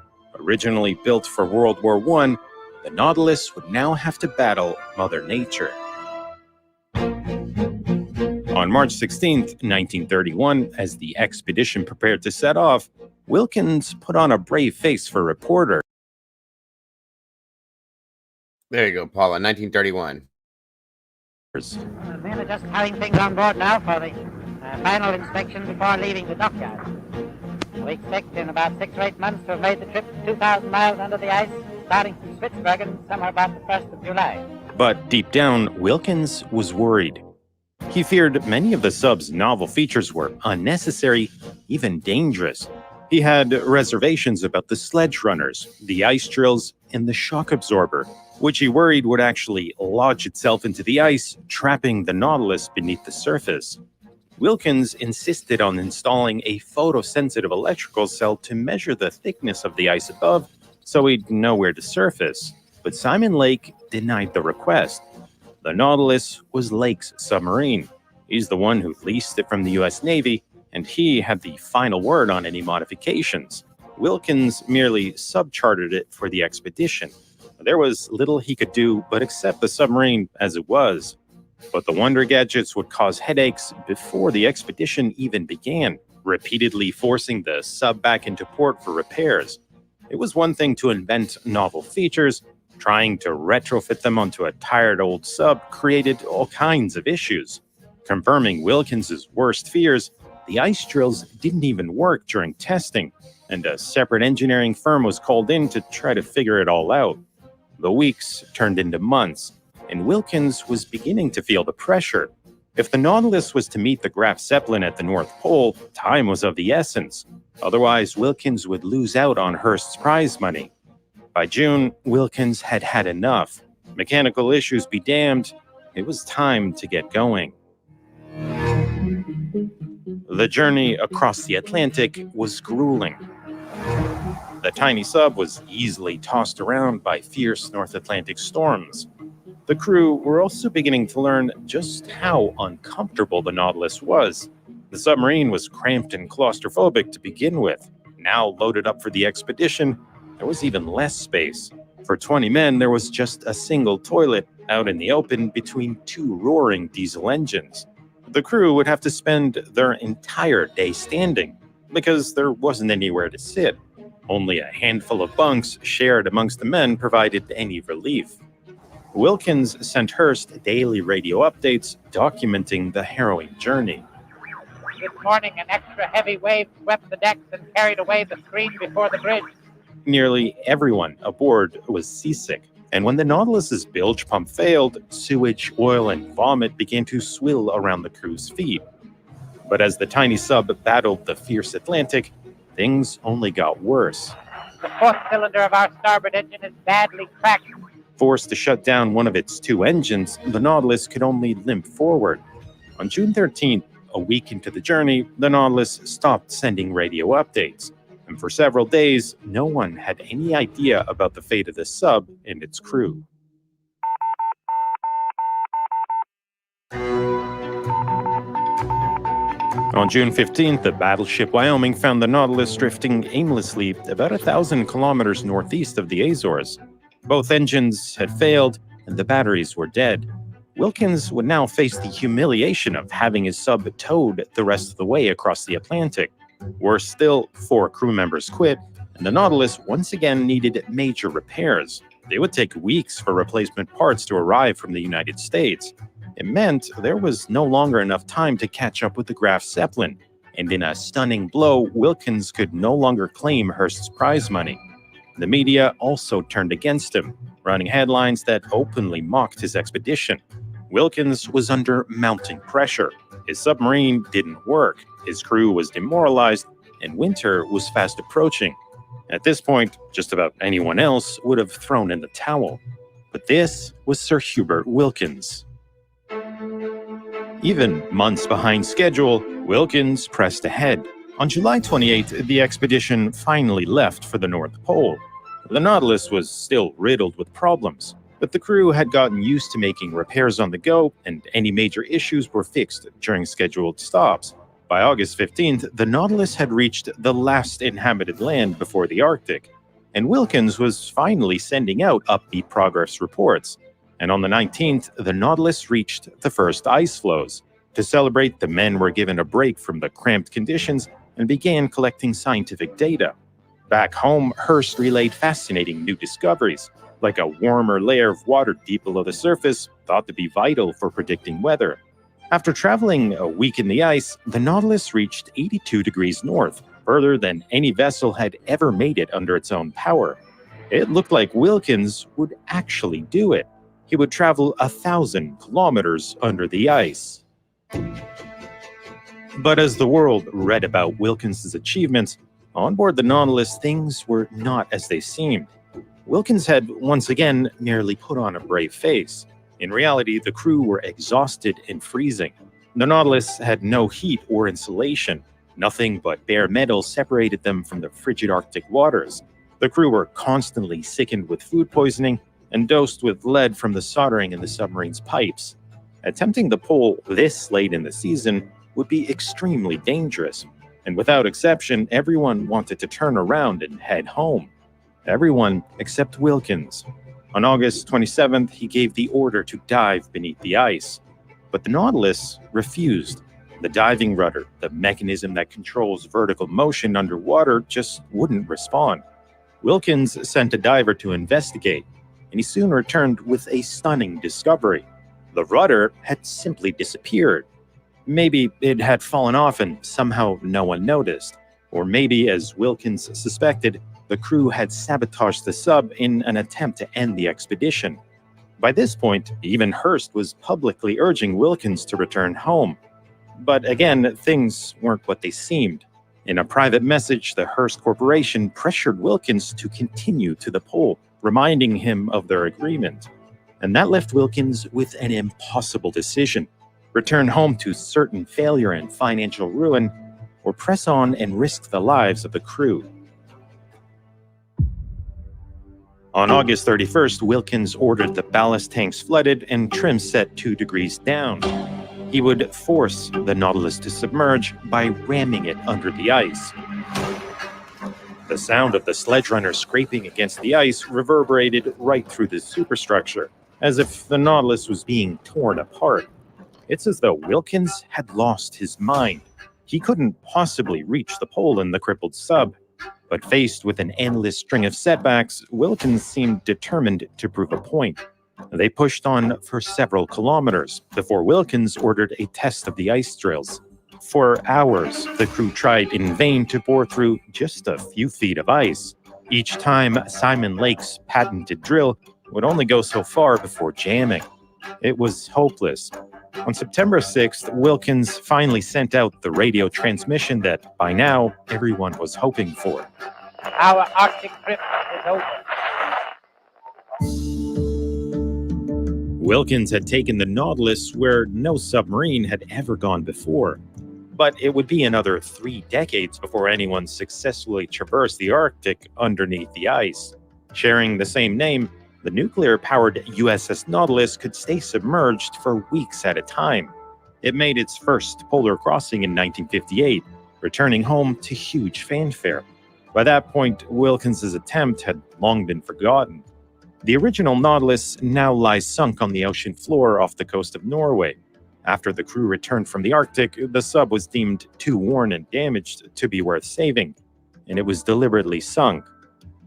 S7: Originally built for World War I, the Nautilus would now have to battle Mother Nature. On March 16, 1931, as the expedition prepared to set off, Wilkins put on a brave face for reporters.
S1: There you go, Paula, 1931.
S8: The men are just carrying things on board now for the final inspection before leaving the dockyard. We expect in about 6 or 8 months to have made the trip 2,000 miles under the ice, starting from Spitsbergen somewhere about the 1st of July.
S7: But deep down, Wilkins was worried. He feared many of the sub's novel features were unnecessary, even dangerous. He had reservations about the sledge runners, the ice drills, and the shock absorber, which he worried would actually lodge itself into the ice, trapping the Nautilus beneath the surface. Wilkins insisted on installing a photosensitive electrical cell to measure the thickness of the ice above so he'd know where to surface. But Simon Lake denied the request. The Nautilus was Lake's submarine. He's the one who leased it from the US Navy, and he had the final word on any modifications. Wilkins merely subchartered it for the expedition. There was little he could do but accept the submarine as it was. But the wonder gadgets would cause headaches before the expedition even began, repeatedly forcing the sub back into port for repairs. It was one thing to invent novel features. Trying to retrofit them onto a tired old sub created all kinds of issues. Confirming Wilkins's worst fears, the ice drills didn't even work during testing, and a separate engineering firm was called in to try to figure it all out. The weeks turned into months, and Wilkins was beginning to feel the pressure. If the Nautilus was to meet the Graf Zeppelin at the North Pole, time was of the essence. Otherwise, Wilkins would lose out on Hearst's prize money. By June, Wilkins had had enough. Mechanical issues be damned, it was time to get going. The journey across the Atlantic was grueling. The tiny sub was easily tossed around by fierce North Atlantic storms. The crew were also beginning to learn just how uncomfortable the Nautilus was. The submarine was cramped and claustrophobic to begin with. Now loaded up for the expedition, there was even less space. For 20 men, there was just a single toilet out in the open between 2 roaring diesel engines. The crew would have to spend their entire day standing because there wasn't anywhere to sit. Only a handful of bunks shared amongst the men provided any relief. Wilkins sent Hearst daily radio updates documenting the harrowing journey.
S8: This morning, an extra heavy wave swept the decks and carried away the screen before the bridge.
S7: Nearly everyone aboard was seasick, and when the Nautilus's bilge pump failed, sewage, oil, and vomit began to swill around the crew's feet. But as the tiny sub battled the fierce Atlantic, things only got worse.
S8: The 4th cylinder of our starboard engine is badly cracked.
S7: Forced to shut down one of its 2 engines, the Nautilus could only limp forward. On June 13th, a week into the journey, the Nautilus stopped sending radio updates. And for several days, no one had any idea about the fate of the sub and its crew. On June 15th, the battleship Wyoming found the Nautilus drifting aimlessly about 1,000 kilometers northeast of the Azores. Both engines had failed, and the batteries were dead. Wilkins would now face the humiliation of having his sub towed the rest of the way across the Atlantic. Worse still, 4 crew members quit, and the Nautilus once again needed major repairs. They would take weeks for replacement parts to arrive from the United States. It meant there was no longer enough time to catch up with the Graf Zeppelin, and in a stunning blow, Wilkins could no longer claim Hearst's prize money. The media also turned against him, running headlines that openly mocked his expedition. Wilkins was under mounting pressure. His submarine didn't work, his crew was demoralized, and winter was fast approaching. At this point, just about anyone else would have thrown in the towel. But this was Sir Hubert Wilkins. Even months behind schedule, Wilkins pressed ahead. On July 28th, the expedition finally left for the North Pole. The Nautilus was still riddled with problems, but the crew had gotten used to making repairs on the go, and any major issues were fixed during scheduled stops. By August 15th, the Nautilus had reached the last inhabited land before the Arctic, and Wilkins was finally sending out upbeat progress reports. And on the 19th, the Nautilus reached the first ice floes. To celebrate, the men were given a break from the cramped conditions and began collecting scientific data. Back home, Hearst relayed fascinating new discoveries, like a warmer layer of water deep below the surface, thought to be vital for predicting weather. After traveling a week in the ice, the Nautilus reached 82 degrees north, further than any vessel had ever made it under its own power. It looked like Wilkins would actually do it. He would travel 1,000 kilometers under the ice. But as the world read about Wilkins' achievements, on board the Nautilus, things were not as they seemed. Wilkins had once again merely put on a brave face. In reality, the crew were exhausted and freezing. The Nautilus had no heat or insulation. Nothing but bare metal separated them from the frigid Arctic waters. The crew were constantly sickened with food poisoning and dosed with lead from the soldering in the submarine's pipes. Attempting the pole this late in the season would be extremely dangerous, and without exception, everyone wanted to turn around and head home. Everyone except Wilkins. On August 27th, he gave the order to dive beneath the ice. But the Nautilus refused. The diving rudder, the mechanism that controls vertical motion underwater, just wouldn't respond. Wilkins sent a diver to investigate, and he soon returned with a stunning discovery. The rudder had simply disappeared. Maybe it had fallen off and somehow no one noticed. Or maybe, as Wilkins suspected, the crew had sabotaged the sub in an attempt to end the expedition. By this point, even Hearst was publicly urging Wilkins to return home. But again, things weren't what they seemed. In a private message, the Hearst Corporation pressured Wilkins to continue to the pole, reminding him of their agreement. And that left Wilkins with an impossible decision: return home to certain failure and financial ruin, or press on and risk the lives of the crew. On August 31st, Wilkins ordered the ballast tanks flooded and trim set 2 degrees down. He would force the Nautilus to submerge by ramming it under the ice. The sound of the sledge runner scraping against the ice reverberated right through the superstructure, as if the Nautilus was being torn apart. It's as though Wilkins had lost his mind. He couldn't possibly reach the pole in the crippled sub. But faced with an endless string of setbacks, Wilkins seemed determined to prove a point. They pushed on for several kilometers before Wilkins ordered a test of the ice drills. For hours, the crew tried in vain to bore through just a few feet of ice. Each time, Simon Lake's patented drill would only go so far before jamming. It was hopeless. On September 6th, Wilkins finally sent out the radio transmission that, by now, everyone was hoping for.
S8: Our Arctic trip is over.
S7: Wilkins had taken the Nautilus where no submarine had ever gone before. But it would be another 3 decades before anyone successfully traversed the Arctic underneath the ice. Sharing the same name, the nuclear-powered USS Nautilus could stay submerged for weeks at a time. It made its first polar crossing in 1958, returning home to huge fanfare. By that point, Wilkins' attempt had long been forgotten. The original Nautilus now lies sunk on the ocean floor off the coast of Norway. After the crew returned from the Arctic, the sub was deemed too worn and damaged to be worth saving, and it was deliberately sunk.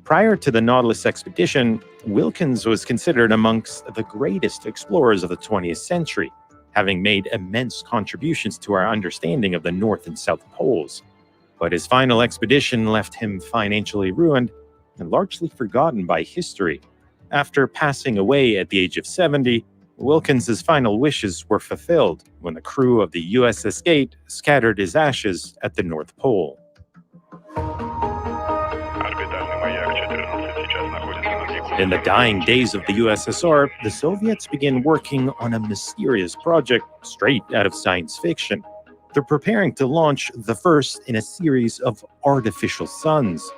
S7: Prior to the Nautilus expedition, Wilkins was considered amongst the greatest explorers of the 20th century, having made immense contributions to our understanding of the North and South Poles. But his final expedition left him financially ruined and largely forgotten by history. After passing away at the age of 70, Wilkins's final wishes were fulfilled when the crew of the USS Gate scattered his ashes at the North Pole. In the dying days of the USSR, the Soviets began working on a mysterious project straight out of science fiction. They're preparing to launch the first in a series of artificial suns,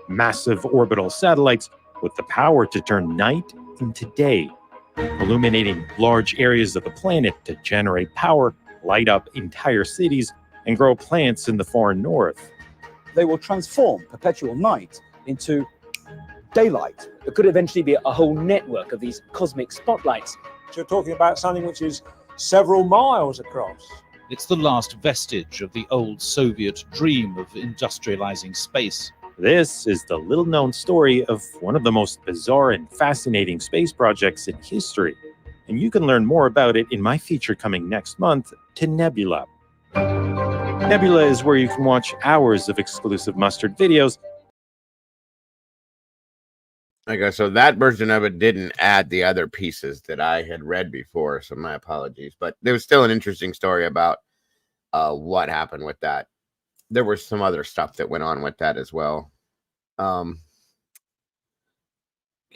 S7: massive orbital satellites with the power to turn night into day, illuminating large areas of the planet to generate power, light up entire cities, and grow plants in the far north.
S9: They will transform perpetual night into daylight.
S10: There could eventually be a whole network of these cosmic spotlights.
S11: You're talking about something which is several miles across.
S12: It's the last vestige of the old Soviet dream of industrializing space.
S7: This is the little-known story of one of the most bizarre and fascinating space projects in history, and you can learn more about it in my feature coming next month, To Nebula. Nebula is where you can watch hours of exclusive Mustard videos.
S1: Okay, so that version of it didn't add the other pieces that I had read before, so my apologies. But there was still an interesting story about what happened with that. There was some other stuff that went on with that as well. Give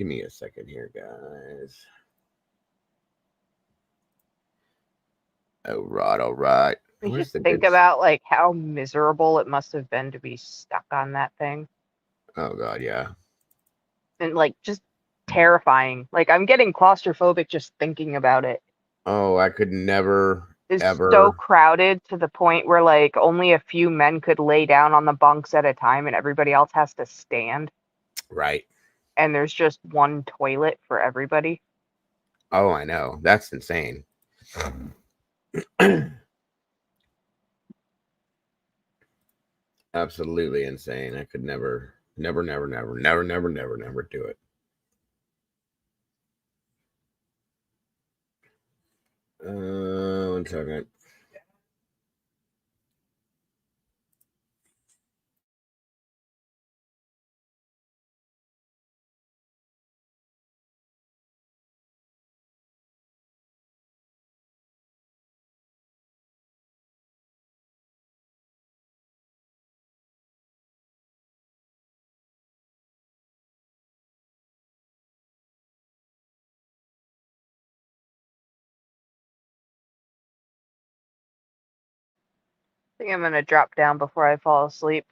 S1: me a second here, guys. All right.
S3: You just think about like how miserable it must have been to be stuck on that thing.
S1: Oh god, yeah.
S3: And like just terrifying. Like I'm getting claustrophobic just thinking about it.
S1: Oh, I could never
S3: It's
S1: ever.
S3: so crowded to the point where like only a few men could lay down on the bunks at a time and everybody else has to stand.
S1: Right.
S3: And there's just one toilet for everybody.
S1: Oh, I know. That's insane. Absolutely insane. I could never do it. One second.
S3: I think I'm gonna drop down before I fall asleep.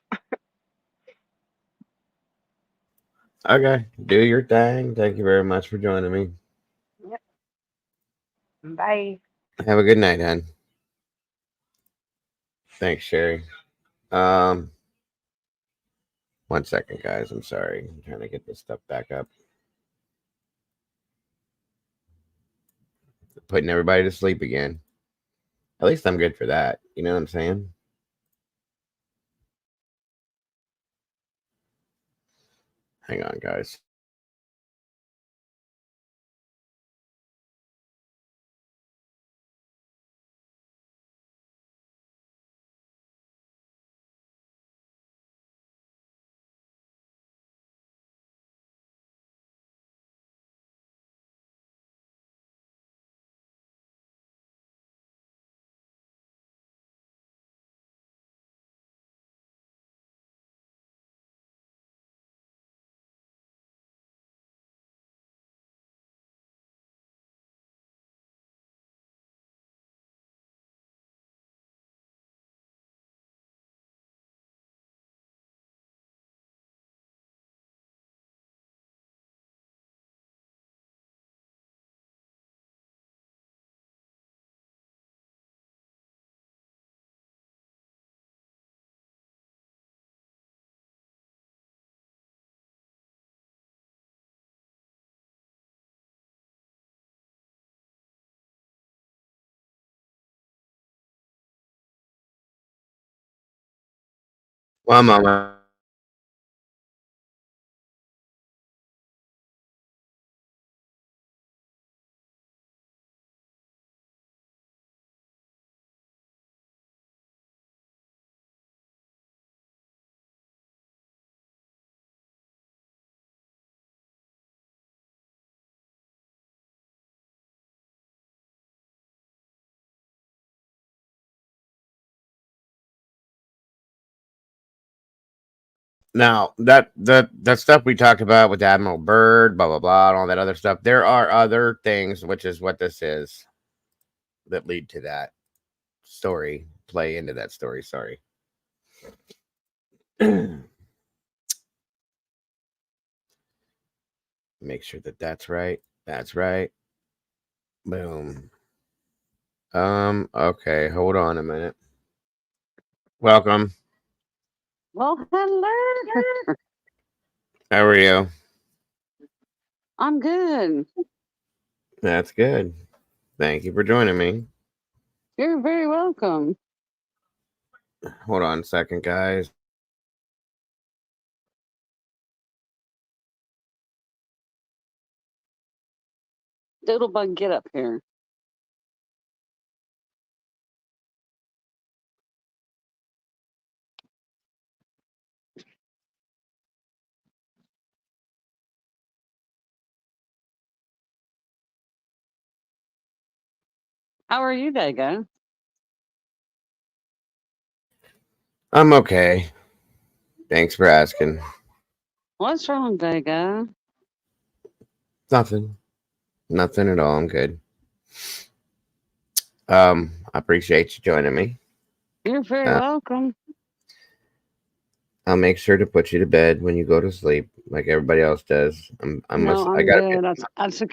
S1: Okay, do your thing. Thank you very much for joining me.
S3: Yep. Bye.
S1: Have a good night, hon. Thanks, Sherry. 1 second, guys. I'm sorry. I'm trying to get this stuff back up. Putting everybody to sleep again. At least I'm good for that. You know what I'm saying? Hang on, guys. One moment. Now that stuff we talked about with Admiral Byrd, blah blah blah, and all that other stuff. There are other things, which is what this is, that lead to that story. Play into that story. Sorry. Make sure that that's right. That's right. Boom. Okay. Hold on a minute. Welcome.
S13: Well, hello.
S1: How are you?
S13: I'm good.
S1: That's good. Thank you for joining me.
S13: You're very welcome.
S1: Hold on a second, guys.
S13: Doodlebug, get up here. How are you, Dago?
S1: I'm okay. Thanks for asking.
S13: What's wrong, Dago?
S1: Nothing. Nothing at all. I'm good. I appreciate you joining me.
S13: You're very welcome.
S1: I'll make sure to put you to bed when you go to sleep, like everybody else does. I
S13: I'm
S1: gotta
S13: good. I took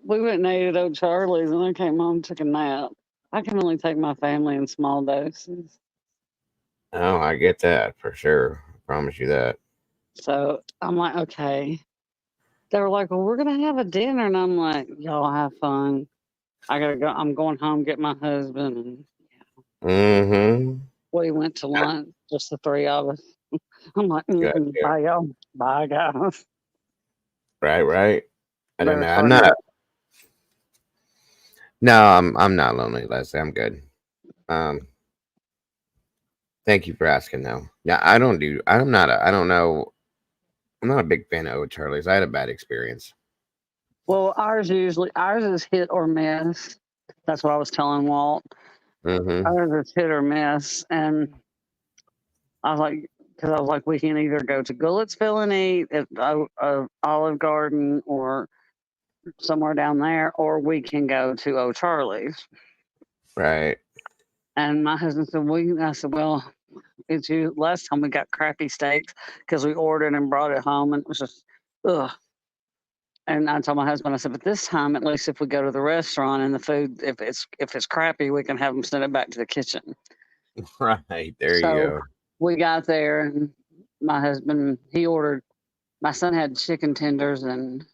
S13: we went and ate at old Charlie's, and I came home and took a nap. I can only take my family in small doses.
S1: Oh, I get that for sure. I promise you that.
S13: So I'm like, okay. They were like, well, we're gonna have a dinner, and I'm like, y'all have fun. I gotta go. I'm going home get my husband, and
S1: Mm-hmm.
S13: we went to lunch, just the three of us. I'm like,
S1: Gotcha.
S13: bye y'all, bye guys.
S1: Right. I don't
S13: They're
S1: know. I'm
S13: starting
S1: not.
S13: to,
S1: No, I'm not lonely, Leslie. I'm good. Um, Thank you for asking, though. Yeah, I don't do. I'm not. I don't know. I'm not a big fan of Charlie's. I had a bad experience.
S13: well, ours is hit or miss. That's what I was telling Walt.
S1: Mm-hmm.
S13: Ours is hit or miss, and I was like, because I was like, we can either go to Gouletsville and eat at Olive Garden or somewhere down there, or we can go to O'Charlie's.
S1: Right.
S13: And my husband said, I said, well, it's you. Last time we got crappy steaks because we ordered and brought it home, and it was just, ugh. And I told my husband, I said, but this time, at least if we go to the restaurant and the food, if it's crappy, we can have them send it back to the kitchen.
S1: Right. There you
S13: So
S1: go.
S13: we got there, and my husband, he ordered. My son had chicken tenders, and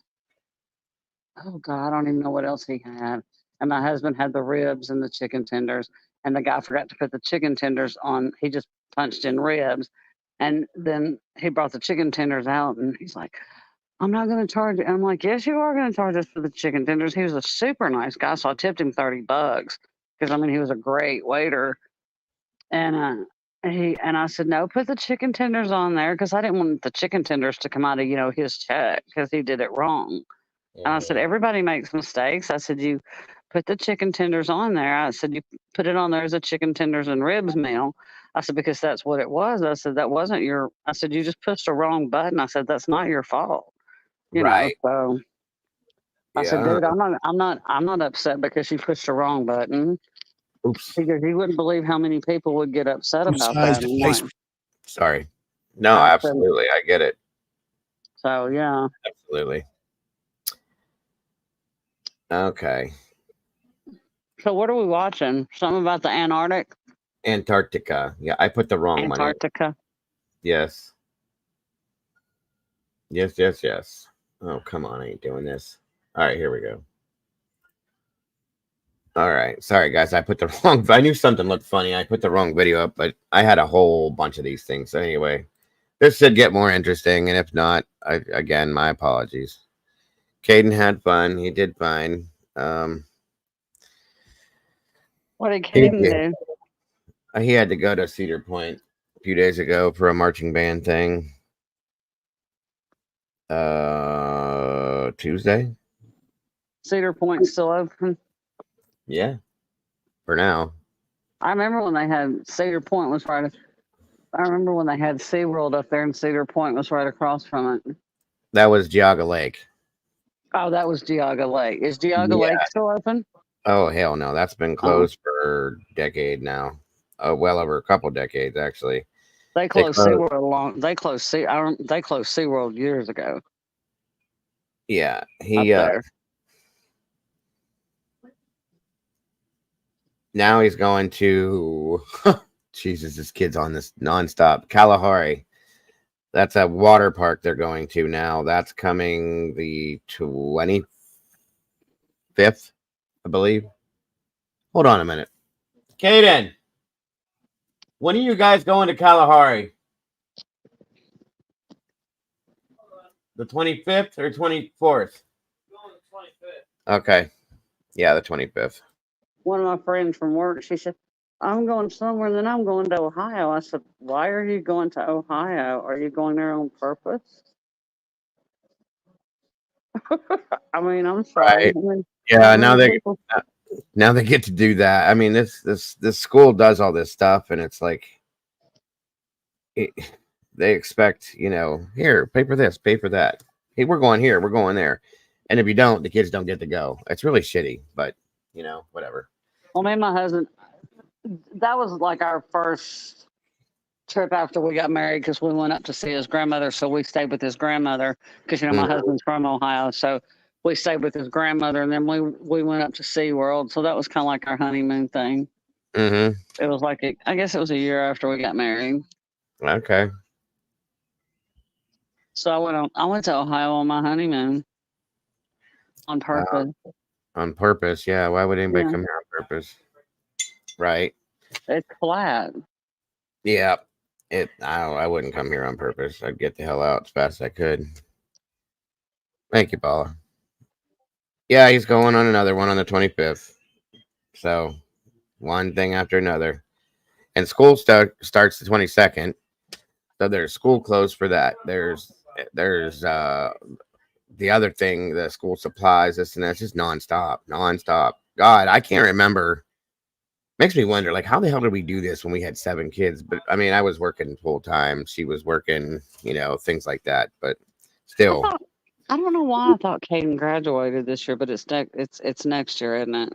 S13: oh God, I don't even know what else he had. And my husband had the ribs and the chicken tenders, and the guy forgot to put the chicken tenders on. He just punched in ribs, and then he brought the chicken tenders out, and he's like, I'm not going to charge you. I'm like, yes, you are going to charge us for the chicken tenders. He was a super nice guy, so I tipped him $30 because I mean he was a great waiter. And I said, no, put the chicken tenders on there because I didn't want the chicken tenders to come out of his check because he did it wrong. And I said, everybody makes mistakes. I said, you put the chicken tenders on there. I said, you put it on there as a chicken tenders and ribs meal. I said, because that's what it was. I said, that wasn't your. I said, you just pushed the wrong button. I said, that's not your fault.
S1: Right.
S13: So I said,
S1: Yeah.
S13: dude, I'm not upset because you pushed the wrong button.
S1: Oops.
S13: Because you wouldn't believe how many people would get upset about that.
S6: Sized
S13: I'm
S6: place.
S13: like,
S1: Sorry. No,
S13: I said,
S1: absolutely. I get it.
S13: so yeah.
S1: Absolutely. Okay.
S13: So what are we watching? Something about the Antarctic?
S1: Antarctica. Yeah, I put the wrong money.
S13: Antarctica.
S1: Yes. Yes. Oh, come on. I ain't doing this. All right, here we go. All right. Sorry, guys. I put the wrong. I knew something looked funny. I put the wrong video up, but I had a whole bunch of these things. So anyway, this should get more interesting. And if not, again, my apologies. Caden had fun. He did fine.
S13: What did Caden do?
S1: He had to go to Cedar Point a few days ago for a marching band thing. Tuesday.
S13: Cedar Point's still open.
S1: Yeah, for now.
S13: I remember when they had Cedar Point was right. I remember when they had SeaWorld up there, and Cedar Point was right across from it.
S1: That was Geauga Lake.
S13: Oh, that was Geauga Lake. Is Geauga Lake still open?
S1: Oh hell no, that's been closed for a decade now. Well over a couple decades actually.
S13: They closed SeaWorld They closed SeaWorld years ago.
S1: Yeah, now he's going to Jesus, this kid's on this nonstop. Kalahari. That's a water park they're going to now. That's coming the 25th, I believe. Hold on a minute. Caden, when are you guys going to Kalahari? The 25th or 24th? Okay. Yeah, the 25th.
S13: One of my friends from work, she said, I'm going somewhere, and then I'm going to Ohio. I said, why are you going to Ohio? Are you going there on purpose? I mean, I'm sorry.
S1: Right.
S13: I mean,
S1: Yeah, now they get to do that. I mean, this school does all this stuff, and it's like they expect, here, pay for this, pay for that. Hey, we're going here, we're going there, and if you don't, the kids don't get to go. It's really shitty, but whatever.
S13: Well, me and my husband, that was like our first trip after we got married, because we went up to see his grandmother. So we stayed with his grandmother because my husband's from Ohio, so we stayed with his grandmother, and then we went up to SeaWorld. So that was kind of like our honeymoon thing.
S1: Mm-hmm.
S13: It was like I guess it was a year after we got married.
S1: Okay.
S13: So I went to Ohio on my honeymoon on purpose.
S1: On purpose, yeah. Why would anybody come here on purpose? Right.
S13: It's flat.
S1: Yeah. I wouldn't come here on purpose. I'd get the hell out as fast as I could. Thank you, Paula. Yeah, he's going on another one on the 25th. So one thing after another. And school starts the 22nd. So there's school closed for that. There's the other thing, the school supplies, this and that's just nonstop. God, I can't remember. Makes me wonder, like, how the hell did we do this when we had 7 kids? But I mean, I was working full time. She was working, things like that. But still,
S13: I don't know why I thought Caden graduated this year, but it's next year, isn't it?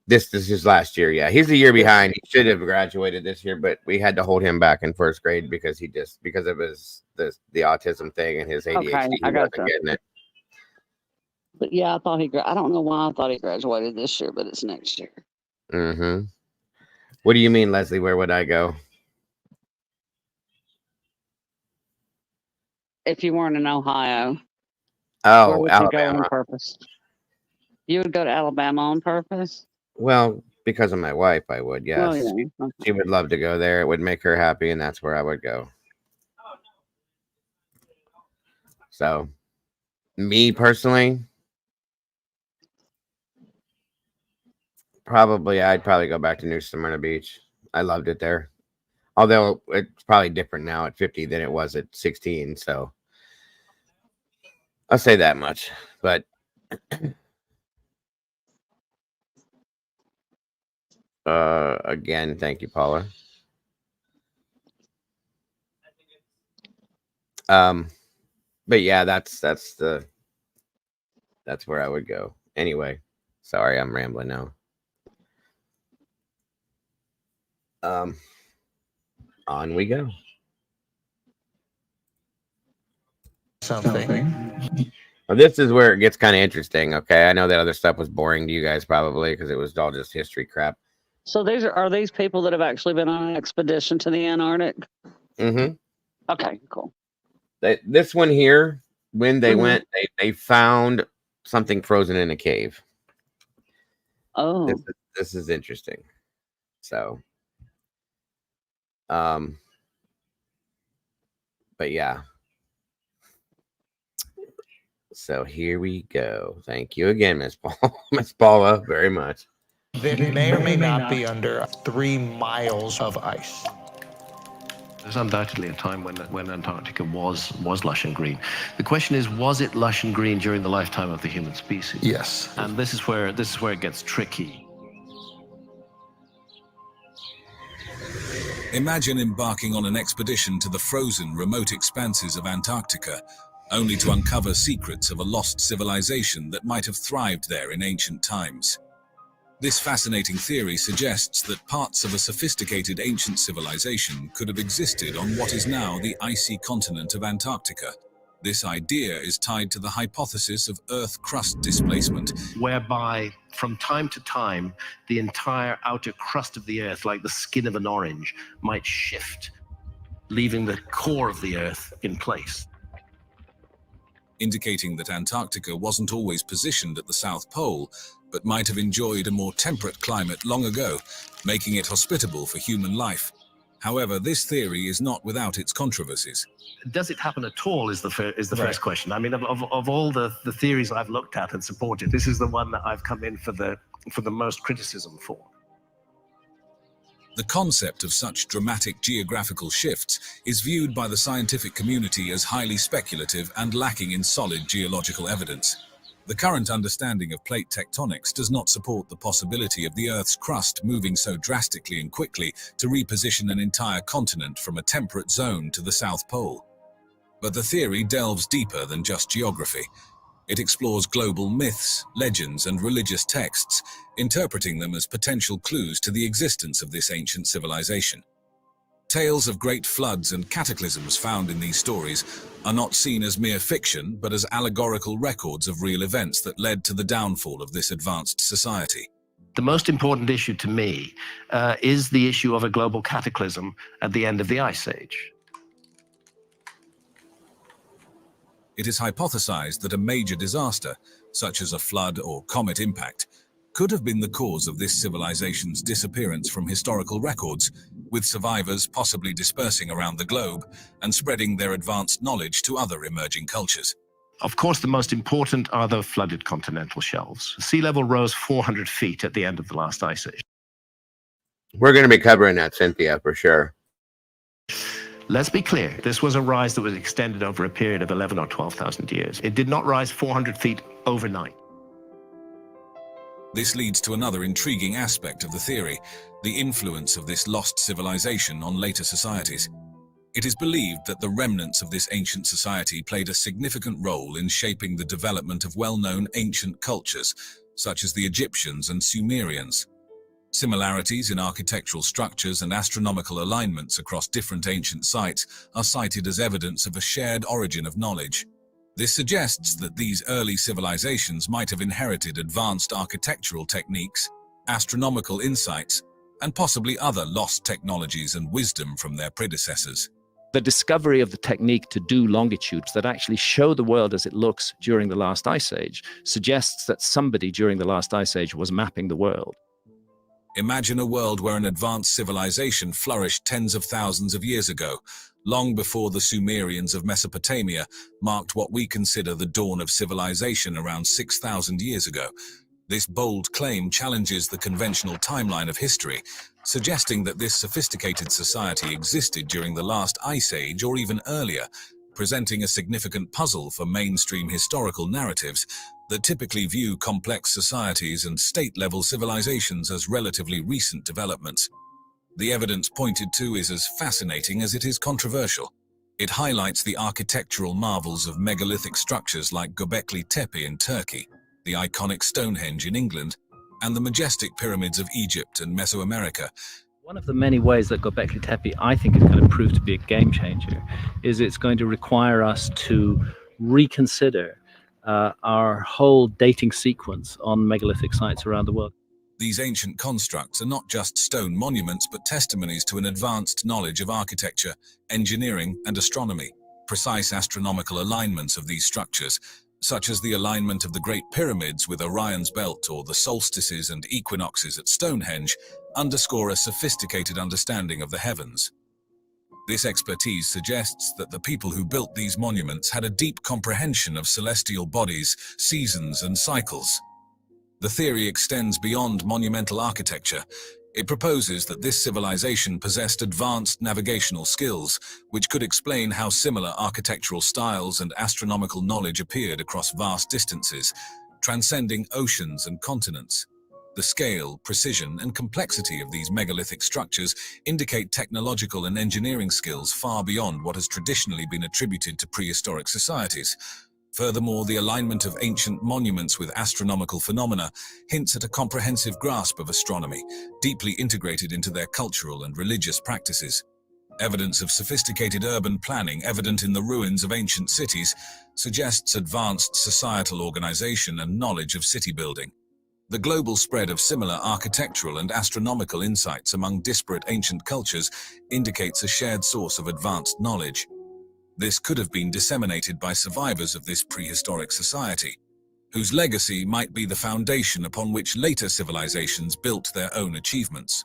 S1: This is last year. Yeah, he's a year behind. He should have graduated this year, but we had to hold him back in first grade because because of the autism thing and his ADHD.
S13: Okay,
S1: he wasn't getting it.
S13: But yeah, I thought I don't know why I thought he graduated this year, but it's next year.
S1: Mm-hmm. What do you mean, Leslie? Where would I go?
S13: If you weren't in Ohio.
S1: Oh,
S13: where would
S1: Alabama.
S13: you go on purpose? You would go to Alabama on purpose?
S1: Well, because of my wife, I would, yes.
S13: Well, yeah. Okay.
S1: She would love to go there. It would make her happy, and that's where I would go. So, me personally, I'd probably go back to New Smyrna Beach. I loved it there. Although it's probably different now at 50 than it was at 16. So I'll say that much. But again, thank you, Paula. But yeah, that's where I would go. Anyway, sorry, I'm rambling now. On we go.
S14: Something.
S1: Well, this is where it gets kind of interesting. Okay, I know that other stuff was boring to you guys probably because it was all just history crap.
S13: So are these people that have actually been on an expedition to the Antarctic?
S1: Mm-hmm.
S13: Okay, cool.
S1: This one here, when they went, they found something frozen in a cave.
S13: Oh,
S1: This is interesting. So, but yeah. So here we go. Thank you again, Miss Miss Paula, very much.
S14: That may or may not be under 3 miles of ice.
S15: There's undoubtedly a time when Antarctica was lush and green. The question is, was it lush and green during the lifetime of the human species?
S14: Yes.
S15: And this is where it gets tricky.
S16: Imagine embarking on an expedition to the frozen, remote expanses of Antarctica, only to uncover secrets of a lost civilization that might have thrived there in ancient times. This fascinating theory suggests that parts of a sophisticated ancient civilization could have existed on what is now the icy continent of Antarctica. This idea is tied to the hypothesis of Earth crust displacement,
S15: whereby from time to time, the entire outer crust of the Earth, like the skin of an orange, might shift, leaving the core of the Earth in place.
S16: indicating that Antarctica wasn't always positioned at the South Pole, but might have enjoyed a more temperate climate long ago, making it hospitable for human life. However, this theory is not without its controversies.
S15: Does it happen at all is the first question. I mean, of all the theories I've looked at and supported, this is the one that I've come in for the most criticism for.
S16: The concept of such dramatic geographical shifts is viewed by the scientific community as highly speculative and lacking in solid geological evidence. The current understanding of plate tectonics does not support the possibility of the Earth's crust moving so drastically and quickly to reposition an entire continent from a temperate zone to the South Pole. But the theory delves deeper than just geography. It explores global myths, legends, and religious texts, interpreting them as potential clues to the existence of this ancient civilization. Tales of great floods and cataclysms found in these stories are not seen as mere fiction, but as allegorical records of real events that led to the downfall of this advanced society.
S15: The most important issue to me is the issue of a global cataclysm at the end of the Ice Age.
S16: It is hypothesized that a major disaster, such as a flood or comet impact, could have been the cause of this civilization's disappearance from historical records, with survivors possibly dispersing around the globe and spreading their advanced knowledge to other emerging cultures.
S15: Of course, the most important are the flooded continental shelves. Sea level rose 400 feet at the end of the last ice age.
S1: We're going to be covering that, Cynthia, for sure.
S15: Let's be clear, this was a rise that was extended over a period of 11 or 12,000 years. It did not rise 400 feet overnight.
S16: This leads to another intriguing aspect of the theory, the influence of this lost civilization on later societies. It is believed that the remnants of this ancient society played a significant role in shaping the development of well-known ancient cultures, such as the Egyptians and Sumerians. Similarities in architectural structures and astronomical alignments across different ancient sites are cited as evidence of a shared origin of knowledge. This suggests that these early civilizations might have inherited advanced architectural techniques, astronomical insights, and possibly other lost technologies and wisdom from their predecessors.
S17: The discovery of the technique to do longitudes that actually show the world as it looks during the last ice age suggests that somebody during the last ice age was mapping the world.
S16: Imagine a world where an advanced civilization flourished tens of thousands of years ago, long before the Sumerians of Mesopotamia marked what we consider the dawn of civilization around 6,000 years ago. This bold claim challenges the conventional timeline of history, suggesting that this sophisticated society existed during the last ice age or even earlier, presenting a significant puzzle for mainstream historical narratives that typically view complex societies and state-level civilizations as relatively recent developments. The evidence pointed to is as fascinating as it is controversial. It highlights the architectural marvels of megalithic structures like Göbekli Tepe in Turkey, the iconic Stonehenge in England, and the majestic pyramids of Egypt and Mesoamerica.
S17: One of the many ways that Göbekli Tepe, I think, is going to prove to be a game changer is it's going to require us to reconsider our whole dating sequence on megalithic sites around the world.
S16: These ancient constructs are not just stone monuments, but testimonies to an advanced knowledge of architecture, engineering, and astronomy. Precise astronomical alignments of these structures, such as the alignment of the Great Pyramids with Orion's Belt or the solstices and equinoxes at Stonehenge, underscore a sophisticated understanding of the heavens. This expertise suggests that the people who built these monuments had a deep comprehension of celestial bodies, seasons, and cycles. The theory extends beyond monumental architecture. It proposes that this civilization possessed advanced navigational skills, which could explain how similar architectural styles and astronomical knowledge appeared across vast distances, transcending oceans and continents. The scale, precision, and complexity of these megalithic structures indicate technological and engineering skills far beyond what has traditionally been attributed to prehistoric societies. Furthermore, the alignment of ancient monuments with astronomical phenomena hints at a comprehensive grasp of astronomy, deeply integrated into their cultural and religious practices. Evidence of sophisticated urban planning evident in the ruins of ancient cities suggests advanced societal organization and knowledge of city building. The global spread of similar architectural and astronomical insights among disparate ancient cultures indicates a shared source of advanced knowledge. This could have been disseminated by survivors of this prehistoric society, whose legacy might be the foundation upon which later civilizations built their own achievements.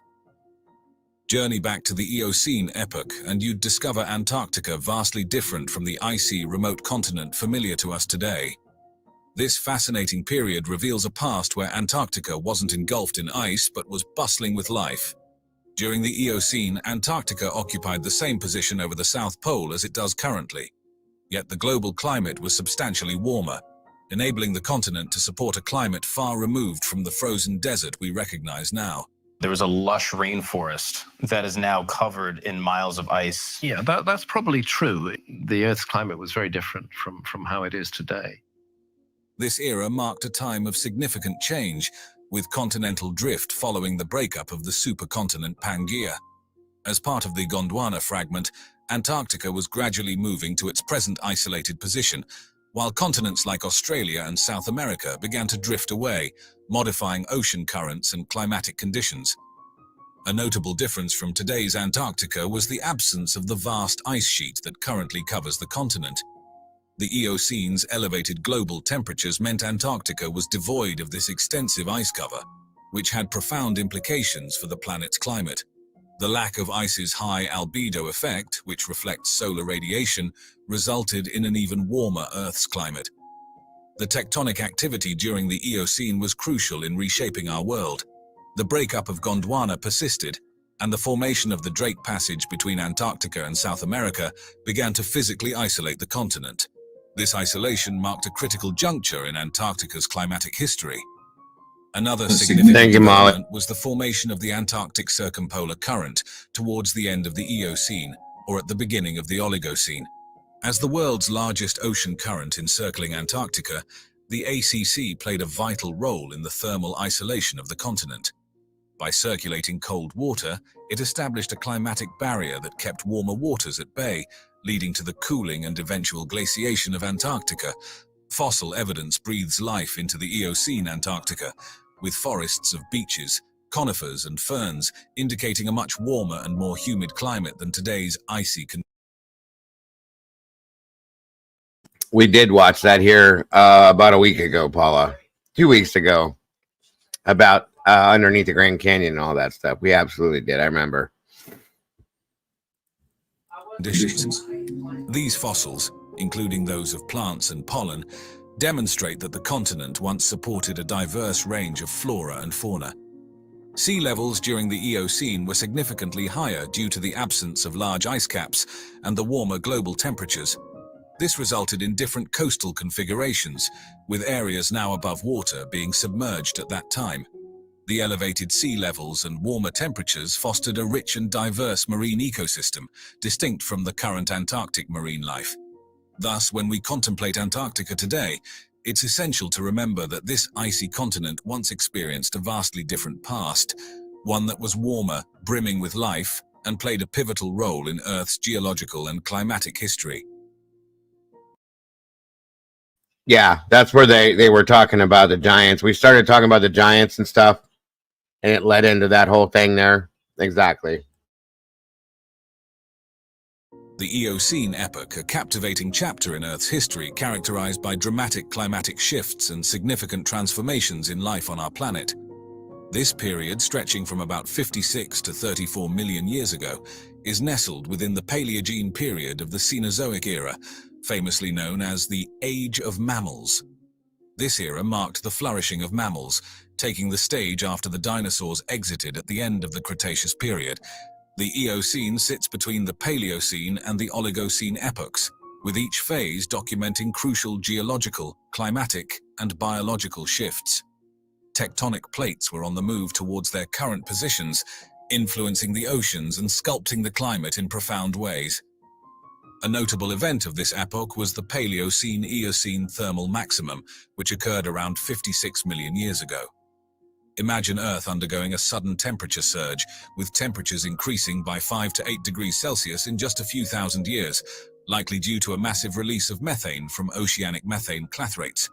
S16: Journey back to the Eocene epoch, and you'd discover Antarctica vastly different from the icy, remote continent familiar to us today. This fascinating period reveals a past where Antarctica wasn't engulfed in ice but was bustling with life. During the Eocene, Antarctica occupied the same position over the South Pole as it does currently. Yet the global climate was substantially warmer, enabling the continent to support a climate far removed from the frozen desert we recognize now.
S18: There was a lush rainforest that is now covered in miles of ice.
S15: Yeah, that's probably true. The Earth's climate was very different from how it is today.
S16: This era marked a time of significant change, with continental drift following the breakup of the supercontinent Pangaea. As part of the Gondwana fragment, Antarctica was gradually moving to its present isolated position, while continents like Australia and South America began to drift away, modifying ocean currents and climatic conditions. A notable difference from today's Antarctica was the absence of the vast ice sheet that currently covers the continent. The Eocene's elevated global temperatures meant Antarctica was devoid of this extensive ice cover, which had profound implications for the planet's climate. The lack of ice's high albedo effect, which reflects solar radiation, resulted in an even warmer Earth's climate. The tectonic activity during the Eocene was crucial in reshaping our world. The breakup of Gondwana persisted, and the formation of the Drake Passage between Antarctica and South America began to physically isolate the continent. This isolation marked a critical juncture in Antarctica's climatic history. Another significant development was the formation of the Antarctic Circumpolar Current towards the end of the Eocene, or at the beginning of the Oligocene. As the world's largest ocean current encircling Antarctica, the ACC played a vital role in the thermal isolation of the continent. By circulating cold water, it established a climatic barrier that kept warmer waters at bay, leading to the cooling and eventual glaciation of Antarctica. Fossil evidence breathes life into the Eocene Antarctica, with forests of beeches, conifers, and ferns indicating a much warmer and more humid climate than today's icy.
S1: We did watch that here about a week ago, Paula. 2 weeks ago, about underneath the Grand Canyon and all that stuff. We absolutely did. I remember.
S16: These fossils, including those of plants and pollen, demonstrate that the continent once supported a diverse range of flora and fauna. Sea levels during the Eocene were significantly higher due to the absence of large ice caps and the warmer global temperatures. This resulted in different coastal configurations, with areas now above water being submerged at that time. The elevated sea levels and warmer temperatures fostered a rich and diverse marine ecosystem, distinct from the current Antarctic marine life. Thus, when we contemplate Antarctica today, it's essential to remember that this icy continent once experienced a vastly different past, one that was warmer, brimming with life, and played a pivotal role in Earth's geological and climatic history.
S1: Yeah, that's where they were talking about the giants. We started talking about the giants and stuff, and it led into that whole thing there. Exactly.
S16: The Eocene epoch, a captivating chapter in Earth's history characterized by dramatic climatic shifts and significant transformations in life on our planet. This period, stretching from about 56 to 34 million years ago, is nestled within the Paleogene period of the Cenozoic era, famously known as the Age of Mammals. This era marked the flourishing of mammals, taking the stage after the dinosaurs exited at the end of the Cretaceous period. The Eocene sits between the Paleocene and the Oligocene epochs, with each phase documenting crucial geological, climatic, and biological shifts. Tectonic plates were on the move towards their current positions, influencing the oceans and sculpting the climate in profound ways. A notable event of this epoch was the Paleocene-Eocene thermal maximum, which occurred around 56 million years ago. Imagine Earth undergoing a sudden temperature surge, with temperatures increasing by 5 to 8 degrees Celsius in just a few thousand years, likely due to a massive release of methane from oceanic methane clathrates.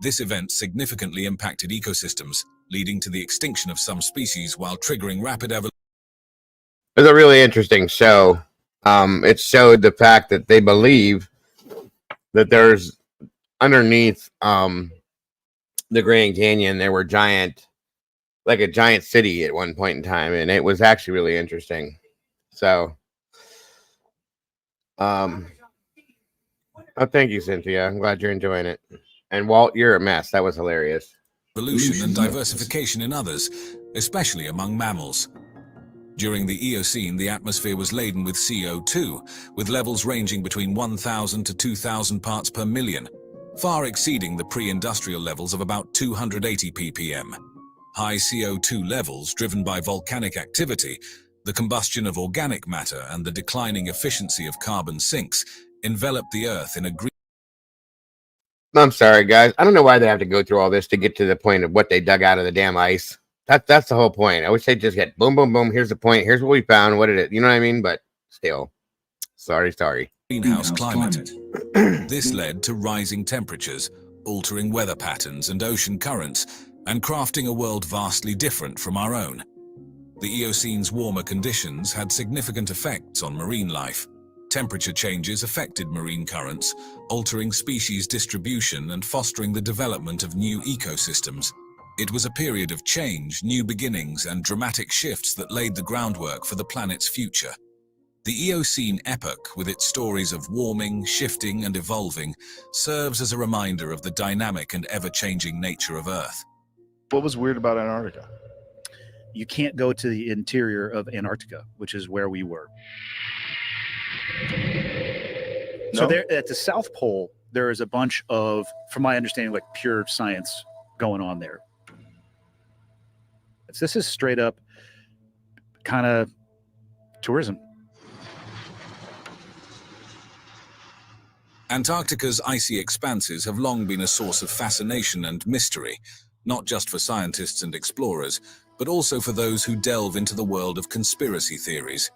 S16: This event significantly impacted ecosystems, leading to the extinction of some species while triggering rapid evolution.
S1: It was a really interesting show. It showed the fact that they believe that there's underneath the Grand Canyon, there were like a giant city at one point in time, and it was actually really interesting. So, oh, thank you, Cynthia. I'm glad you're enjoying it. And Walt, you're a mess. That was hilarious.
S16: Evolution and diversification in others, especially among mammals. During the Eocene, the atmosphere was laden with CO2, with levels ranging between 1,000 to 2,000 parts per million, far exceeding the pre-industrial levels of about 280 ppm. High CO2 levels, driven by volcanic activity, the combustion of organic matter, and the declining efficiency of carbon sinks, enveloped the Earth in a green...
S1: I'm sorry, guys. I don't know why they have to go through all this to get to the point of what they dug out of the damn ice. That's the whole point. I wish they'd just get boom, boom, boom. Here's the point. Here's what we found. What did it? You know what I mean? But still, sorry.
S16: Greenhouse climate. This led to rising temperatures, altering weather patterns and ocean currents, and crafting a world vastly different from our own. The Eocene's warmer conditions had significant effects on marine life. Temperature changes affected marine currents, altering species distribution and fostering the development of new ecosystems. It was a period of change, new beginnings, and dramatic shifts that laid the groundwork for the planet's future. The Eocene epoch, with its stories of warming, shifting, and evolving, serves as a reminder of the dynamic and ever-changing nature of Earth.
S19: What was weird about Antarctica?
S20: You can't go to the interior of Antarctica, which is where we were. No? So there at the South Pole, there is a bunch of, from my understanding, like pure science going on there. This is straight up kind of tourism.
S16: Antarctica's icy expanses have long been a source of fascination and mystery, not just for scientists and explorers, but also for those who delve into the world of conspiracy theories.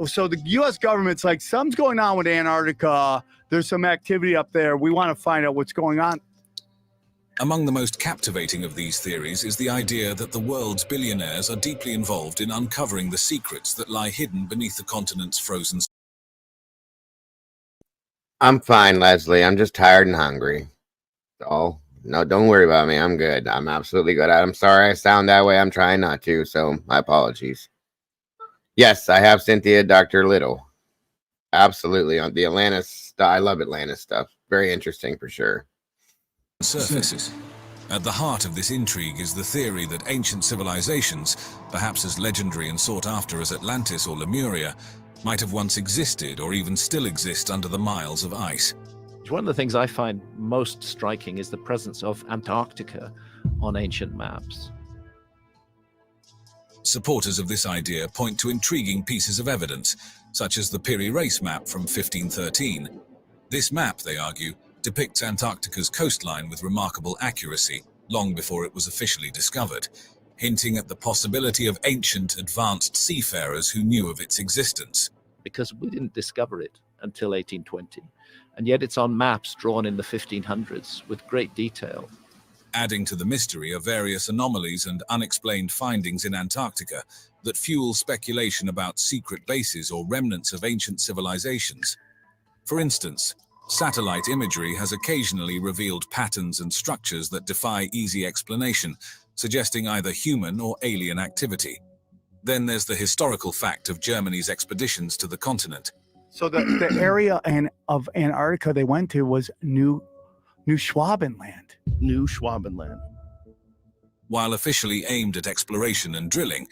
S21: So the U.S. government's like, something's going on with Antarctica. There's some activity up there. We want to find out what's going on.
S16: Among the most captivating of these theories is the idea that the world's billionaires are deeply involved in uncovering the secrets that lie hidden beneath the continent's frozen.
S1: I'm fine, Leslie. I'm just tired and hungry. Oh, no, don't worry about me. I'm good. I'm absolutely good. I'm sorry I sound that way. I'm trying not to, so my apologies. Yes, I have Cynthia, Dr. Little. Absolutely. On the Atlantis, I love Atlantis stuff. Very interesting for sure.
S16: Surfaces. At the heart of this intrigue is the theory that ancient civilizations, perhaps as legendary and sought after as Atlantis or Lemuria, might have once existed or even still exist under the miles of ice.
S17: One of the things I find most striking is the presence of Antarctica on ancient maps.
S16: Supporters of this idea point to intriguing pieces of evidence, such as the Piri Reis map from 1513. This map, they argue, depicts Antarctica's coastline with remarkable accuracy, long before it was officially discovered, hinting at the possibility of ancient, advanced seafarers who knew of its existence.
S17: Because we didn't discover it until 1820, and yet it's on maps drawn in the 1500s with great detail.
S16: Adding to the mystery are various anomalies and unexplained findings in Antarctica that fuel speculation about secret bases or remnants of ancient civilizations. For instance, satellite imagery has occasionally revealed patterns and structures that defy easy explanation, suggesting either human or alien activity. Then there's the historical fact of Germany's expeditions to the continent.
S21: So the area of Antarctica they went to was New Schwabenland.
S15: New Schwabenland.
S16: While officially aimed at exploration and drilling,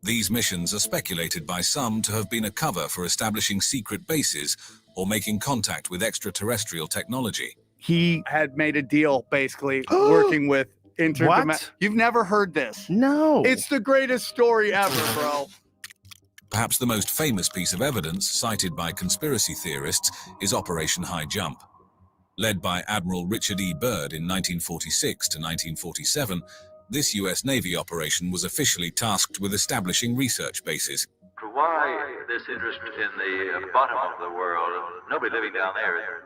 S16: these missions are speculated by some to have been a cover for establishing secret bases or making contact with extraterrestrial technology.
S21: He had made a deal, basically, working with
S15: What?
S21: You've never heard this?
S15: No.
S21: It's the greatest story ever, bro.
S16: Perhaps the most famous piece of evidence cited by conspiracy theorists is Operation High Jump. Led by Admiral Richard E. Byrd in 1946 to 1947, this U.S. Navy operation was officially tasked with establishing research bases.
S2: Why this interest in the bottom of the world? Nobody living down there.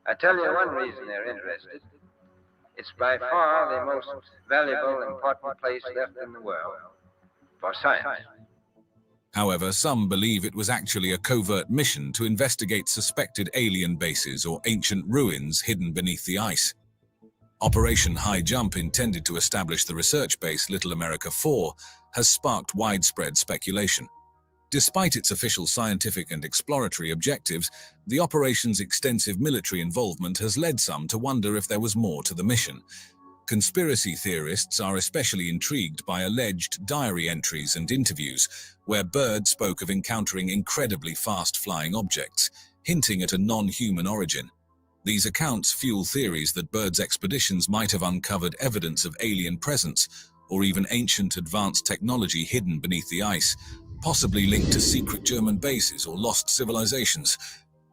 S22: I tell you one reason they're interested. It's by far the most valuable and important place left in the world for science.
S16: However, some believe it was actually a covert mission to investigate suspected alien bases or ancient ruins hidden beneath the ice. Operation High Jump, intended to establish the research base Little America 4, has sparked widespread speculation. Despite its official scientific and exploratory objectives, the operation's extensive military involvement has led some to wonder if there was more to the mission. Conspiracy theorists are especially intrigued by alleged diary entries and interviews, where Byrd spoke of encountering incredibly fast-flying objects, hinting at a non-human origin. These accounts fuel theories that Byrd's expeditions might have uncovered evidence of alien presence, or even ancient advanced technology hidden beneath the ice, possibly linked to secret German bases or lost civilizations.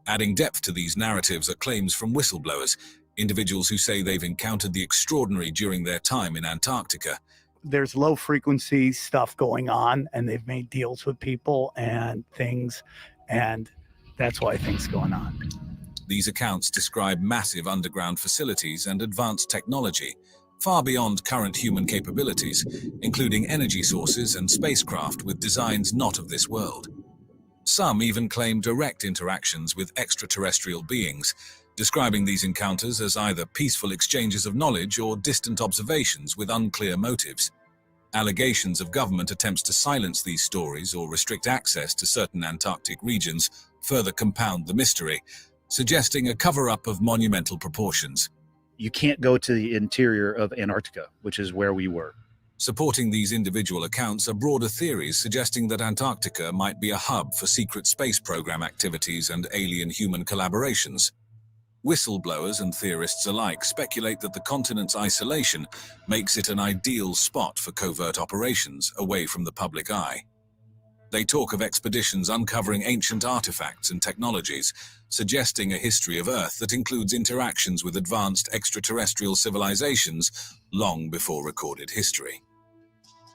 S16: Adding depth to these narratives are claims from whistleblowers, individuals who say they've encountered the extraordinary during their time in Antarctica.
S21: There's low frequency stuff going on, and they've made deals with people and things, and that's why things going on.
S16: These accounts describe massive underground facilities and advanced technology, far beyond current human capabilities, including energy sources and spacecraft with designs not of this world. Some even claim direct interactions with extraterrestrial beings, describing these encounters as either peaceful exchanges of knowledge or distant observations with unclear motives. Allegations of government attempts to silence these stories or restrict access to certain Antarctic regions further compound the mystery, suggesting a cover-up of monumental proportions.
S20: You can't go to the interior of Antarctica, which is where we were.
S16: Supporting these individual accounts are broader theories suggesting that Antarctica might be a hub for secret space program activities and alien-human collaborations. Whistleblowers and theorists alike speculate that the continent's isolation makes it an ideal spot for covert operations away from the public eye. They talk of expeditions uncovering ancient artifacts and technologies, suggesting a history of Earth that includes interactions with advanced extraterrestrial civilizations long before recorded history.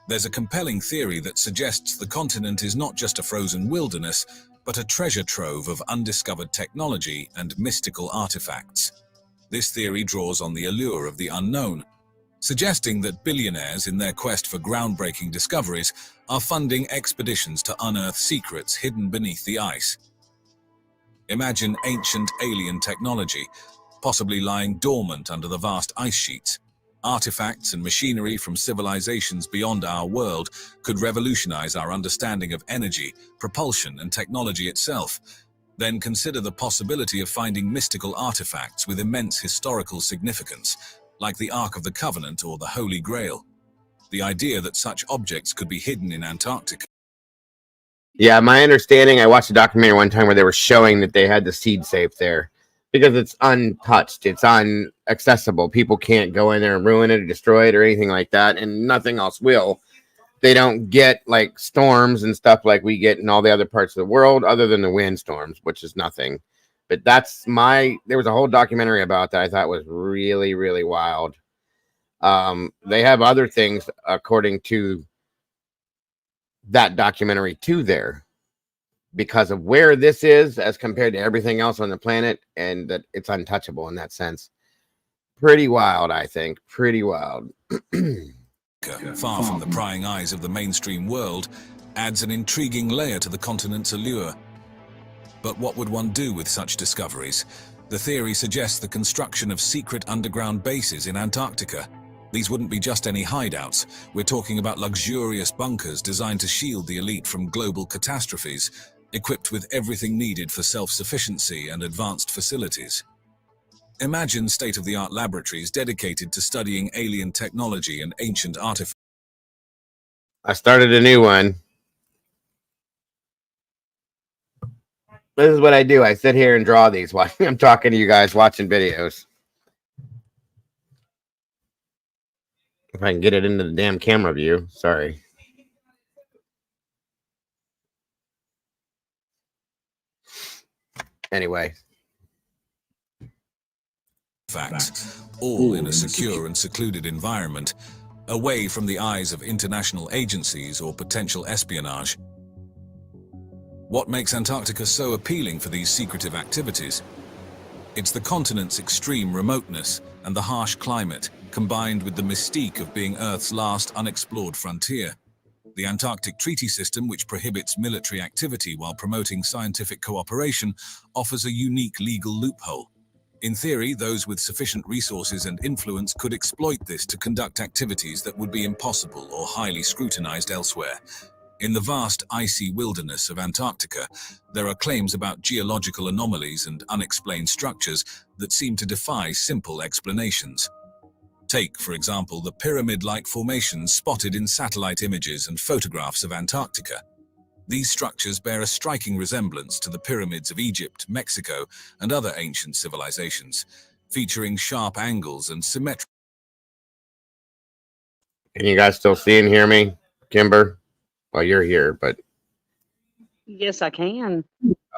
S16: There's a compelling theory that suggests the continent is not just a frozen wilderness, but a treasure trove of undiscovered technology and mystical artifacts. This theory draws on the allure of the unknown, suggesting that billionaires in their quest for groundbreaking discoveries are funding expeditions to unearth secrets hidden beneath the ice. Imagine ancient alien technology, possibly lying dormant under the vast ice sheets. Artifacts and machinery from civilizations beyond our world could revolutionize our understanding of energy, propulsion, and technology itself. Then consider the possibility of finding mystical artifacts with immense historical significance, like the Ark of the Covenant or the Holy Grail. The idea that such objects could be hidden in Antarctica.
S1: Yeah, my understanding, I watched a documentary one time where they were showing that they had the seed safe there because it's untouched, it's inaccessible. People can't go in there and ruin it or destroy it or anything like that, and nothing else will. They don't get like storms and stuff like we get in all the other parts of the world, other than the windstorms, which is nothing. But there was a whole documentary about that I thought was really, really wild. They have other things, according to that documentary, too, there, because of where this is as compared to everything else on the planet, and that it's untouchable in that sense. Pretty wild, I think. Pretty wild.
S16: Far from the prying eyes of the mainstream world, adds an intriguing layer to the continent's allure. But what would one do with such discoveries? The theory suggests the construction of secret underground bases in Antarctica. These wouldn't be just any hideouts. We're talking about luxurious bunkers designed to shield the elite from global catastrophes, equipped with everything needed for self-sufficiency and advanced facilities. Imagine state-of-the-art laboratories dedicated to studying alien technology and ancient artifacts.
S1: I started a new one. This is what I do. I sit here and draw these while I'm talking to you guys watching videos. If I can get it into the damn camera view. Sorry. Anyway.
S16: Facts, all in a secure and secluded environment, away from the eyes of international agencies or potential espionage. What makes Antarctica so appealing for these secretive activities? It's the continent's extreme remoteness and the harsh climate, combined with the mystique of being Earth's last unexplored frontier. The Antarctic Treaty System, which prohibits military activity while promoting scientific cooperation, offers a unique legal loophole. In theory, those with sufficient resources and influence could exploit this to conduct activities that would be impossible or highly scrutinized elsewhere. In the vast icy wilderness of Antarctica, there are claims about geological anomalies and unexplained structures that seem to defy simple explanations. Take, for example, the pyramid-like formations spotted in satellite images and photographs of Antarctica. These structures bear a striking resemblance to the pyramids of Egypt, Mexico, and other ancient civilizations, featuring sharp angles and symmetry.
S1: Can you guys still see and hear me, Kimber? Well, you're here, but...
S13: Yes, I can.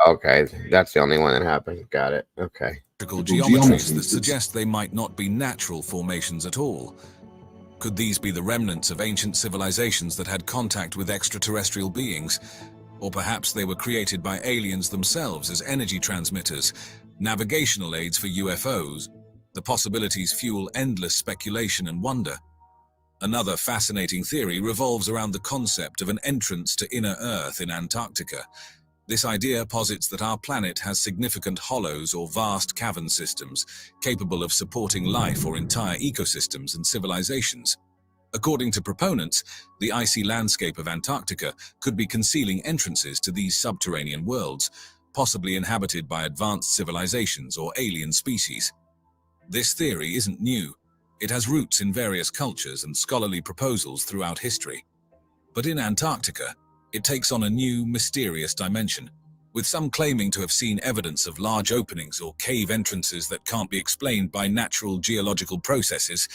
S1: Okay, that's the only one that happened. Got it. Okay.
S16: Geometries that suggest they might not be natural formations at all. Could these be the remnants of ancient civilizations that had contact with extraterrestrial beings? Or perhaps they were created by aliens themselves as energy transmitters, navigational aids for UFOs. The possibilities fuel endless speculation and wonder. Another fascinating theory revolves around the concept of an entrance to inner Earth in Antarctica. This idea posits that our planet has significant hollows or vast cavern systems, capable of supporting life or entire ecosystems and civilizations. According to proponents, the icy landscape of Antarctica could be concealing entrances to these subterranean worlds, possibly inhabited by advanced civilizations or alien species. This theory isn't new. It has roots in various cultures and scholarly proposals throughout history. But in Antarctica, it takes on a new, mysterious dimension, with some claiming to have seen evidence of large openings or cave entrances that can't be explained by natural geological processes.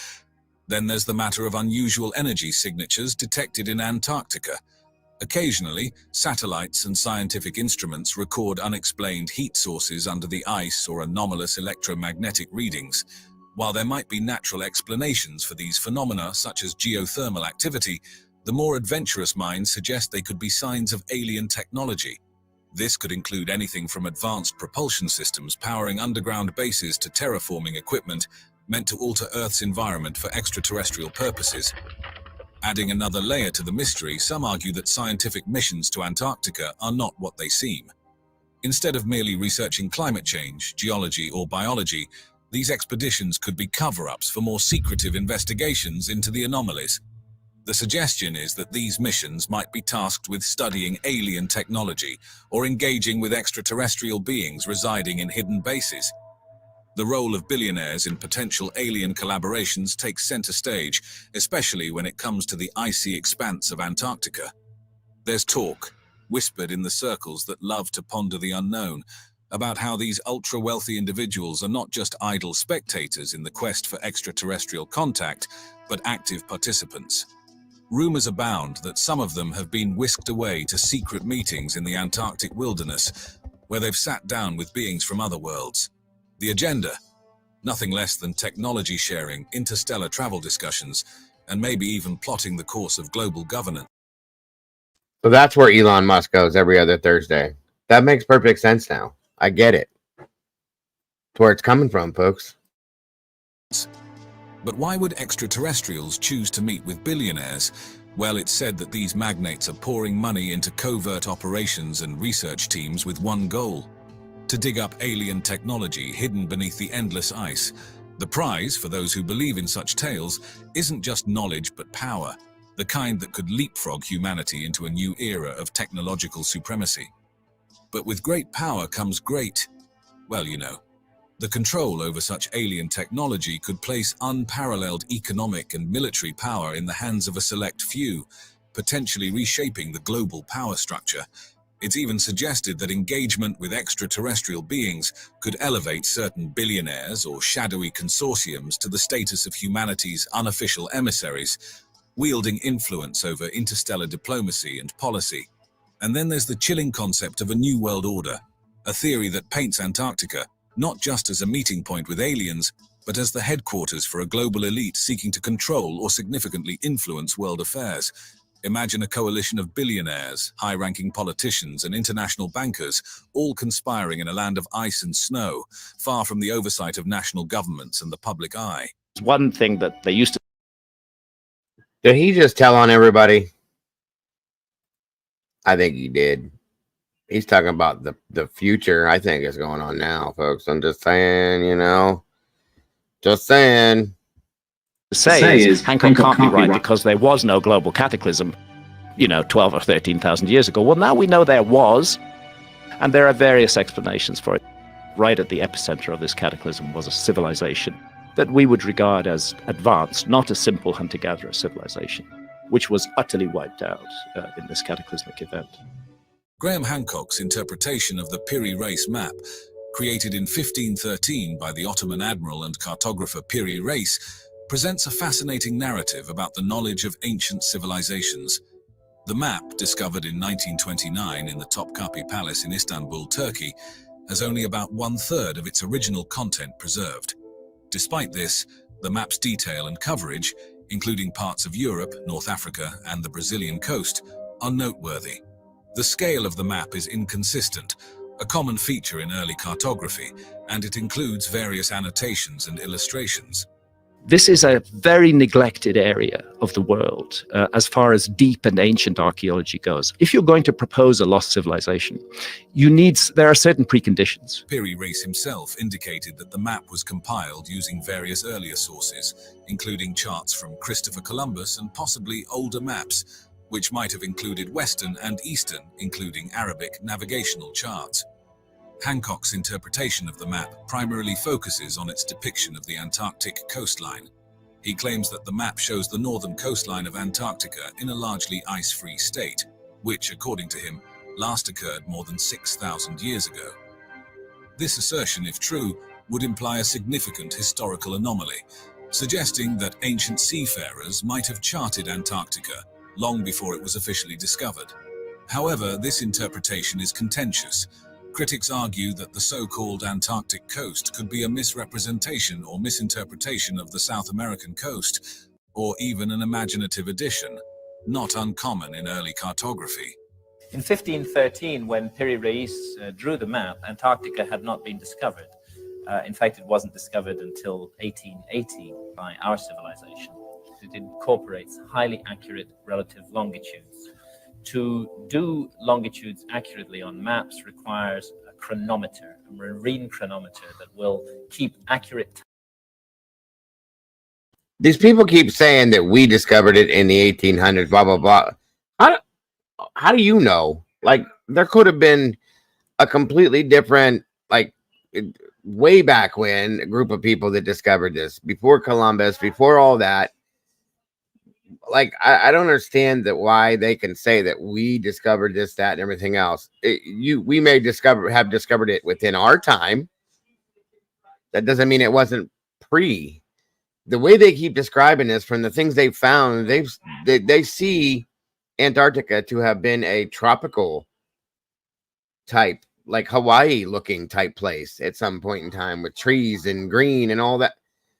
S16: Then there's the matter of unusual energy signatures detected in Antarctica. Occasionally, satellites and scientific instruments record unexplained heat sources under the ice or anomalous electromagnetic readings. While there might be natural explanations for these phenomena, such as geothermal activity, the more adventurous minds suggest they could be signs of alien technology. This could include anything from advanced propulsion systems powering underground bases to terraforming equipment meant to alter Earth's environment for extraterrestrial purposes. Adding another layer to the mystery, some argue that scientific missions to Antarctica are not what they seem. Instead of merely researching climate change, geology, or biology, these expeditions could be cover-ups for more secretive investigations into the anomalies. The suggestion is that these missions might be tasked with studying alien technology or engaging with extraterrestrial beings residing in hidden bases. The role of billionaires in potential alien collaborations takes center stage, especially when it comes to the icy expanse of Antarctica. There's talk, whispered in the circles that love to ponder the unknown, about how these ultra-wealthy individuals are not just idle spectators in the quest for extraterrestrial contact, but active participants. Rumors abound that some of them have been whisked away to secret meetings in the Antarctic wilderness, where they've sat down with beings from other worlds. The agenda? Nothing less than technology sharing, interstellar travel discussions, and maybe even plotting the course of global governance.
S1: So that's where Elon Musk goes every other Thursday. That makes perfect sense now. I get it. It's where it's coming from, folks.
S16: But why would extraterrestrials choose to meet with billionaires? Well, it's said that these magnates are pouring money into covert operations and research teams with one goal: to dig up alien technology hidden beneath the endless ice. The prize, for those who believe in such tales, isn't just knowledge but power, the kind that could leapfrog humanity into a new era of technological supremacy. But with great power comes great, well, you know, the control over such alien technology could place unparalleled economic and military power in the hands of a select few, potentially reshaping the global power structure. It's even suggested that engagement with extraterrestrial beings could elevate certain billionaires or shadowy consortiums to the status of humanity's unofficial emissaries, wielding influence over interstellar diplomacy and policy. And then there's the chilling concept of a new world order, a theory that paints Antarctica not just as a meeting point with aliens, but as the headquarters for a global elite seeking to control or significantly influence world affairs. Imagine a coalition of billionaires, high-ranking politicians, and international bankers, all conspiring in a land of ice and snow, far from the oversight of national governments and the public eye.
S4: One thing that they used to...
S1: Did he just tell on everybody? I think he did. He's talking about the future, I think, is going on now, folks. I'm just saying, you know. Just saying.
S4: Say is Hancock can't be right because there was no global cataclysm, 12 or 13,000 years ago. Well, now we know there was, and there are various explanations for it. Right at the epicenter of this cataclysm was a civilization that we would regard as advanced, not a simple hunter-gatherer civilization, which was utterly wiped out in this cataclysmic event.
S16: Graham Hancock's interpretation of the Piri Reis map, created in 1513 by the Ottoman admiral and cartographer Piri Reis, presents a fascinating narrative about the knowledge of ancient civilizations. The map, discovered in 1929 in the Topkapi Palace in Istanbul, Turkey, has only about 1/3 of its original content preserved. Despite this, the map's detail and coverage, including parts of Europe, North Africa, and the Brazilian coast, are noteworthy. The scale of the map is inconsistent, a common feature in early cartography, and it includes various annotations and illustrations.
S4: This is a very neglected area of the world as far as deep and ancient archaeology goes. If you're going to propose a lost civilization, there are certain preconditions.
S16: Piri Reis himself indicated that the map was compiled using various earlier sources, including charts from Christopher Columbus and possibly older maps, which might have included Western and Eastern, including Arabic, navigational charts. Hancock's interpretation of the map primarily focuses on its depiction of the Antarctic coastline. He claims that the map shows the northern coastline of Antarctica in a largely ice-free state, which, according to him, last occurred more than 6,000 years ago. This assertion, if true, would imply a significant historical anomaly, suggesting that ancient seafarers might have charted Antarctica long before it was officially discovered. However, this interpretation is contentious. Critics argue that the so-called Antarctic coast could be a misrepresentation or misinterpretation of the South American coast, or even an imaginative addition, not uncommon in early cartography.
S5: In 1513, when Piri Reis drew the map, Antarctica had not been discovered. In fact, it wasn't discovered until 1880 by our civilization. It incorporates highly accurate relative longitudes. To do longitudes accurately on maps requires a chronometer, a marine chronometer that will keep accurate time.
S1: These people keep saying that we discovered it in the 1800s, blah, blah, blah. How do you know? Like, there could have been a completely different, like, way back when, a group of people that discovered this, before Columbus, before all that. Like, I don't understand that why they can say that we discovered this, that, and everything else. We may have discovered it within our time. That doesn't mean it wasn't pre. The way they keep describing this, from the things they've found, they see Antarctica to have been a tropical type, like Hawaii looking type place at some point in time, with trees and green and all that,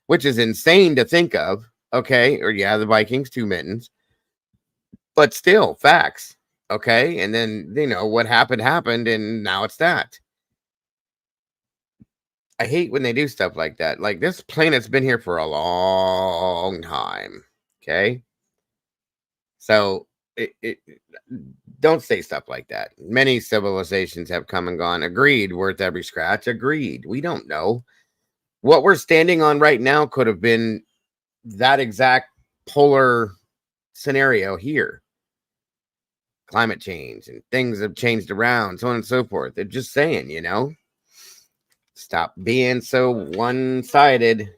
S1: which is insane to think of. Okay, or yeah, the Vikings, 2 mittens, but still facts. Okay, and then what happened, and now it's that. I hate when they do stuff like that. Like, this planet's been here for a long time. Okay. So don't say stuff like that. Many civilizations have come and gone. Agreed. Worth every scratch. Agreed. We don't know. What we're standing on right now could have been that exact polar scenario here. Climate change and things have changed around, so on and so forth. They're just saying, you know, stop being so one-sided.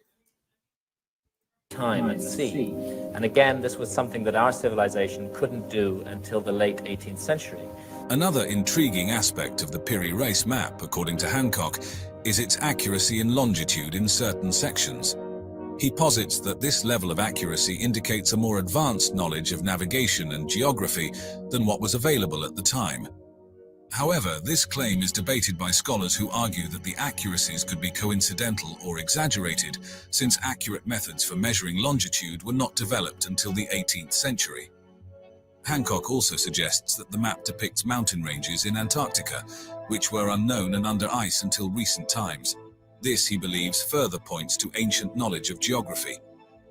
S5: Time at sea. And again, this was something that our civilization couldn't do until the late 18th century.
S16: Another intriguing aspect of the Piri Reis map, according to Hancock, is its accuracy in longitude in certain sections. He posits that this level of accuracy indicates a more advanced knowledge of navigation and geography than what was available at the time. However, this claim is debated by scholars who argue that the accuracies could be coincidental or exaggerated, since accurate methods for measuring longitude were not developed until the 18th century. Hancock also suggests that the map depicts mountain ranges in Antarctica, which were unknown and under ice until recent times. This, he believes, further points to ancient knowledge of geography.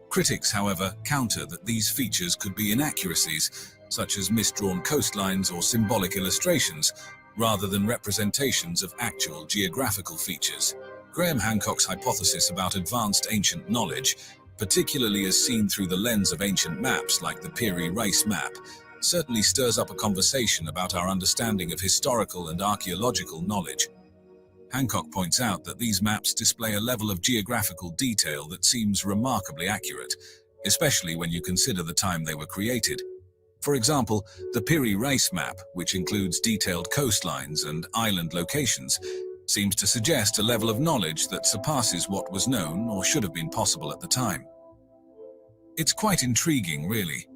S16: Critics, however, counter that these features could be inaccuracies, such as misdrawn coastlines or symbolic illustrations, rather than representations of actual geographical features. Graham Hancock's hypothesis about advanced ancient knowledge, particularly as seen through the lens of ancient maps like the Piri Reis map, certainly stirs up a conversation about our understanding of historical and archaeological knowledge. Hancock points out that these maps display a level of geographical detail that seems remarkably accurate, especially when you consider the time they were created. For example, the Piri Reis map, which includes detailed coastlines and island locations, seems to suggest a level of knowledge that surpasses what was known or should have been possible at the time. It's quite intriguing, really.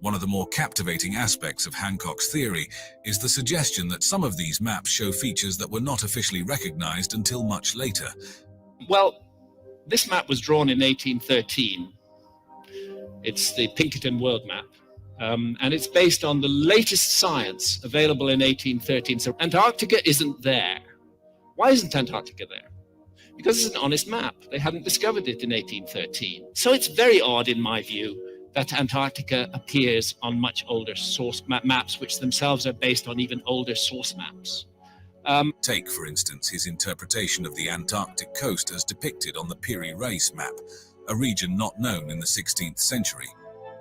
S16: One of the more captivating aspects of Hancock's theory is the suggestion that some of these maps show features that were not officially recognized until much later.
S8: Well, this map was drawn in 1813. It's the Pinkerton World Map. And it's based on the latest science available in 1813. So Antarctica isn't there. Why isn't Antarctica there? Because it's an honest map. They hadn't discovered it in 1813. So it's very odd, in my view, that Antarctica appears on much older source maps, which themselves are based on even older source maps.
S16: Take, for instance, his interpretation of the Antarctic coast as depicted on the Piri Reis map, a region not known in the 16th century.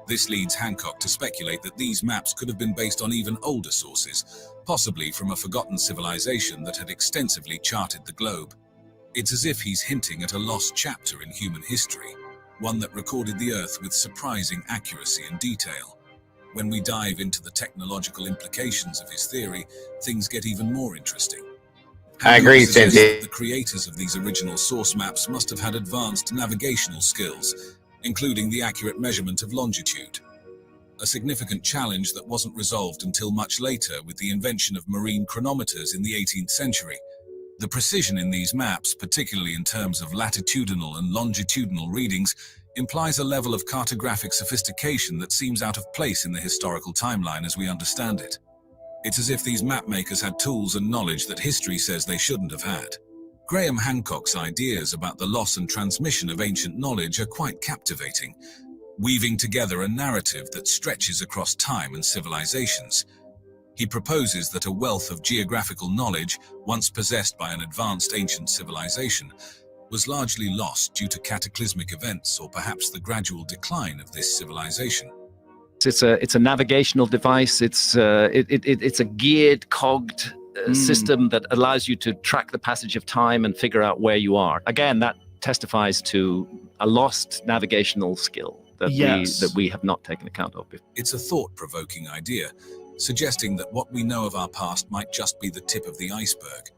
S16: This leads Hancock to speculate that these maps could have been based on even older sources, possibly from a forgotten civilization that had extensively charted the globe. It's as if he's hinting at a lost chapter in human history, one that recorded the Earth with surprising accuracy and detail. When we dive into the technological implications of his theory, things get even more interesting.
S1: I agree, Cindy.
S16: The creators of these original source maps must have had advanced navigational skills, including the accurate measurement of longitude. A significant challenge that wasn't resolved until much later with the invention of marine chronometers in the 18th century. The precision in these maps, particularly in terms of latitudinal and longitudinal readings, implies a level of cartographic sophistication that seems out of place in the historical timeline as we understand it. It's as if these map makers had tools and knowledge that history says they shouldn't have had. Graham Hancock's ideas about the loss and transmission of ancient knowledge are quite captivating, weaving together a narrative that stretches across time and civilizations. He proposes that a wealth of geographical knowledge, once possessed by an advanced ancient civilization, was largely lost due to cataclysmic events or perhaps the gradual decline of this civilization.
S4: It's a navigational device. It's a geared, cogged system that allows you to track the passage of time and figure out where you are. Again, that testifies to a lost navigational skill that we have not taken account of before.
S16: It's a thought-provoking idea, suggesting that what we know of our past might just be the tip of the iceberg.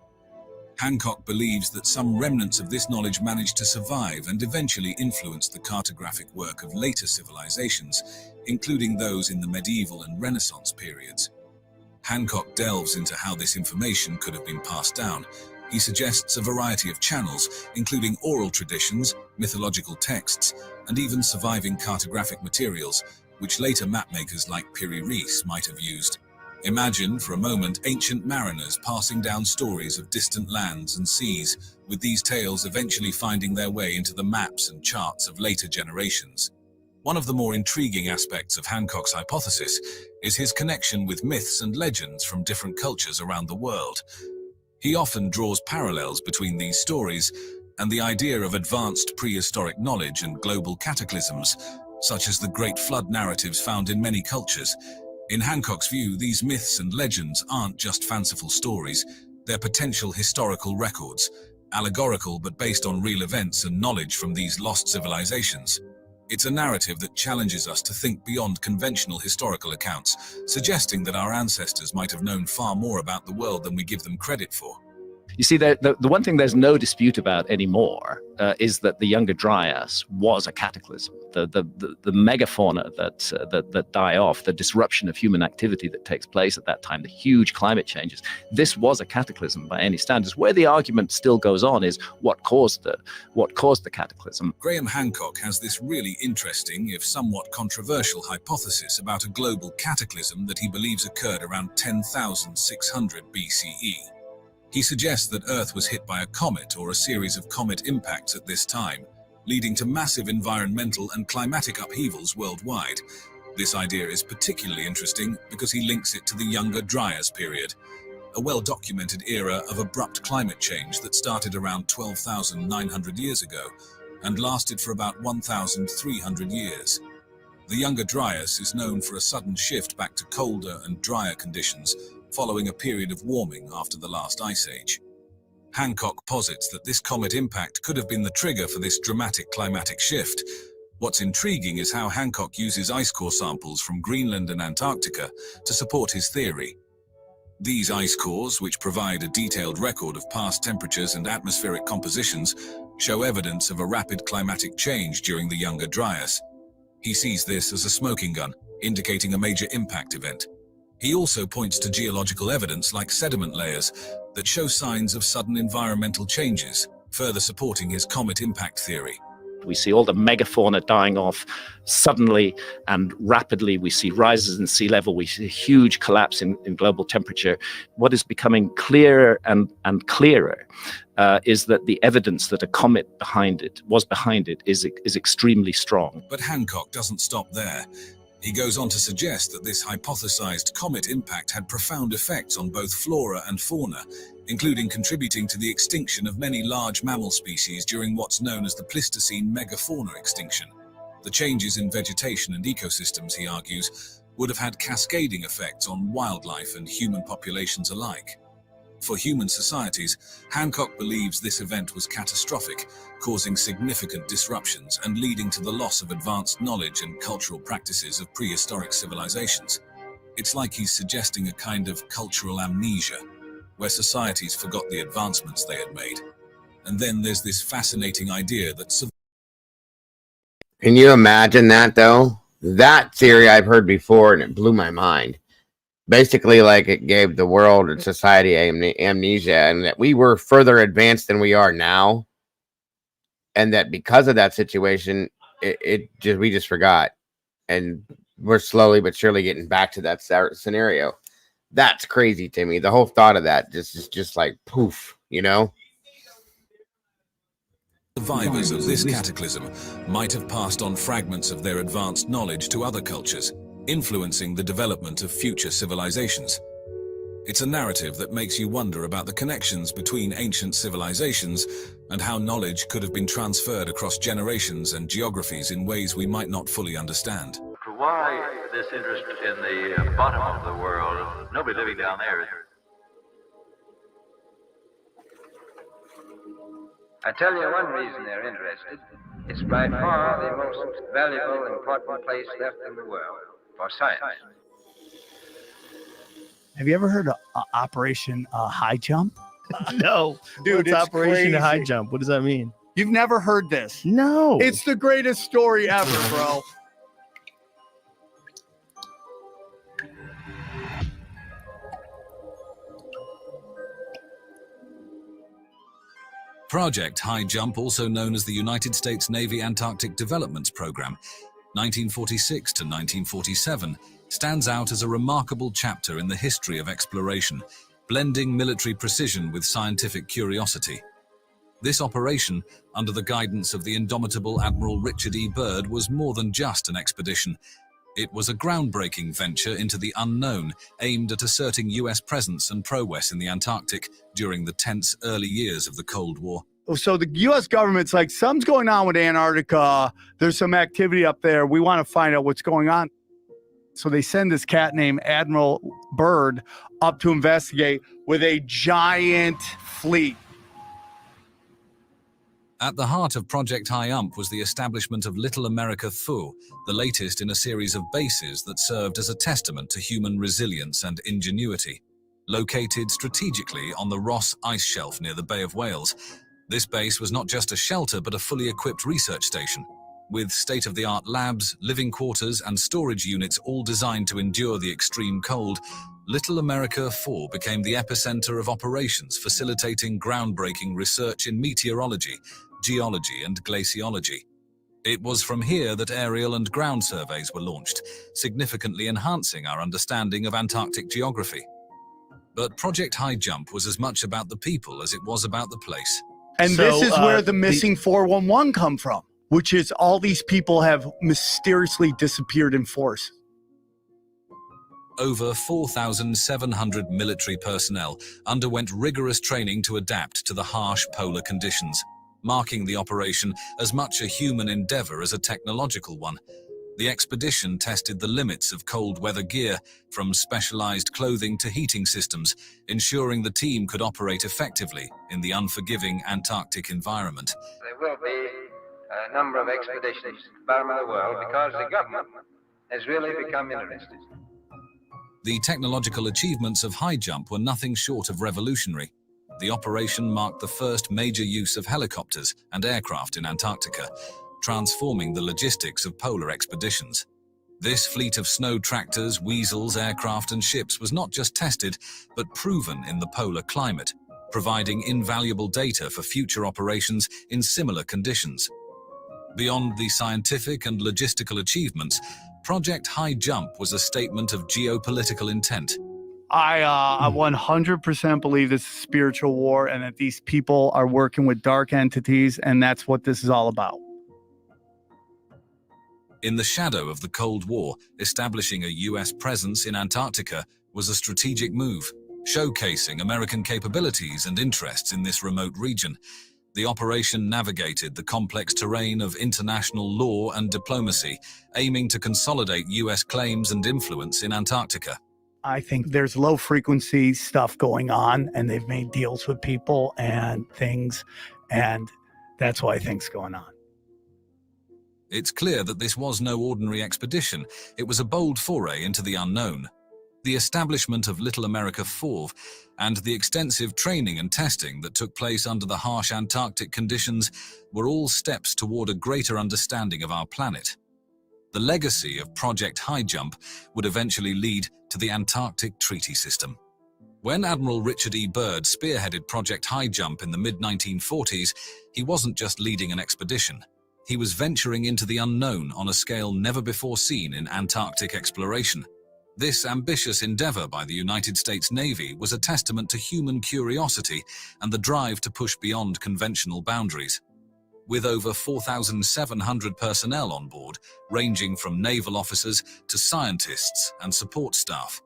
S16: Hancock believes that some remnants of this knowledge managed to survive and eventually influence the cartographic work of later civilizations, including those in the medieval and Renaissance periods. Hancock delves into how this information could have been passed down. He suggests a variety of channels, including oral traditions, mythological texts, and even surviving cartographic materials, which later mapmakers like Piri Reis might have used. Imagine for a moment ancient mariners passing down stories of distant lands and seas, with these tales eventually finding their way into the maps and charts of later generations. One of the more intriguing aspects of Hancock's hypothesis is his connection with myths and legends from different cultures around the world. He often draws parallels between these stories and the idea of advanced prehistoric knowledge and global cataclysms, such as the Great Flood narratives found in many cultures. In Hancock's view, these myths and legends aren't just fanciful stories, they're potential historical records, allegorical but based on real events and knowledge from these lost civilizations. It's a narrative that challenges us to think beyond conventional historical accounts, suggesting that our ancestors might have known far more about the world than we give them credit for.
S4: You see, the one thing there's no dispute about anymore is that the Younger Dryas was a cataclysm. The megafauna that die off, the disruption of human activity that takes place at that time, the huge climate changes, this was a cataclysm by any standards. Where the argument still goes on is what caused the cataclysm.
S16: Graham Hancock has this really interesting, if somewhat controversial, hypothesis about a global cataclysm that he believes occurred around 10,600 BCE. He suggests that Earth was hit by a comet or a series of comet impacts at this time, leading to massive environmental and climatic upheavals worldwide. This idea is particularly interesting because he links it to the Younger Dryas period, a well-documented era of abrupt climate change that started around 12,900 years ago and lasted for about 1,300 years. The Younger Dryas is known for a sudden shift back to colder and drier conditions following a period of warming after the last ice age. Hancock posits that this comet impact could have been the trigger for this dramatic climatic shift. What's intriguing is how Hancock uses ice core samples from Greenland and Antarctica to support his theory. These ice cores, which provide a detailed record of past temperatures and atmospheric compositions, show evidence of a rapid climatic change during the Younger Dryas. He sees this as a smoking gun, indicating a major impact event. He also points to geological evidence like sediment layers that show signs of sudden environmental changes, further supporting his comet impact theory.
S4: We see all the megafauna dying off suddenly and rapidly. We see rises in sea level. We see a huge collapse in global temperature. What is becoming clearer and clearer is that the evidence that a comet was behind it is extremely strong.
S16: But Hancock doesn't stop there. He goes on to suggest that this hypothesized comet impact had profound effects on both flora and fauna, including contributing to the extinction of many large mammal species during what's known as the Pleistocene megafauna extinction. The changes in vegetation and ecosystems, he argues, would have had cascading effects on wildlife and human populations alike. For human societies, Hancock believes this event was catastrophic, causing significant disruptions and leading to the loss of advanced knowledge and cultural practices of prehistoric civilizations. It's like he's suggesting a kind of cultural amnesia, where societies forgot the advancements they had made. And then there's this fascinating idea that...
S1: Can you imagine that, though? That theory I've heard before, and it blew my mind. Basically, like, it gave the world and society amnesia, and that we were further advanced than we are now, and that because of that situation, we just forgot, and we're slowly but surely getting back to that scenario. That's crazy to me. The whole thought of that just like poof, you know.
S16: Survivors of this cataclysm might have passed on fragments of their advanced knowledge to other cultures, influencing the development of future civilizations. It's a narrative that makes you wonder about the connections between ancient civilizations and how knowledge could have been transferred across generations and geographies in ways we might not fully understand.
S2: Why this interest in the bottom of the world? Nobody living down there.
S22: I tell you one reason they're interested. It's by far the most valuable and important place left in the world for science.
S21: Have you ever heard of Operation High Jump?
S19: No, dude, it's Operation High Jump. What does that mean?
S21: You've never heard this?
S19: No.
S21: It's the greatest story ever, bro.
S16: Project High Jump, also known as the United States Navy Antarctic Development Program, 1946 to 1947 stands out as a remarkable chapter in the history of exploration, blending military precision with scientific curiosity. This operation, under the guidance of the indomitable Admiral Richard E. Byrd, was more than just an expedition. It was a groundbreaking venture into the unknown, aimed at asserting US presence and prowess in the Antarctic during the tense early years of the Cold War.
S21: So the U.S. government's like, something's going on with Antarctica. There's some activity up there. We want to find out what's going on. So they send this cat named Admiral Byrd up to investigate with a giant fleet.
S16: At the heart of Project High Jump was the establishment of Little America 4, the latest in a series of bases that served as a testament to human resilience and ingenuity. Located strategically on the Ross Ice Shelf near the Bay of Whales, this base was not just a shelter but a fully equipped research station. With state-of-the-art labs, living quarters, and storage units all designed to endure the extreme cold, Little America 4 became the epicenter of operations, facilitating groundbreaking research in meteorology, geology, and glaciology. It was from here that aerial and ground surveys were launched, significantly enhancing our understanding of Antarctic geography. But Project High Jump was as much about the people as it was about the place.
S21: And so, this is where the missing 411 come from, which is all these people have mysteriously disappeared in force.
S16: Over 4,700 military personnel underwent rigorous training to adapt to the harsh polar conditions, marking the operation as much a human endeavor as a technological one. The expedition tested the limits of cold weather gear, from specialized clothing to heating systems, ensuring the team could operate effectively in the unforgiving Antarctic environment.
S22: There will be a number of expeditions to the bottom of the world because the government has really become interested.
S16: The technological achievements of High Jump were nothing short of revolutionary. The operation marked the first major use of helicopters and aircraft in Antarctica, transforming the logistics of polar expeditions. This fleet of snow tractors, weasels, aircraft, and ships was not just tested, but proven in the polar climate, providing invaluable data for future operations in similar conditions. Beyond the scientific and logistical achievements, Project High Jump was a statement of geopolitical intent.
S21: I 100% believe this is a spiritual war and that these people are working with dark entities, and that's what this is all about.
S16: In the shadow of the Cold War, establishing a US presence in Antarctica was a strategic move, showcasing American capabilities and interests in this remote region. The operation navigated the complex terrain of international law and diplomacy, aiming to consolidate US claims and influence in Antarctica.
S21: I think there's low frequency stuff going on, and they've made deals with people and things, and that's what I think's going on.
S16: It's clear that this was no ordinary expedition. It was a bold foray into the unknown. The establishment of Little America 4 and the extensive training and testing that took place under the harsh Antarctic conditions were all steps toward a greater understanding of our planet. The legacy of Project High Jump would eventually lead to the Antarctic Treaty System. When Admiral Richard E. Byrd spearheaded Project High Jump in the mid-1940s, he wasn't just leading an expedition. He was venturing into the unknown on a scale never before seen in Antarctic exploration. This ambitious endeavor by the United States Navy was a testament to human curiosity and the drive to push beyond conventional boundaries. With over 4,700 personnel on board, ranging from naval officers to scientists and support staff,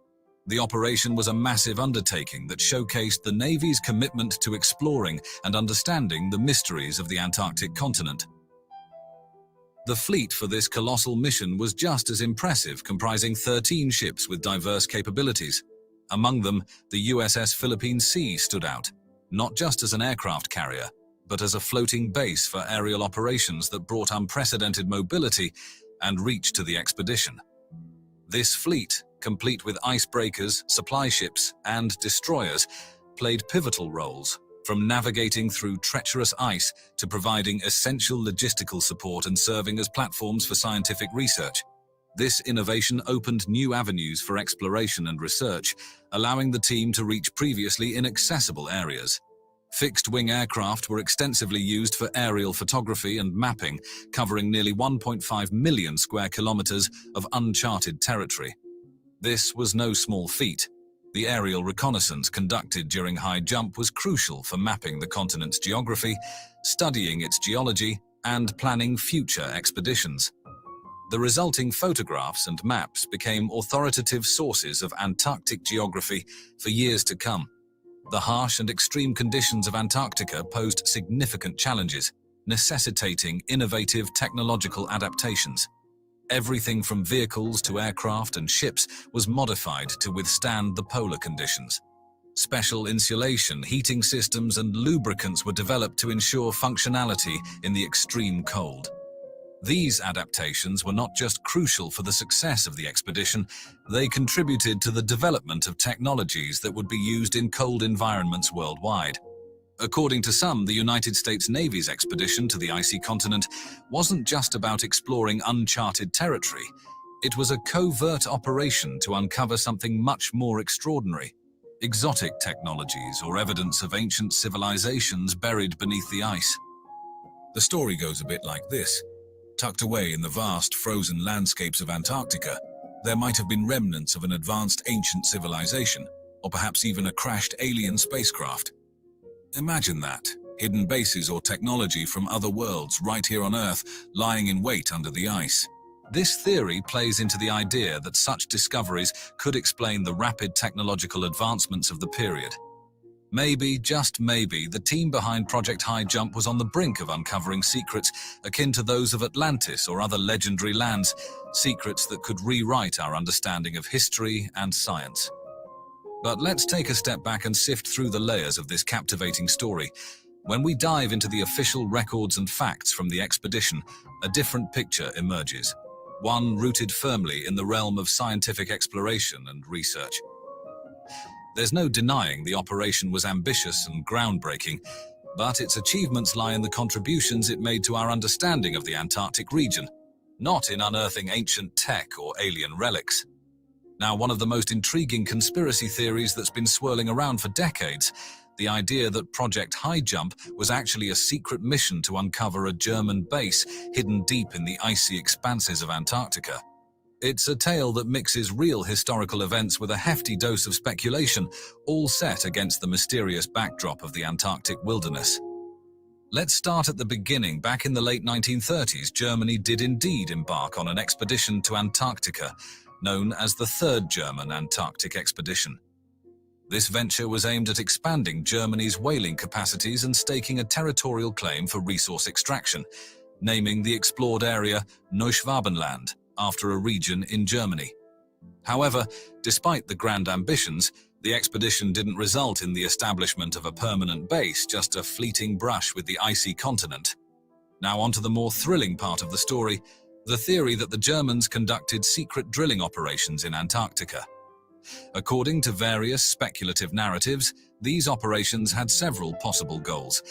S16: the operation was a massive undertaking that showcased the Navy's commitment to exploring and understanding the mysteries of the Antarctic continent. The fleet for this colossal mission was just as impressive, comprising 13 ships with diverse capabilities. Among them, the USS Philippine Sea stood out, not just as an aircraft carrier, but as a floating base for aerial operations that brought unprecedented mobility and reach to the expedition. This fleet, complete with icebreakers, supply ships, and destroyers, played pivotal roles, from navigating through treacherous ice to providing essential logistical support and serving as platforms for scientific research. This innovation opened new avenues for exploration and research, allowing the team to reach previously inaccessible areas. Fixed-wing aircraft were extensively used for aerial photography and mapping, covering nearly 1.5 million square kilometers of uncharted territory. This was no small feat. The aerial reconnaissance conducted during high jump was crucial for mapping the continent's geography, studying its geology, and planning future expeditions. The resulting photographs and maps became authoritative sources of Antarctic geography for years to come. The harsh and extreme conditions of Antarctica posed significant challenges, necessitating innovative technological adaptations. Everything from vehicles to aircraft and ships was modified to withstand the polar conditions. Special insulation, heating systems, and lubricants were developed to ensure functionality in the extreme cold. These adaptations were not just crucial for the success of the expedition, they contributed to the development of technologies that would be used in cold environments worldwide. According to some, the United States Navy's expedition to the icy continent wasn't just about exploring uncharted territory. It was a covert operation to uncover something much more extraordinary: exotic technologies or evidence of ancient civilizations buried beneath the ice. The story goes a bit like this. Tucked away in the vast frozen landscapes of Antarctica, there might have been remnants of an advanced ancient civilization, or perhaps even a crashed alien spacecraft. Imagine that, hidden bases or technology from other worlds right here on Earth, lying in wait under the ice. This theory plays into the idea that such discoveries could explain the rapid technological advancements of the period. Maybe, just maybe, the team behind Project High Jump was on the brink of uncovering secrets akin to those of Atlantis or other legendary lands, secrets that could rewrite our understanding of history and science. But let's take a step back and sift through the layers of this captivating story. When we dive into the official records and facts from the expedition, a different picture emerges. One rooted firmly in the realm of scientific exploration and research. There's no denying the operation was ambitious and groundbreaking, but its achievements lie in the contributions it made to our understanding of the Antarctic region, not in unearthing ancient tech or alien relics. Now, one of the most intriguing conspiracy theories that's been swirling around for decades, the idea that Project High Jump was actually a secret mission to uncover a German base hidden deep in the icy expanses of Antarctica. It's a tale that mixes real historical events with a hefty dose of speculation, all set against the mysterious backdrop of the Antarctic wilderness. Let's start at the beginning. Back in the late 1930s, Germany did indeed embark on an expedition to Antarctica, known as the Third German Antarctic Expedition. This venture was aimed at expanding Germany's whaling capacities and staking a territorial claim for resource extraction, naming the explored area Neuschwabenland, after a region in Germany. However, despite the grand ambitions, the expedition didn't result in the establishment of a permanent base, just a fleeting brush with the icy continent. Now onto the more thrilling part of the story, the theory that the Germans conducted secret drilling operations in Antarctica. According to various speculative narratives, these operations had several possible goals: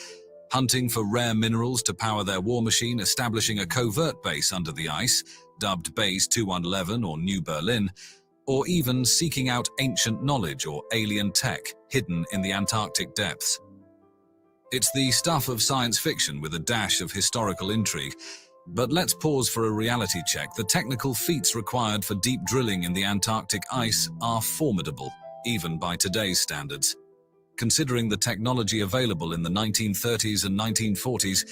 S16: hunting for rare minerals to power their war machine, establishing a covert base under the ice, dubbed Base 2111 or New Berlin, or even seeking out ancient knowledge or alien tech hidden in the Antarctic depths. It's the stuff of science fiction with a dash of historical intrigue. But let's pause for a reality check. The technical feats required for deep drilling in the Antarctic ice are formidable, even by today's standards. Considering the technology available in the 1930s and 1940s,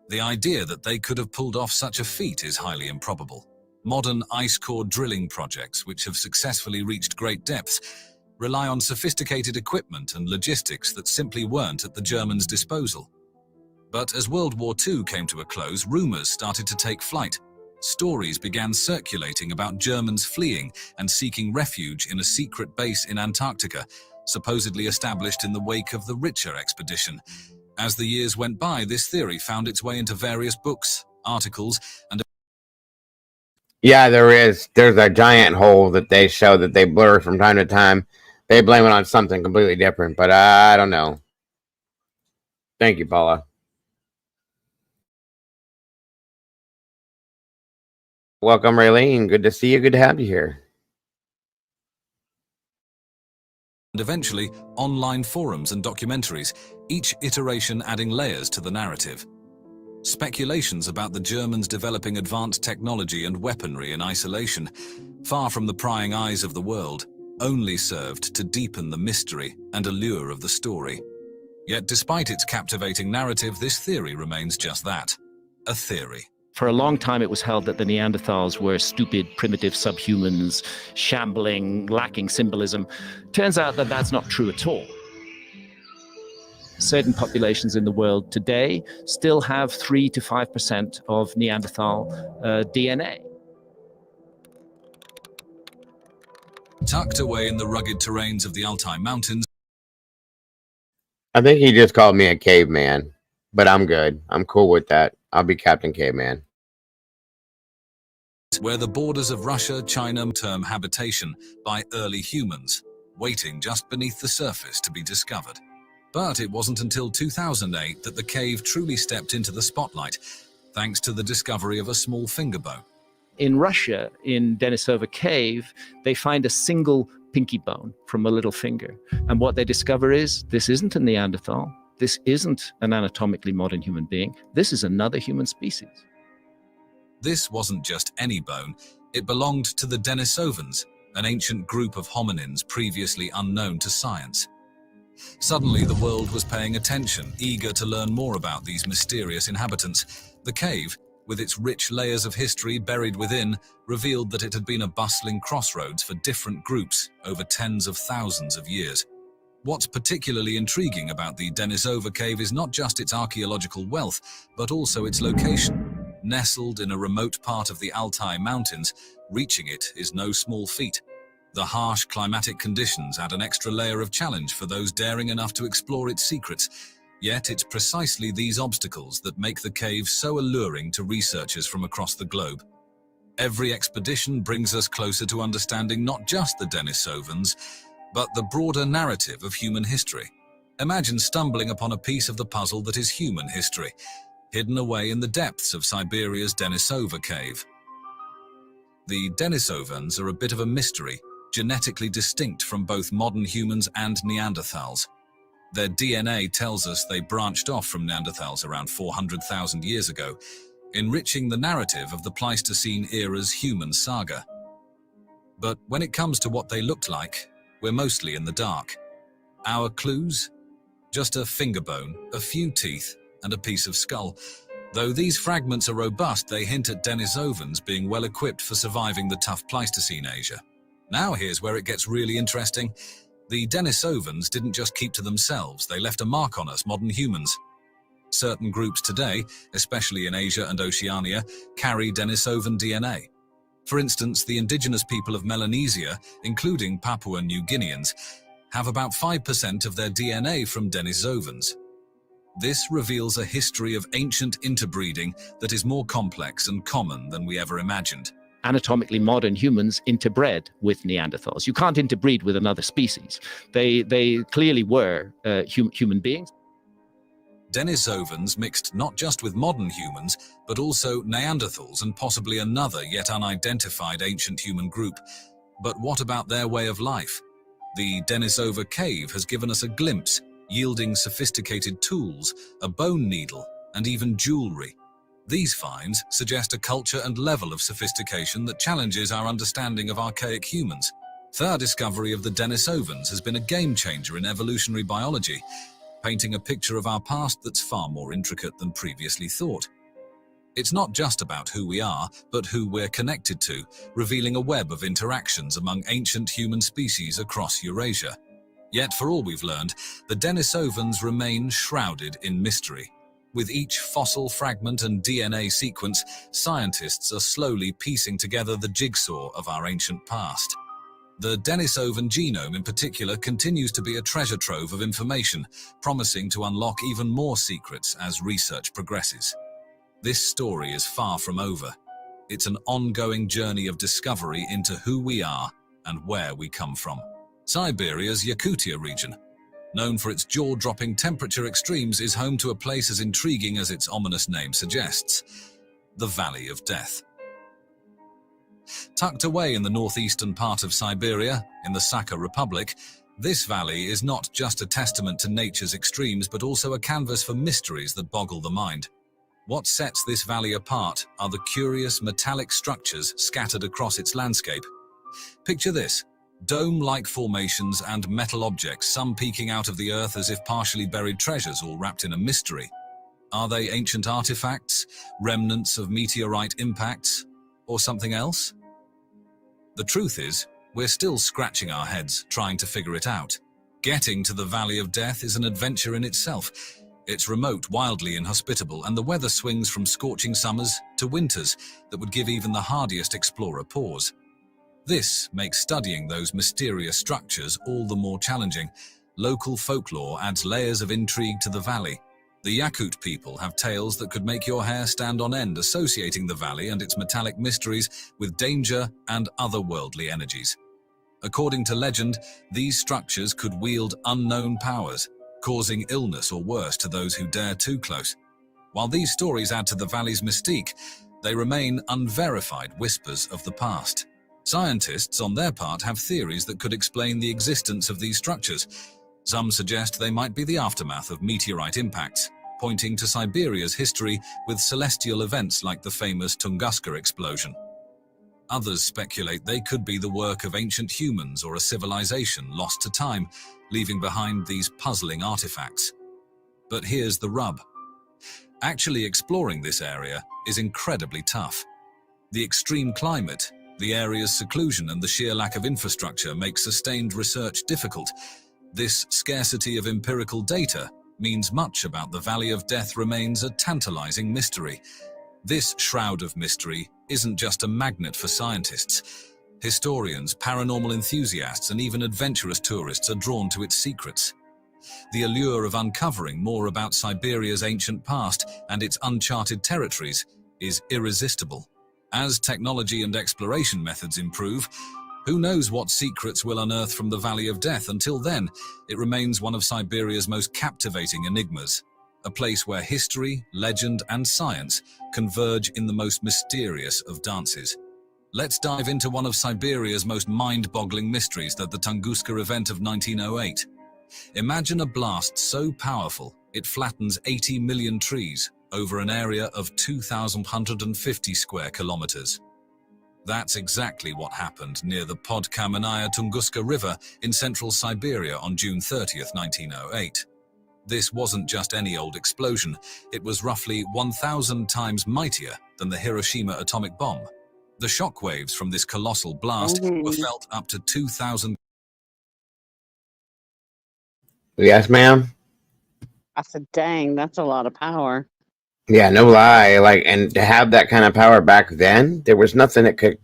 S16: the idea that they could have pulled off such a feat is highly improbable. Modern ice core drilling projects, which have successfully reached great depths, rely on sophisticated equipment and logistics that simply weren't at the Germans' disposal. But as World War II came to a close, rumors started to take flight. Stories began circulating about Germans fleeing and seeking refuge in a secret base in Antarctica, supposedly established in the wake of the Richter expedition. As the years went by, this theory found its way into various books, articles, and...
S1: Yeah, there's a giant hole that they show that they blur from time to time. They blame it on something completely different, but I don't know. Thank you, Paula. Welcome, Raylene. Good to see you. Good to have you here.
S16: and eventually online forums and documentaries, each iteration adding layers to the narrative. Speculations about the Germans developing advanced technology and weaponry in isolation, far from the prying eyes of the world, only served to deepen the mystery and allure of the story. Yet despite its captivating narrative, this theory remains just that, a theory.
S4: For a long time, it was held that the Neanderthals were stupid, primitive subhumans, shambling, lacking symbolism. Turns out that that's not true at all. Certain populations in the world today still have 3 to 5% of Neanderthal DNA.
S16: Tucked away in the rugged terrains of the Altai Mountains,
S1: I think he just called me a caveman, but I'm good. I'm cool with that. I'll be Captain Caveman.
S16: where the borders of Russia, China term habitation by early humans, waiting just beneath the surface to be discovered. But it wasn't until 2008 that the cave truly stepped into the spotlight, thanks to the discovery of a small finger bone.
S4: In Russia, in Denisova Cave, they find a single pinky bone from a little finger. And what they discover is this isn't a Neanderthal. This isn't an anatomically modern human being. This is another human species.
S16: This wasn't just any bone. It belonged to the Denisovans, an ancient group of hominins previously unknown to science. Suddenly, the world was paying attention, eager to learn more about these mysterious inhabitants. The cave, with its rich layers of history buried within, revealed that it had been a bustling crossroads for different groups over tens of thousands of years. What's particularly intriguing about the Denisova Cave is not just its archaeological wealth, but also its location. Nestled in a remote part of the Altai Mountains, reaching it is no small feat. The harsh climatic conditions add an extra layer of challenge for those daring enough to explore its secrets. Yet it's precisely these obstacles that make the cave so alluring to researchers from across the globe. Every expedition brings us closer to understanding not just the Denisovans, but the broader narrative of human history. Imagine stumbling upon a piece of the puzzle that is human history, hidden away in the depths of Siberia's Denisova Cave. The Denisovans are a bit of a mystery, genetically distinct from both modern humans and Neanderthals. Their DNA tells us they branched off from Neanderthals around 400,000 years ago, enriching the narrative of the Pleistocene era's human saga. But when it comes to what they looked like, we're mostly in the dark. Our clues? Just a finger bone, a few teeth, and a piece of skull. Though these fragments are robust, they hint at Denisovans being well equipped for surviving the tough Pleistocene Asia. Now here's where it gets really interesting. The Denisovans didn't just keep to themselves, they left a mark on us modern humans. Certain groups today, especially in Asia and Oceania, carry Denisovan DNA. For instance, the indigenous people of Melanesia, including Papua New Guineans, have about 5% of their DNA from Denisovans. This reveals a history of ancient interbreeding that is more complex and common than we ever imagined.
S4: Anatomically modern humans interbred with Neanderthals. You can't interbreed with another species. They clearly were human beings.
S16: Denisovans mixed not just with modern humans, but also Neanderthals and possibly another yet unidentified ancient human group. But what about their way of life? The Denisova Cave has given us a glimpse, yielding sophisticated tools, a bone needle, and even jewelry. These finds suggest a culture and level of sophistication that challenges our understanding of archaic humans. Their discovery of the Denisovans has been a game changer in evolutionary biology, painting a picture of our past that's far more intricate than previously thought. It's not just about who we are, but who we're connected to, revealing a web of interactions among ancient human species across Eurasia. Yet, for all we've learned, the Denisovans remain shrouded in mystery. With each fossil fragment and DNA sequence, scientists are slowly piecing together the jigsaw of our ancient past. The Denisovan genome in particular continues to be a treasure trove of information, promising to unlock even more secrets as research progresses. This story is far from over. It's an ongoing journey of discovery into who we are and where we come from. Siberia's Yakutia region, known for its jaw-dropping temperature extremes, is home to a place as intriguing as its ominous name suggests, the Valley of Death. Tucked away in the northeastern part of Siberia, in the Sakha Republic, This valley is not just a testament to nature's extremes, but also a canvas for mysteries that boggle the mind. What sets this valley apart are the curious metallic structures scattered across its landscape. Picture this: dome-like formations and metal objects, some peeking out of the earth as if partially buried treasures, all wrapped in a mystery. Are they ancient artifacts, remnants of meteorite impacts, or something else? The truth is, we're still scratching our heads trying to figure it out. Getting to the Valley of Death is an adventure in itself. It's remote, wildly inhospitable, and the weather swings from scorching summers to winters that would give even the hardiest explorer pause. This makes studying those mysterious structures all the more challenging. Local folklore adds layers of intrigue to the valley. The Yakut people have tales that could make your hair stand on end, associating the valley and its metallic mysteries with danger and otherworldly energies. According to legend, these structures could wield unknown powers, causing illness or worse to those who dare too close. While these stories add to the valley's mystique, they remain unverified whispers of the past. Scientists, on their part, have theories that could explain the existence of these structures. Some suggest they might be the aftermath of meteorite impacts, pointing to Siberia's history with celestial events like the famous Tunguska explosion. Others speculate they could be the work of ancient humans or a civilization lost to time, leaving behind these puzzling artifacts. But here's the rub. Actually exploring this area is incredibly tough. The extreme climate, the area's seclusion, and the sheer lack of infrastructure make sustained research difficult. This scarcity of empirical data means much about the Valley of Death remains a tantalizing mystery. This shroud of mystery isn't just a magnet for scientists. Historians, paranormal enthusiasts, and even adventurous tourists are drawn to its secrets. The allure of uncovering more about Siberia's ancient past and its uncharted territories is irresistible. As technology and exploration methods improve, who knows what secrets we'll unearth from the Valley of Death? Until then, it remains one of Siberia's most captivating enigmas, a place where history, legend, and science converge in the most mysterious of dances. Let's dive into one of Siberia's most mind-boggling mysteries, the Tunguska event of 1908. Imagine a blast so powerful it flattens 80 million trees over an area of 2,150 square kilometers. That's exactly what happened near the Podkamenaya Tunguska River in central Siberia on June 30th, 1908. This wasn't just any old explosion, it was roughly 1,000 times mightier than the Hiroshima atomic bomb. The shockwaves from this colossal blast were felt up to 2,000.
S1: Yes, ma'am?
S13: I said, dang, that's a lot of power.
S1: Yeah, no lie. And to have that kind of power back then, there was nothing that could.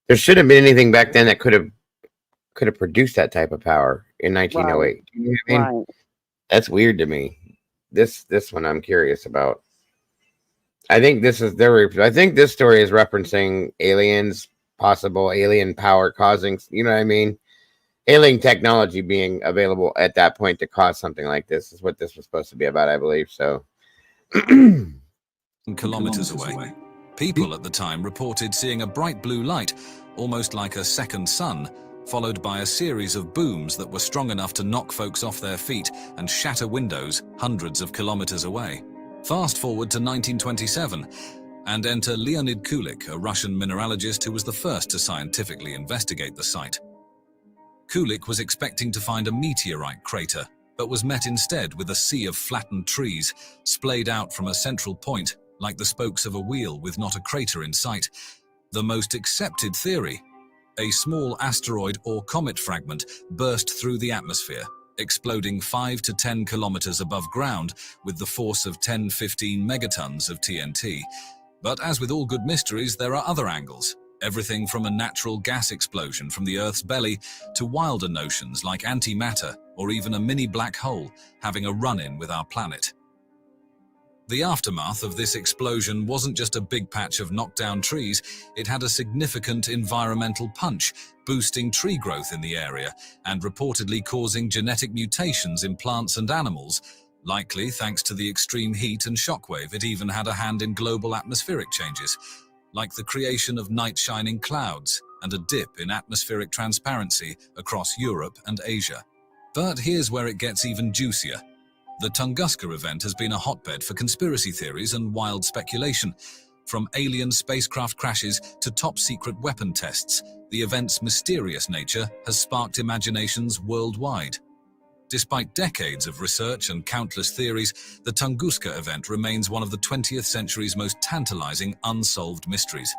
S1: There should have been anything back then that could have produced that type of power in 1908.
S13: Right.
S1: You know what I mean?
S13: Right.
S1: That's weird to me. This one I'm curious about. I think this story is referencing aliens, possible alien power causing. You know what I mean? Alien technology being available at that point to cause something like this is what this was supposed to be about, I believe. So.
S16: Kilometers away. People at the time reported seeing a bright blue light, almost like a second sun, followed by a series of booms that were strong enough to knock folks off their feet and shatter windows hundreds of kilometers away. Fast forward to 1927, and enter Leonid Kulik, a Russian mineralogist who was the first to scientifically investigate the site. Kulik was expecting to find a meteorite crater, but was met instead with a sea of flattened trees, splayed out from a central point, like the spokes of a wheel with not a crater in sight. The most accepted theory: a small asteroid or comet fragment burst through the atmosphere, exploding 5 to 10 kilometers above ground with the force of 10-15 megatons of TNT. But as with all good mysteries, there are other angles. Everything from a natural gas explosion from the Earth's belly to wilder notions like antimatter or even a mini black hole having a run-in with our planet. The aftermath of this explosion wasn't just a big patch of knocked-down trees, it had a significant environmental punch, boosting tree growth in the area and reportedly causing genetic mutations in plants and animals. Likely thanks to the extreme heat and shockwave, it even had a hand in global atmospheric changes, like the creation of night-shining clouds and a dip in atmospheric transparency across Europe and Asia. But here's where it gets even juicier. The Tunguska event has been a hotbed for conspiracy theories and wild speculation. From alien spacecraft crashes to top-secret weapon tests, the event's mysterious nature has sparked imaginations worldwide. Despite decades of research and countless theories, the Tunguska event remains one of the 20th century's most tantalizing unsolved mysteries.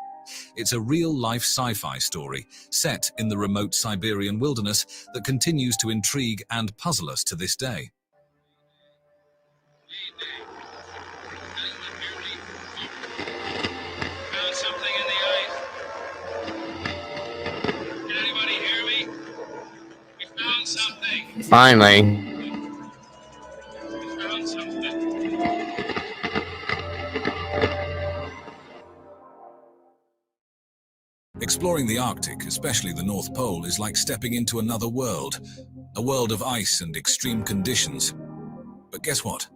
S16: It's a real-life sci-fi story set in the remote Siberian wilderness that continues to intrigue and puzzle us to this day.
S9: Found something in the ice. Can anybody hear me? We found something.
S1: Finally.
S9: We found something.
S16: Exploring the Arctic, especially the North Pole, is like stepping into another world, a world of ice and extreme conditions. But guess what?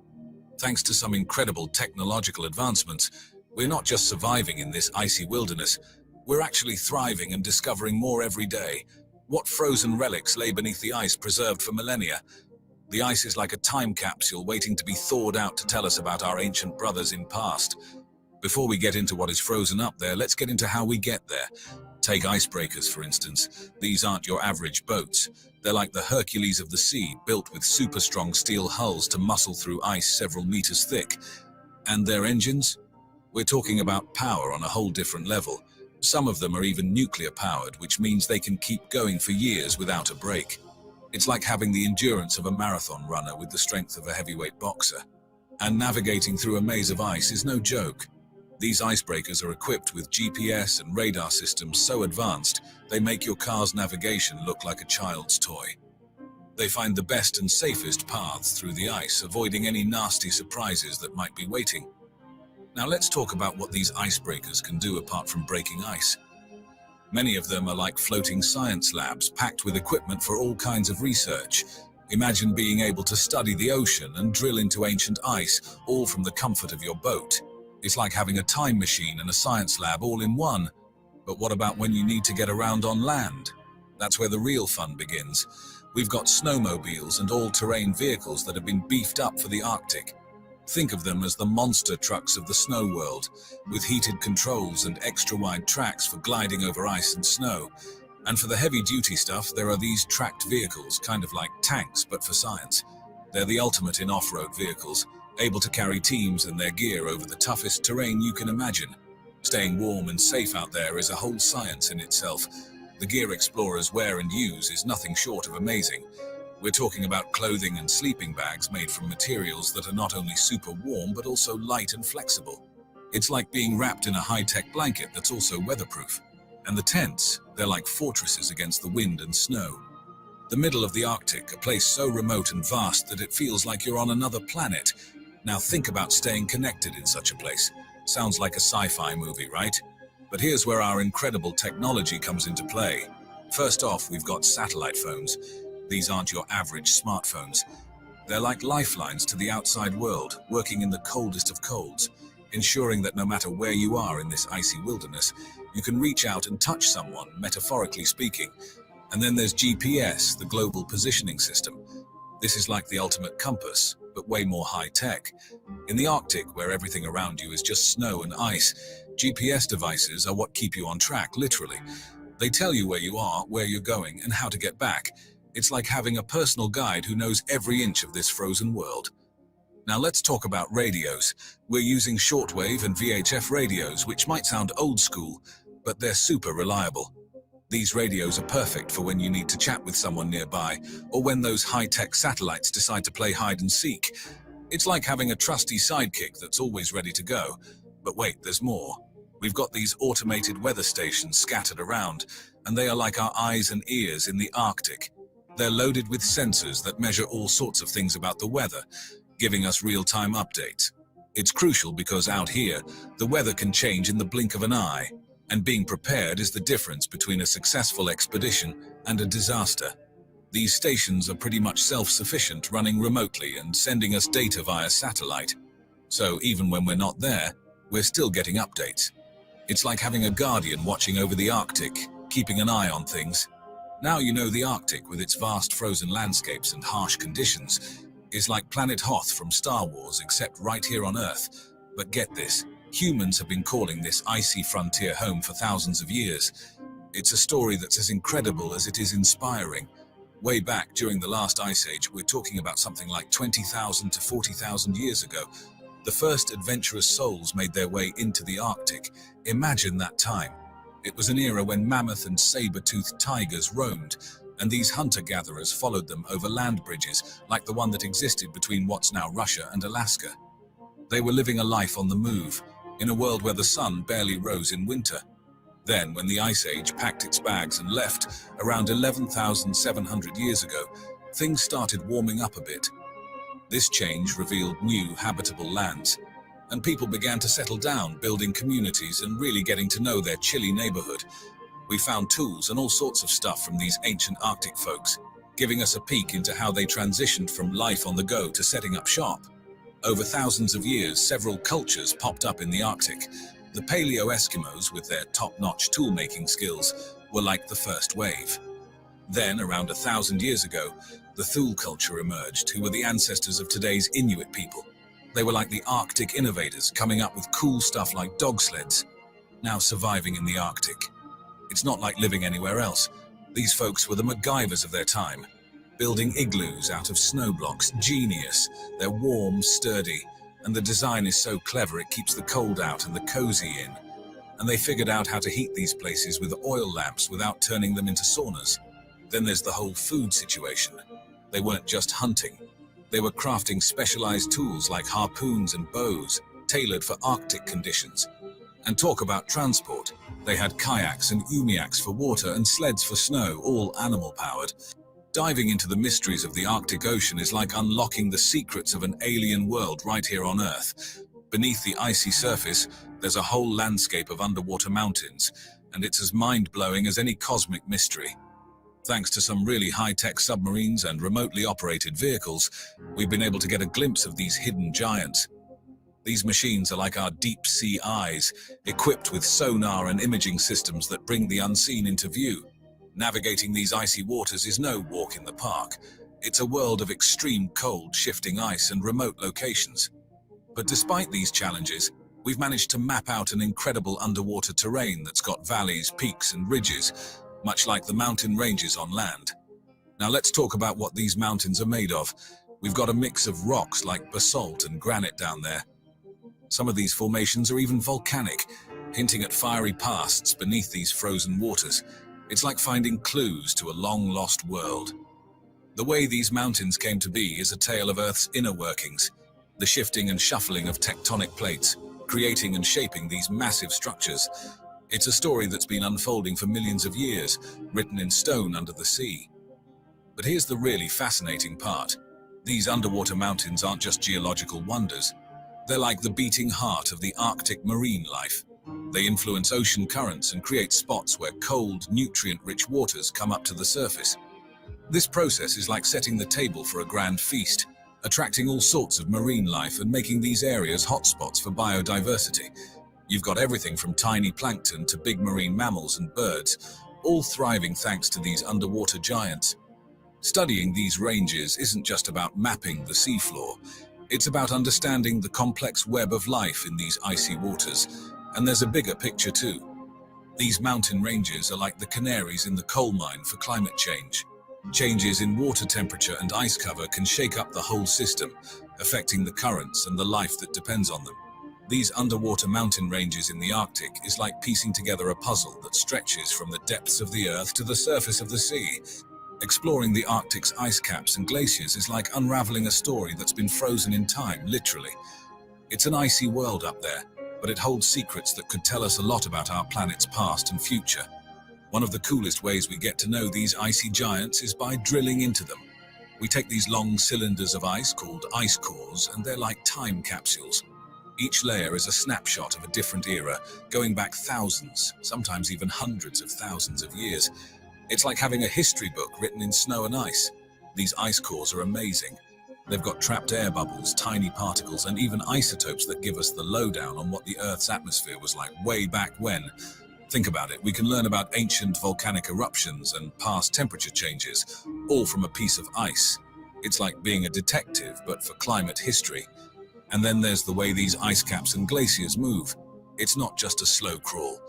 S16: Thanks to some incredible technological advancements, we're not just surviving in this icy wilderness, we're actually thriving and discovering more every day. What frozen relics lay beneath the ice preserved for millennia? The ice is like a time capsule waiting to be thawed out to tell us about our ancient brothers in past. Before we get into what is frozen up there, let's get into how we get there. Take icebreakers, for instance. These aren't your average boats. They're like the Hercules of the sea, built with super strong steel hulls to muscle through ice several meters thick. And their engines? We're talking about power on a whole different level. Some of them are even nuclear powered, which means they can keep going for years without a break. It's like having the endurance of a marathon runner with the strength of a heavyweight boxer. And navigating through a maze of ice is no joke. These icebreakers are equipped with GPS and radar systems so advanced, they make your car's navigation look like a child's toy. They find the best and safest paths through the ice, avoiding any nasty surprises that might be waiting. Now let's talk about what these icebreakers can do apart from breaking ice. Many of them are like floating science labs, packed with equipment for all kinds of research. Imagine being able to study the ocean and drill into ancient ice, all from the comfort of your boat. It's like having a time machine and a science lab all in one. But what about when you need to get around on land? That's where the real fun begins. We've got snowmobiles and all-terrain vehicles that have been beefed up for the Arctic. Think of them as the monster trucks of the snow world, with heated controls and extra-wide tracks for gliding over ice and snow. And for the heavy-duty stuff, there are these tracked vehicles, kind of like tanks, but for science. They're the ultimate in off-road vehicles, able to carry teams and their gear over the toughest terrain you can imagine. Staying warm and safe out there is a whole science in itself. The gear explorers wear and use is nothing short of amazing. We're talking about clothing and sleeping bags made from materials that are not only super warm, but also light and flexible. It's like being wrapped in a high-tech blanket that's also weatherproof. And the tents, they're like fortresses against the wind and snow. The middle of the Arctic, a place so remote and vast that it feels like you're on another planet. Now think about staying connected in such a place. Sounds like a sci-fi movie, right? But here's where our incredible technology comes into play. First off, we've got satellite phones. These aren't your average smartphones. They're like lifelines to the outside world, working in the coldest of colds, ensuring that no matter where you are in this icy wilderness, you can reach out and touch someone, metaphorically speaking. And then there's GPS, the global positioning system. This is like the ultimate compass, but way more high-tech. In the Arctic, where everything around you is just snow and ice, GPS devices are what keep you on track, literally. They tell you where you are, where you're going, and how to get back. It's like having a personal guide who knows every inch of this frozen world. Now let's talk about radios. We're using shortwave and VHF radios, which might sound old school, but they're super reliable. These radios are perfect for when you need to chat with someone nearby, or when those high-tech satellites decide to play hide and seek. It's like having a trusty sidekick that's always ready to go. But wait, there's more. We've got these automated weather stations scattered around, and they are like our eyes and ears in the Arctic. They're loaded with sensors that measure all sorts of things about the weather, giving us real-time updates. It's crucial because out here, the weather can change in the blink of an eye, and being prepared is the difference between a successful expedition and a disaster. These stations are pretty much self-sufficient, running remotely and sending us data via satellite. So even when we're not there, we're still getting updates. It's like having a guardian watching over the Arctic, keeping an eye on things. Now you know the Arctic, with its vast frozen landscapes and harsh conditions, is like Planet Hoth from Star Wars, except right here on Earth. But get this, humans have been calling this icy frontier home for thousands of years. It's a story that's as incredible as it is inspiring. Way back during the last ice age, we're talking about something like 20,000 to 40,000 years ago, the first adventurous souls made their way into the Arctic. Imagine that time. It was an era when mammoth and saber-toothed tigers roamed, and these hunter-gatherers followed them over land bridges like the one that existed between what's now Russia and Alaska. They were living a life on the move, in a world where the sun barely rose in winter. Then, when the Ice Age packed its bags and left, around 11,700 years ago, things started warming up a bit. This change revealed new habitable lands, and people began to settle down, building communities and really getting to know their chilly neighborhood. We found tools and all sorts of stuff from these ancient Arctic folks, giving us a peek into how they transitioned from life on the go to setting up shop. Over thousands of years, several cultures popped up in the Arctic. The Paleo-Eskimos, with their top-notch tool-making skills, were like the first wave. Then, around 1,000 years ago, the Thule culture emerged, who were the ancestors of today's Inuit people. They were like the Arctic innovators, coming up with cool stuff like dog sleds, now surviving in the Arctic. It's not like living anywhere else. These folks were the MacGyvers of their time, building igloos out of snow blocks. Genius. They're warm, sturdy, and the design is so clever it keeps the cold out and the cozy in. And they figured out how to heat these places with oil lamps without turning them into saunas. Then there's the whole food situation. They weren't just hunting. They were crafting specialized tools like harpoons and bows, tailored for Arctic conditions. And talk about transport. They had kayaks and umiaks for water and sleds for snow, all animal-powered. Diving into the mysteries of the Arctic Ocean is like unlocking the secrets of an alien world right here on Earth. Beneath the icy surface, there's a whole landscape of underwater mountains, and it's as mind-blowing as any cosmic mystery. Thanks to some really high-tech submarines and remotely operated vehicles, we've been able to get a glimpse of these hidden giants. These machines are like our deep-sea eyes, equipped with sonar and imaging systems that bring the unseen into view. Navigating these icy waters is no walk in the park. It's a world of extreme cold, shifting ice and remote locations. But despite these challenges, we've managed to map out an incredible underwater terrain that's got valleys, peaks, and ridges, much like the mountain ranges on land. Now let's talk about what these mountains are made of. We've got a mix of rocks like basalt and granite down there. Some of these formations are even volcanic, hinting at fiery pasts beneath these frozen waters. It's like finding clues to a long-lost world. The way these mountains came to be is a tale of Earth's inner workings, the shifting and shuffling of tectonic plates, creating and shaping these massive structures. It's a story that's been unfolding for millions of years, written in stone under the sea. But here's the really fascinating part. These underwater mountains aren't just geological wonders. They're like the beating heart of the Arctic marine life. They influence ocean currents and create spots where cold, nutrient-rich waters come up to the surface. This process is like setting the table for a grand feast, attracting all sorts of marine life and making these areas hotspots for biodiversity. You've got everything from tiny plankton to big marine mammals and birds, all thriving thanks to these underwater giants. Studying these ranges isn't just about mapping the seafloor. It's about understanding the complex web of life in these icy waters. And there's a bigger picture too. These mountain ranges are like the canaries in the coal mine for climate change. Changes in water temperature and ice cover can shake up the whole system, affecting the currents and the life that depends on them. These underwater mountain ranges in the Arctic is like piecing together a puzzle that stretches from the depths of the Earth to the surface of the sea. Exploring the Arctic's ice caps and glaciers is like unraveling a story that's been frozen in time, literally. It's an icy world up there, but it holds secrets that could tell us a lot about our planet's past and future. One of the coolest ways we get to know these icy giants is by drilling into them. We take these long cylinders of ice called ice cores, and they're like time capsules. Each layer is a snapshot of a different era, going back thousands, sometimes even hundreds of thousands of years. It's like having a history book written in snow and ice. These ice cores are amazing. They've got trapped air bubbles, tiny particles, and even isotopes that give us the lowdown on what the Earth's atmosphere was like way back when. Think about it, we can learn about ancient volcanic eruptions and past temperature changes, all from a piece of ice. It's like being a detective, but for climate history. And then there's the way these ice caps and glaciers move. It's not just a slow crawl.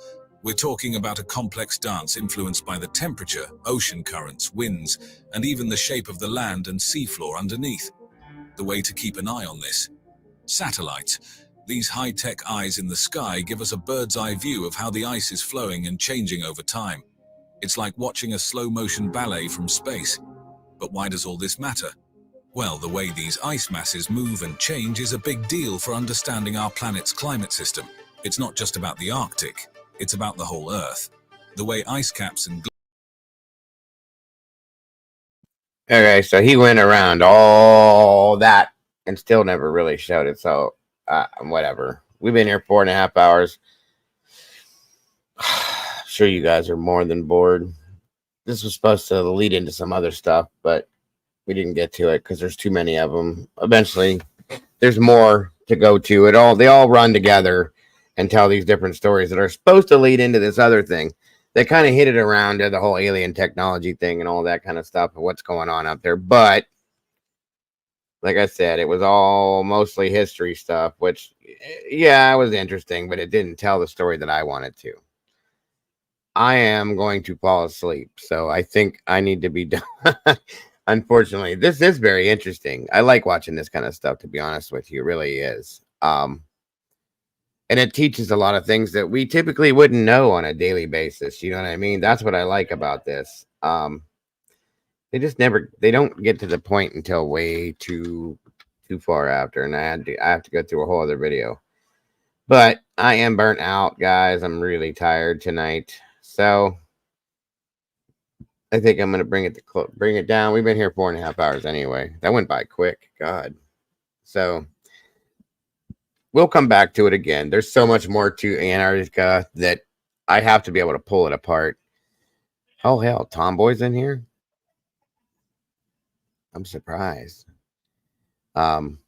S16: We're talking about a complex dance influenced by the temperature, ocean currents, winds, and even the shape of the land and seafloor underneath. The way to keep an eye on this: satellites. These high-tech eyes in the sky give us a bird's-eye view of how the ice is flowing and changing over time. It's like watching a slow-motion ballet from space. But why does all this matter? Well, the way these ice masses move and change is a big deal for understanding our planet's climate system. It's not just about the Arctic, it's about the whole Earth. The way ice caps and
S1: Okay, so he went around all that and still never really showed it. So, whatever. We've been here 4.5 hours. Sure, you guys are more than bored. This was supposed to lead into some other stuff, but we didn't get to it because there's too many of them. Eventually, there's more to go to. They all run together and tell these different stories that are supposed to lead into this other thing. They kind of hit it around to the whole alien technology thing and all that kind of stuff and what's going on up there. But like I said, it was all mostly history stuff, which, yeah, it was interesting, but it didn't tell the story that I wanted to. I am going to fall asleep, so I think I need to be done. Unfortunately, this is very interesting. I like watching this kind of stuff, to be honest with you. It really is. And it teaches a lot of things that we typically wouldn't know on a daily basis. You know what I mean? That's what I like about this. They don't get to the point until way too far after, and I have to go through a whole other video. But I am burnt out, guys. I'm really tired tonight, so I think I'm gonna bring it down. We've been here 4.5 hours anyway. That went by quick, God. So we'll come back to it again. There's so much more to Antarctica that I have to be able to pull it apart. Oh hell, Tomboy's in here. I'm surprised. Wonder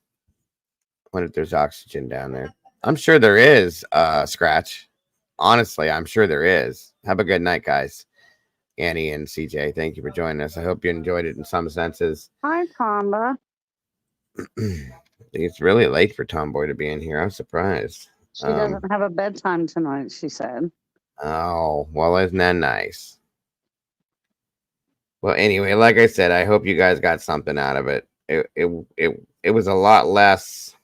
S1: if there's oxygen down there. I'm sure there is, Scratch. Honestly, I'm sure there is. Have a good night, guys. Annie and CJ, thank you for joining us. I hope you enjoyed it in some senses.
S13: Hi, Tomba.
S1: It's really late for Tomboy to be in here. I'm surprised.
S13: She doesn't have a bedtime tonight, she said.
S1: Oh, well, isn't that nice? Well, anyway, like I said, I hope you guys got something out of it. It was a lot less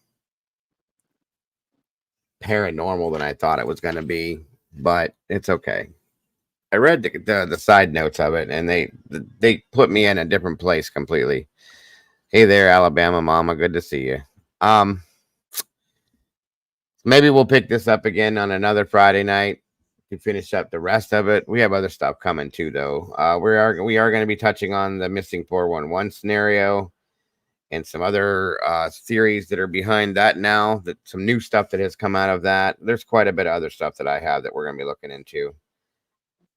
S1: paranormal than I thought it was going to be, but it's okay. I read the side notes of it, and they put me in a different place completely. Hey there, Alabama Mama, good to see you. Maybe we'll pick this up again on another Friday night to finish up the rest of it. We have other stuff coming too, though. We are going to be touching on the missing 411 scenario and some other theories that are behind that now. That some new stuff that has come out of that. There's quite a bit of other stuff that I have that we're going to be looking into.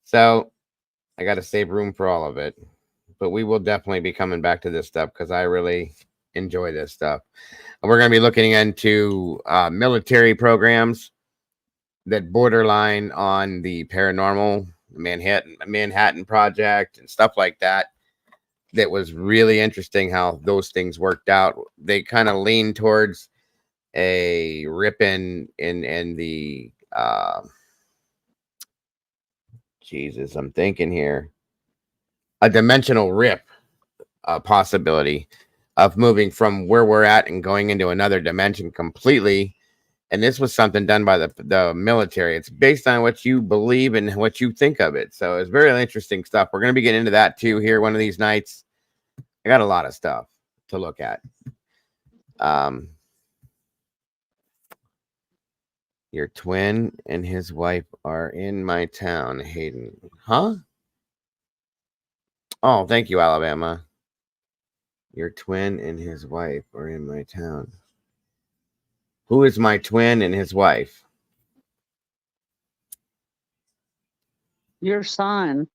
S1: So I got to save room for all of it, but we will definitely be coming back to this stuff because I really enjoy this stuff. And we're going to be looking into military programs that borderline on the paranormal, Manhattan Project and stuff like that. That was really interesting how those things worked out. They kind of lean towards a rip in the Jesus, I'm thinking here. A dimensional rip possibility of moving from where we're at and going into another dimension completely. And this was something done by the military. It's based on what you believe and what you think of it. So it's very interesting stuff. We're going to be getting into that too here one of these nights. I got a lot of stuff to look at. Your twin and his wife are in my town, Hayden. Huh? Oh, thank you, Alabama. Your twin and his wife are in my town. Who is my twin and his wife?
S13: Your son.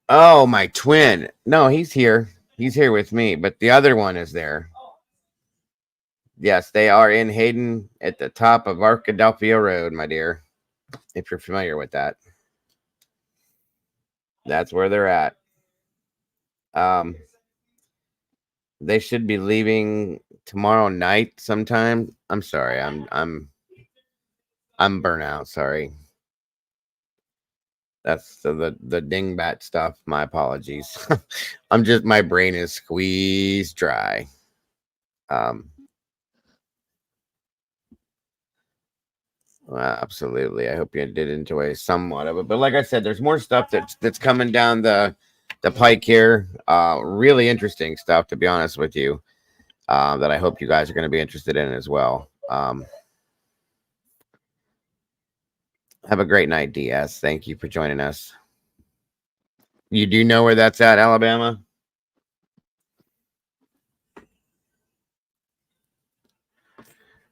S1: Oh, my twin. No, he's here. He's here with me, but the other one is there. Yes, they are in Hayden at the top of Arkadelphia Road, my dear. if you're familiar with that. That's where they're at. They should be leaving tomorrow night sometime. I'm sorry. I'm burnout. Sorry. That's the dingbat stuff. My apologies. My brain is squeezed dry. Well, absolutely. I hope you did enjoy somewhat of it. But like I said, there's more stuff that's coming down the pike here. Really interesting stuff, to be honest with you, that I hope you guys are going to be interested in as well. Have a great night, DS. Thank you for joining us. You do know where that's at, Alabama?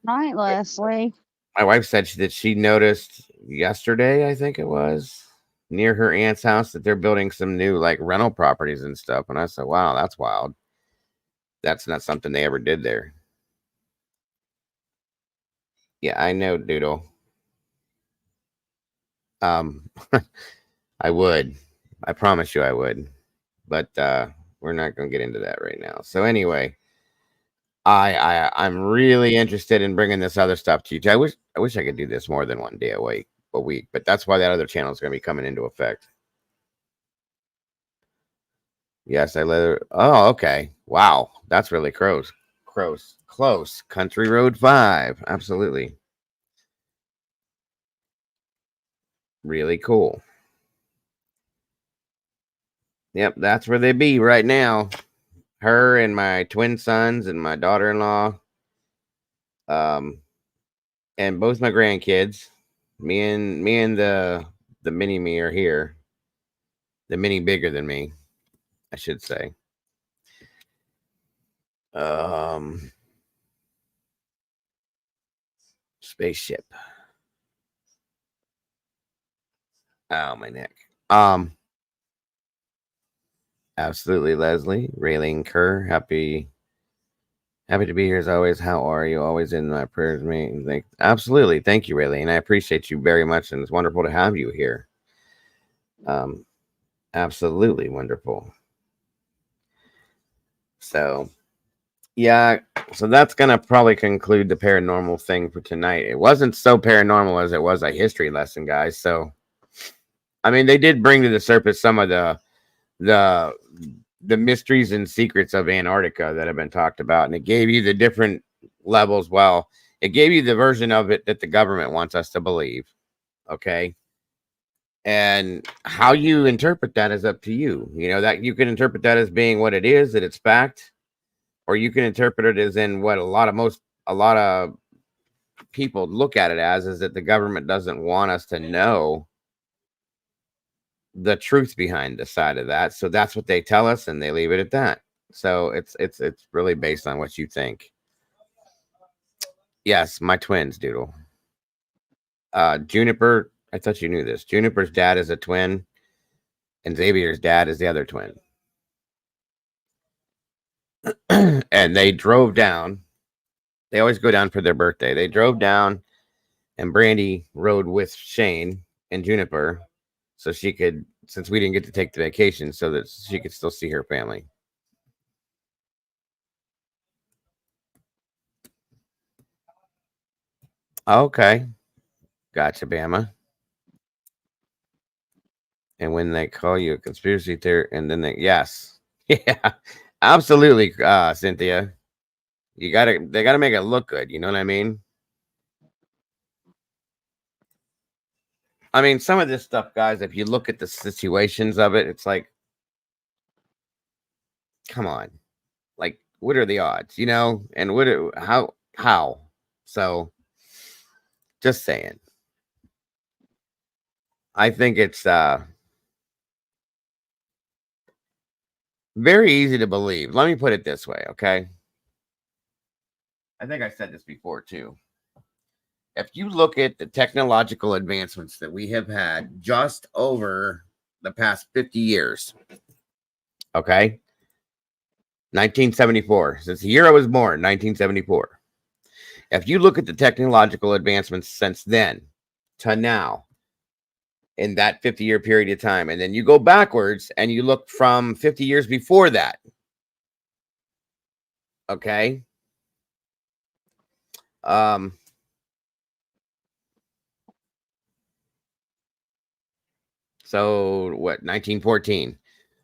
S13: Night, Leslie.
S1: My wife said that she noticed yesterday, I think it was, near her aunt's house, that they're building some new like rental properties and stuff. And I said, wow, that's wild. That's not something they ever did there. Yeah, I know, Doodle. I would. I promise you I would. But we're not going to get into that right now. So anyway, I'm really interested in bringing this other stuff to you. I wish I could do this more than one day a week, but that's why that other channel is going to be coming into effect. Yes, I let her. Oh, okay. Wow, that's really close. Country Road 5. Absolutely. Really cool. Yep, that's where they be right now. Her and my twin sons and my daughter-in-law. And both my grandkids. Me and the mini me are here. The mini bigger than me, I should say. Spaceship. Oh, my neck. Absolutely, Leslie. Raylene Kerr, happy to be here as always. How are you? Always in my prayers, mate. Absolutely. Thank you, Raylene. I appreciate you very much, and it's wonderful to have you here. Absolutely wonderful. So, yeah. So that's going to probably conclude the paranormal thing for tonight. It wasn't so paranormal as it was a history lesson, guys. So, I mean, they did bring to the surface some of the mysteries and secrets of Antarctica that have been talked about, and it gave you the different levels. Well, it gave you the version of it that the government wants us to believe. Okay. And how you interpret that is up to you. You know, that you can interpret that as being what it is, that it's fact, or you can interpret it as in what a lot of people look at it as, is that the government doesn't want us to know the truth behind the side of that. So that's what they tell us, and they leave it at that. So it's really based on what you think. Yes, my twins, Doodle. Juniper, I thought you knew this. Juniper's dad is a twin, and Xavier's dad is the other twin. And they drove down. They always go down for their birthday. They drove down, and Brandy rode with Shane and Juniper, so she could, since we didn't get to take the vacation, so that she could still see her family. Okay. Gotcha, Bama. And when they call you a conspiracy theory, and then yes. Yeah, absolutely, Cynthia. They gotta make it look good, you know what I mean? I mean, some of this stuff, guys, if you look at the situations of it, it's like, come on. Like, what are the odds, you know? And how? So, just saying. I think it's very easy to believe. Let me put it this way, okay? I think I said this before, too. If you look at the technological advancements that we have had just over the past 50 years, okay? 1974, since the year I was born, 1974. If you look at the technological advancements since then to now, in that 50-year period of time. And then you go backwards and you look from 50 years before that. Okay. So what, 1914?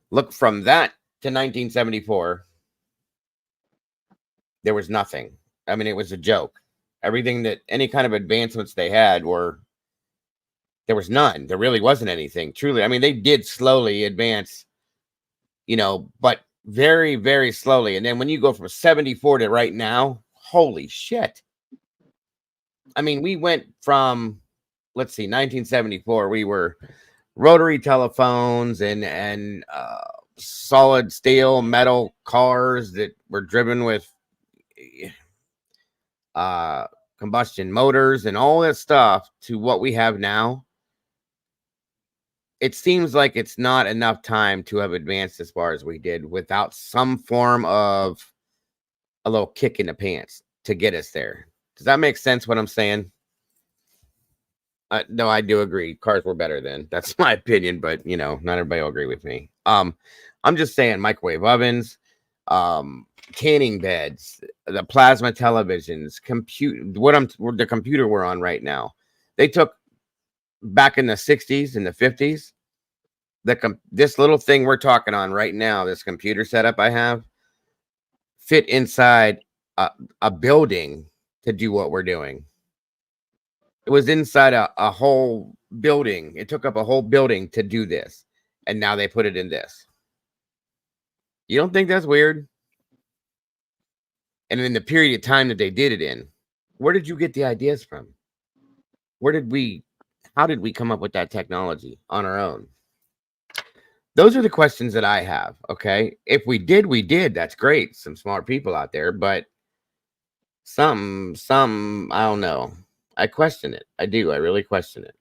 S1: Look from that to 1974. There was nothing. I mean, it was a joke. Everything that any kind of advancements they had were, there was none. There really wasn't anything, truly. I mean, they did slowly advance, but very, very slowly. And then when you go from 74 to right now, holy shit. I mean, we went from, let's see, 1974, we were rotary telephones and solid steel metal cars that were driven with combustion motors and all that stuff to what we have now. It seems like it's not enough time to have advanced as far as we did without some form of a little kick in the pants to get us there. Does that make sense what I'm saying? No, I do agree. Cars were better then. That's my opinion, but not everybody will agree with me. I'm just saying microwave ovens, canning beds, the plasma televisions, the computer we're on right now. They took back in the 60s and the 50s, this little thing we're talking on right now, this computer setup I have, fit inside a building to do what we're doing. It was inside a whole building. It took up a whole building to do this. And now they put it in this. You don't think that's weird? And in the period of time that they did it in, where did you get the ideas from? How did we come up with that technology on our own? Those are the questions that I have, okay? If we did, we did. That's great. Some smart people out there, but some, I don't know. I question it. I do. I really question it.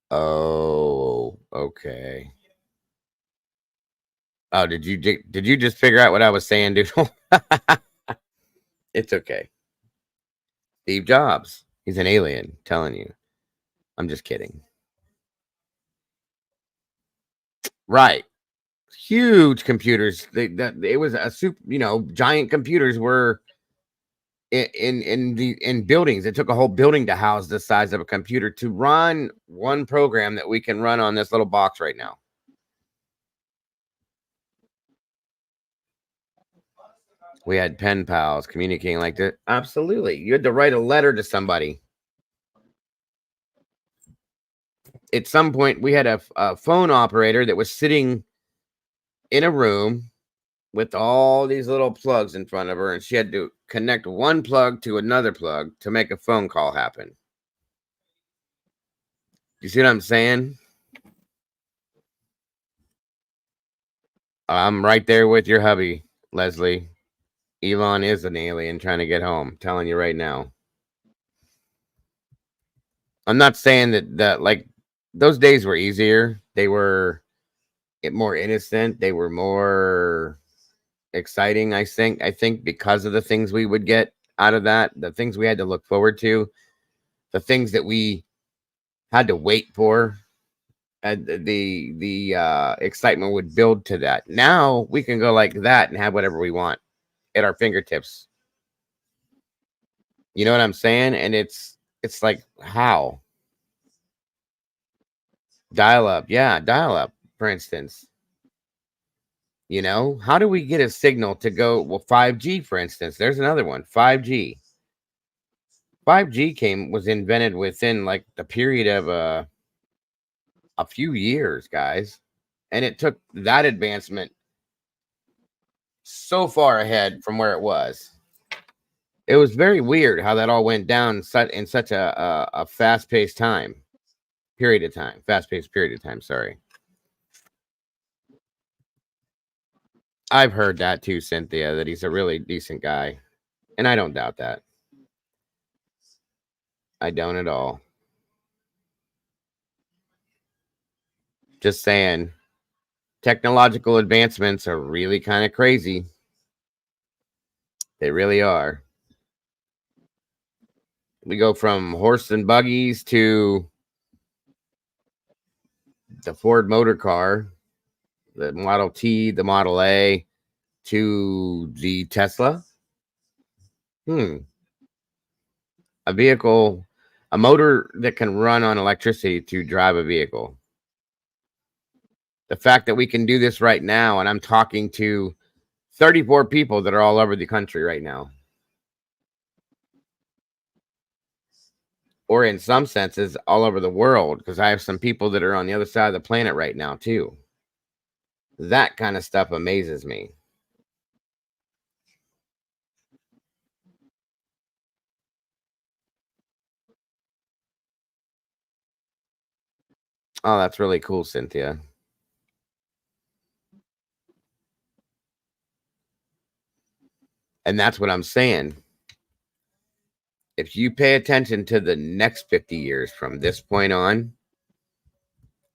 S1: Oh, okay. Oh, did you just figure out what I was saying, dude? It's okay. Steve Jobs. He's an alien, telling you. I'm just kidding. Right. Huge computers. It was a super, giant computers were in buildings. It took a whole building to house the size of a computer to run one program that we can run on this little box right now. We had pen pals communicating like that. Absolutely. You had to write a letter to somebody. At some point, we had a phone operator that was sitting in a room with all these little plugs in front of her, and she had to connect one plug to another plug to make a phone call happen. You see what I'm saying? I'm right there with your hubby, Leslie. Elon is an alien trying to get home. I'm telling you right now. I'm not saying that like those days were easier. They were more innocent. They were more exciting, I think because of the things we would get out of that, the things we had to look forward to, the things that we had to wait for, and the excitement would build to that. Now we can go like that and have whatever we want at our fingertips. You know what I'm saying? And it's like, how? Dial up, for instance. How do we get a signal to go? Well, 5G, for instance, there's another one. 5G was invented within like the period of a few years, guys, and it took that advancement so far ahead from where it was. It was very weird how that all went down in such a fast-paced period of time. Sorry. I've heard that too, Cynthia, that he's a really decent guy. And I don't doubt that. I don't at all. Just saying, technological advancements are really kind of crazy. They really are. We go from horse and buggies to the Ford motor car, the Model T, the Model A, to the Tesla. A vehicle, a motor that can run on electricity to drive a vehicle. The fact that we can do this right now, and I'm talking to 34 people that are all over the country right now. Or in some senses, all over the world, because I have some people that are on the other side of the planet right now, too. That kind of stuff amazes me. Oh, that's really cool, Cynthia. And that's what I'm saying. If you pay attention to the next 50 years from this point on,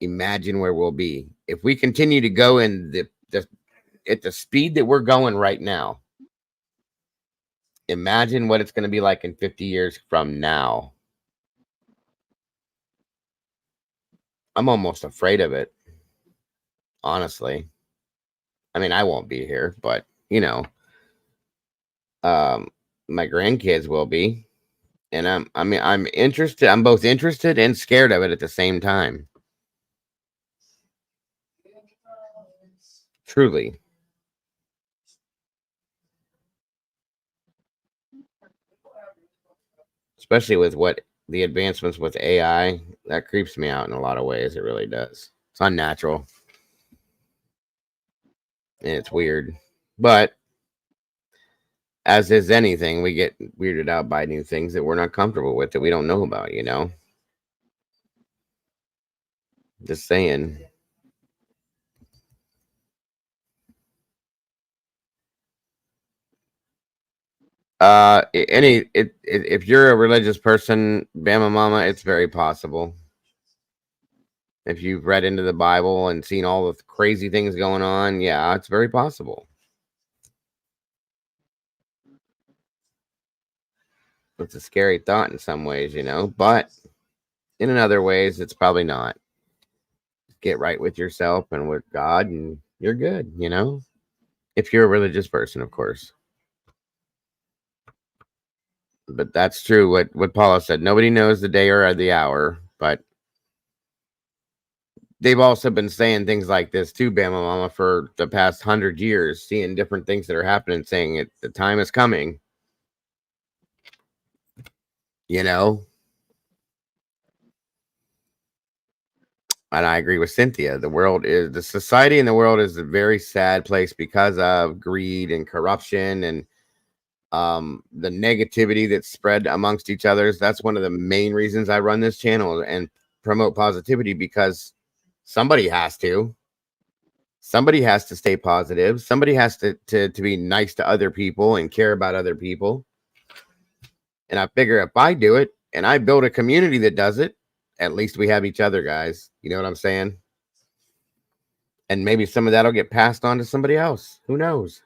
S1: imagine where we'll be. If we continue to go in at the speed that we're going right now, imagine what it's going to be like in 50 years from now. I'm almost afraid of it, honestly. I mean, I won't be here, but, you know, my grandkids will be. And I'm interested. I'm both interested and scared of it at the same time. Truly. Especially with what the advancements with AI, that creeps me out in a lot of ways. It really does. It's unnatural. And it's weird. But as is anything, we get weirded out by new things that we're not comfortable with, that we don't know about, you know? Just saying. If you're a religious person, Bama Mama, it's very possible. If you've read into the Bible and seen all the crazy things going on, yeah, it's very possible. It's a scary thought in some ways, you know, but in other ways, it's probably not. Get right with yourself and with God, and you're good, you know, if you're a religious person, of course. But that's true. What Paula said. Nobody knows the day or the hour, but they've also been saying things like this too, Bama Mama, for the past 100 years, seeing different things that are happening, saying the time is coming. You know? And I agree with Cynthia. The society in the world is a very sad place because of greed and corruption and the negativity that's spread amongst each others. That's one of the main reasons I run this channel and promote positivity, because somebody has to stay positive. Somebody has to be nice to other people and care about other people. And I figure if I do it and I build a community that does it, at least we have each other, guys. You know what I'm saying? And maybe some of that will get passed on to somebody else. Who knows?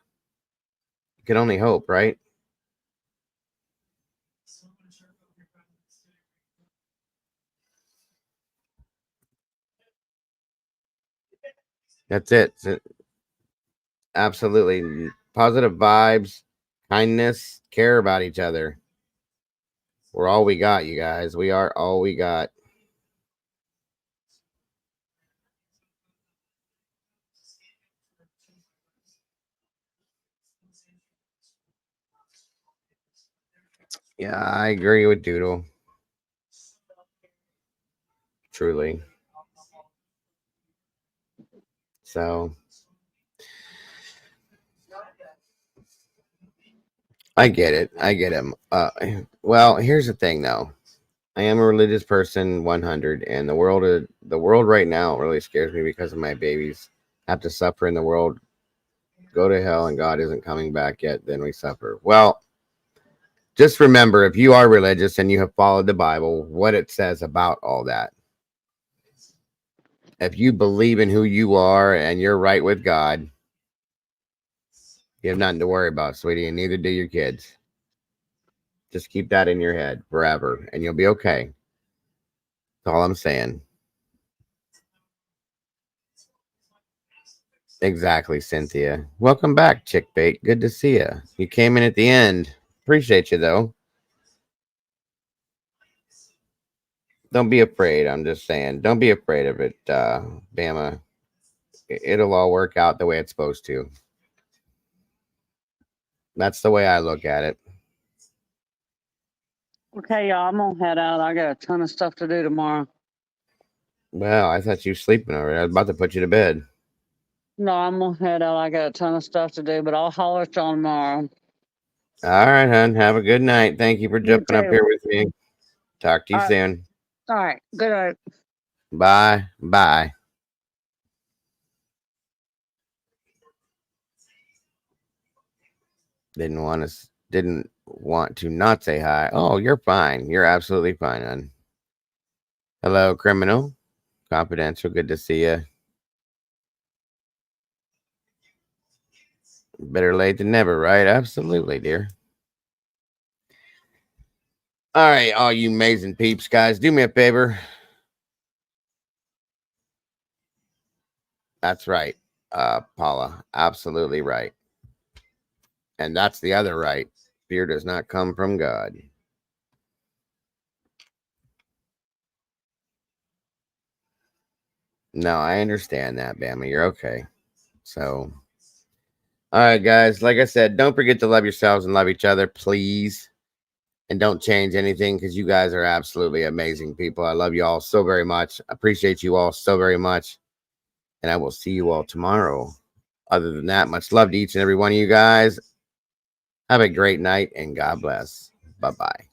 S1: You can only hope, right? That's it. Absolutely. Positive vibes, kindness, care about each other. We're all we got, you guys. We are all we got. Yeah, I agree with Doodle. Truly. So I get it. I get him. Well, here's the thing, though. I am a religious person, 100, and the world right now really scares me because of my babies have to suffer in the world, go to hell, and God isn't coming back yet. Then we suffer. Well, just remember, if you are religious and you have followed the Bible, what it says about all that. If you believe in who you are and you're right with God, you have nothing to worry about, sweetie, and neither do your kids. Just keep that in your head forever, and you'll be okay. That's all I'm saying. Exactly, Cynthia. Welcome back, Chickbait. Good to see you. You came in at the end. Appreciate you, though. Don't be afraid. I'm just saying. Don't be afraid of it, Bama. It'll all work out the way it's supposed to. That's the way I look at it.
S13: Okay, y'all, I'm gonna head out. I got a ton of stuff to do tomorrow.
S1: Well, I thought you were sleeping already. I was about to put you to bed.
S13: No, I'm gonna head out. I got a ton of stuff to do, but I'll holler at y'all tomorrow.
S1: All right, hon. Have a good night. Thank you for jumping up
S13: too.
S1: here with me. Talk to you soon.
S13: All right. Good night.
S1: Bye. Bye. Didn't want to not say hi. Oh, you're fine. You're absolutely fine, hon. Hello, criminal. Confidential. Good to see you. Better late than never, right? Absolutely, dear. All right, all you amazing peeps, guys, do me a favor. That's right, Paula. Absolutely right. And that's the other right. Fear does not come from God. No, I understand that, Bama. You're okay. So, all right, guys. Like I said, don't forget to love yourselves and love each other, please. And don't change anything because you guys are absolutely amazing people. I love you all so very much. I appreciate you all so very much. And I will see you all tomorrow. Other than that, much love to each and every one of you guys. Have a great night and God bless. Bye-bye.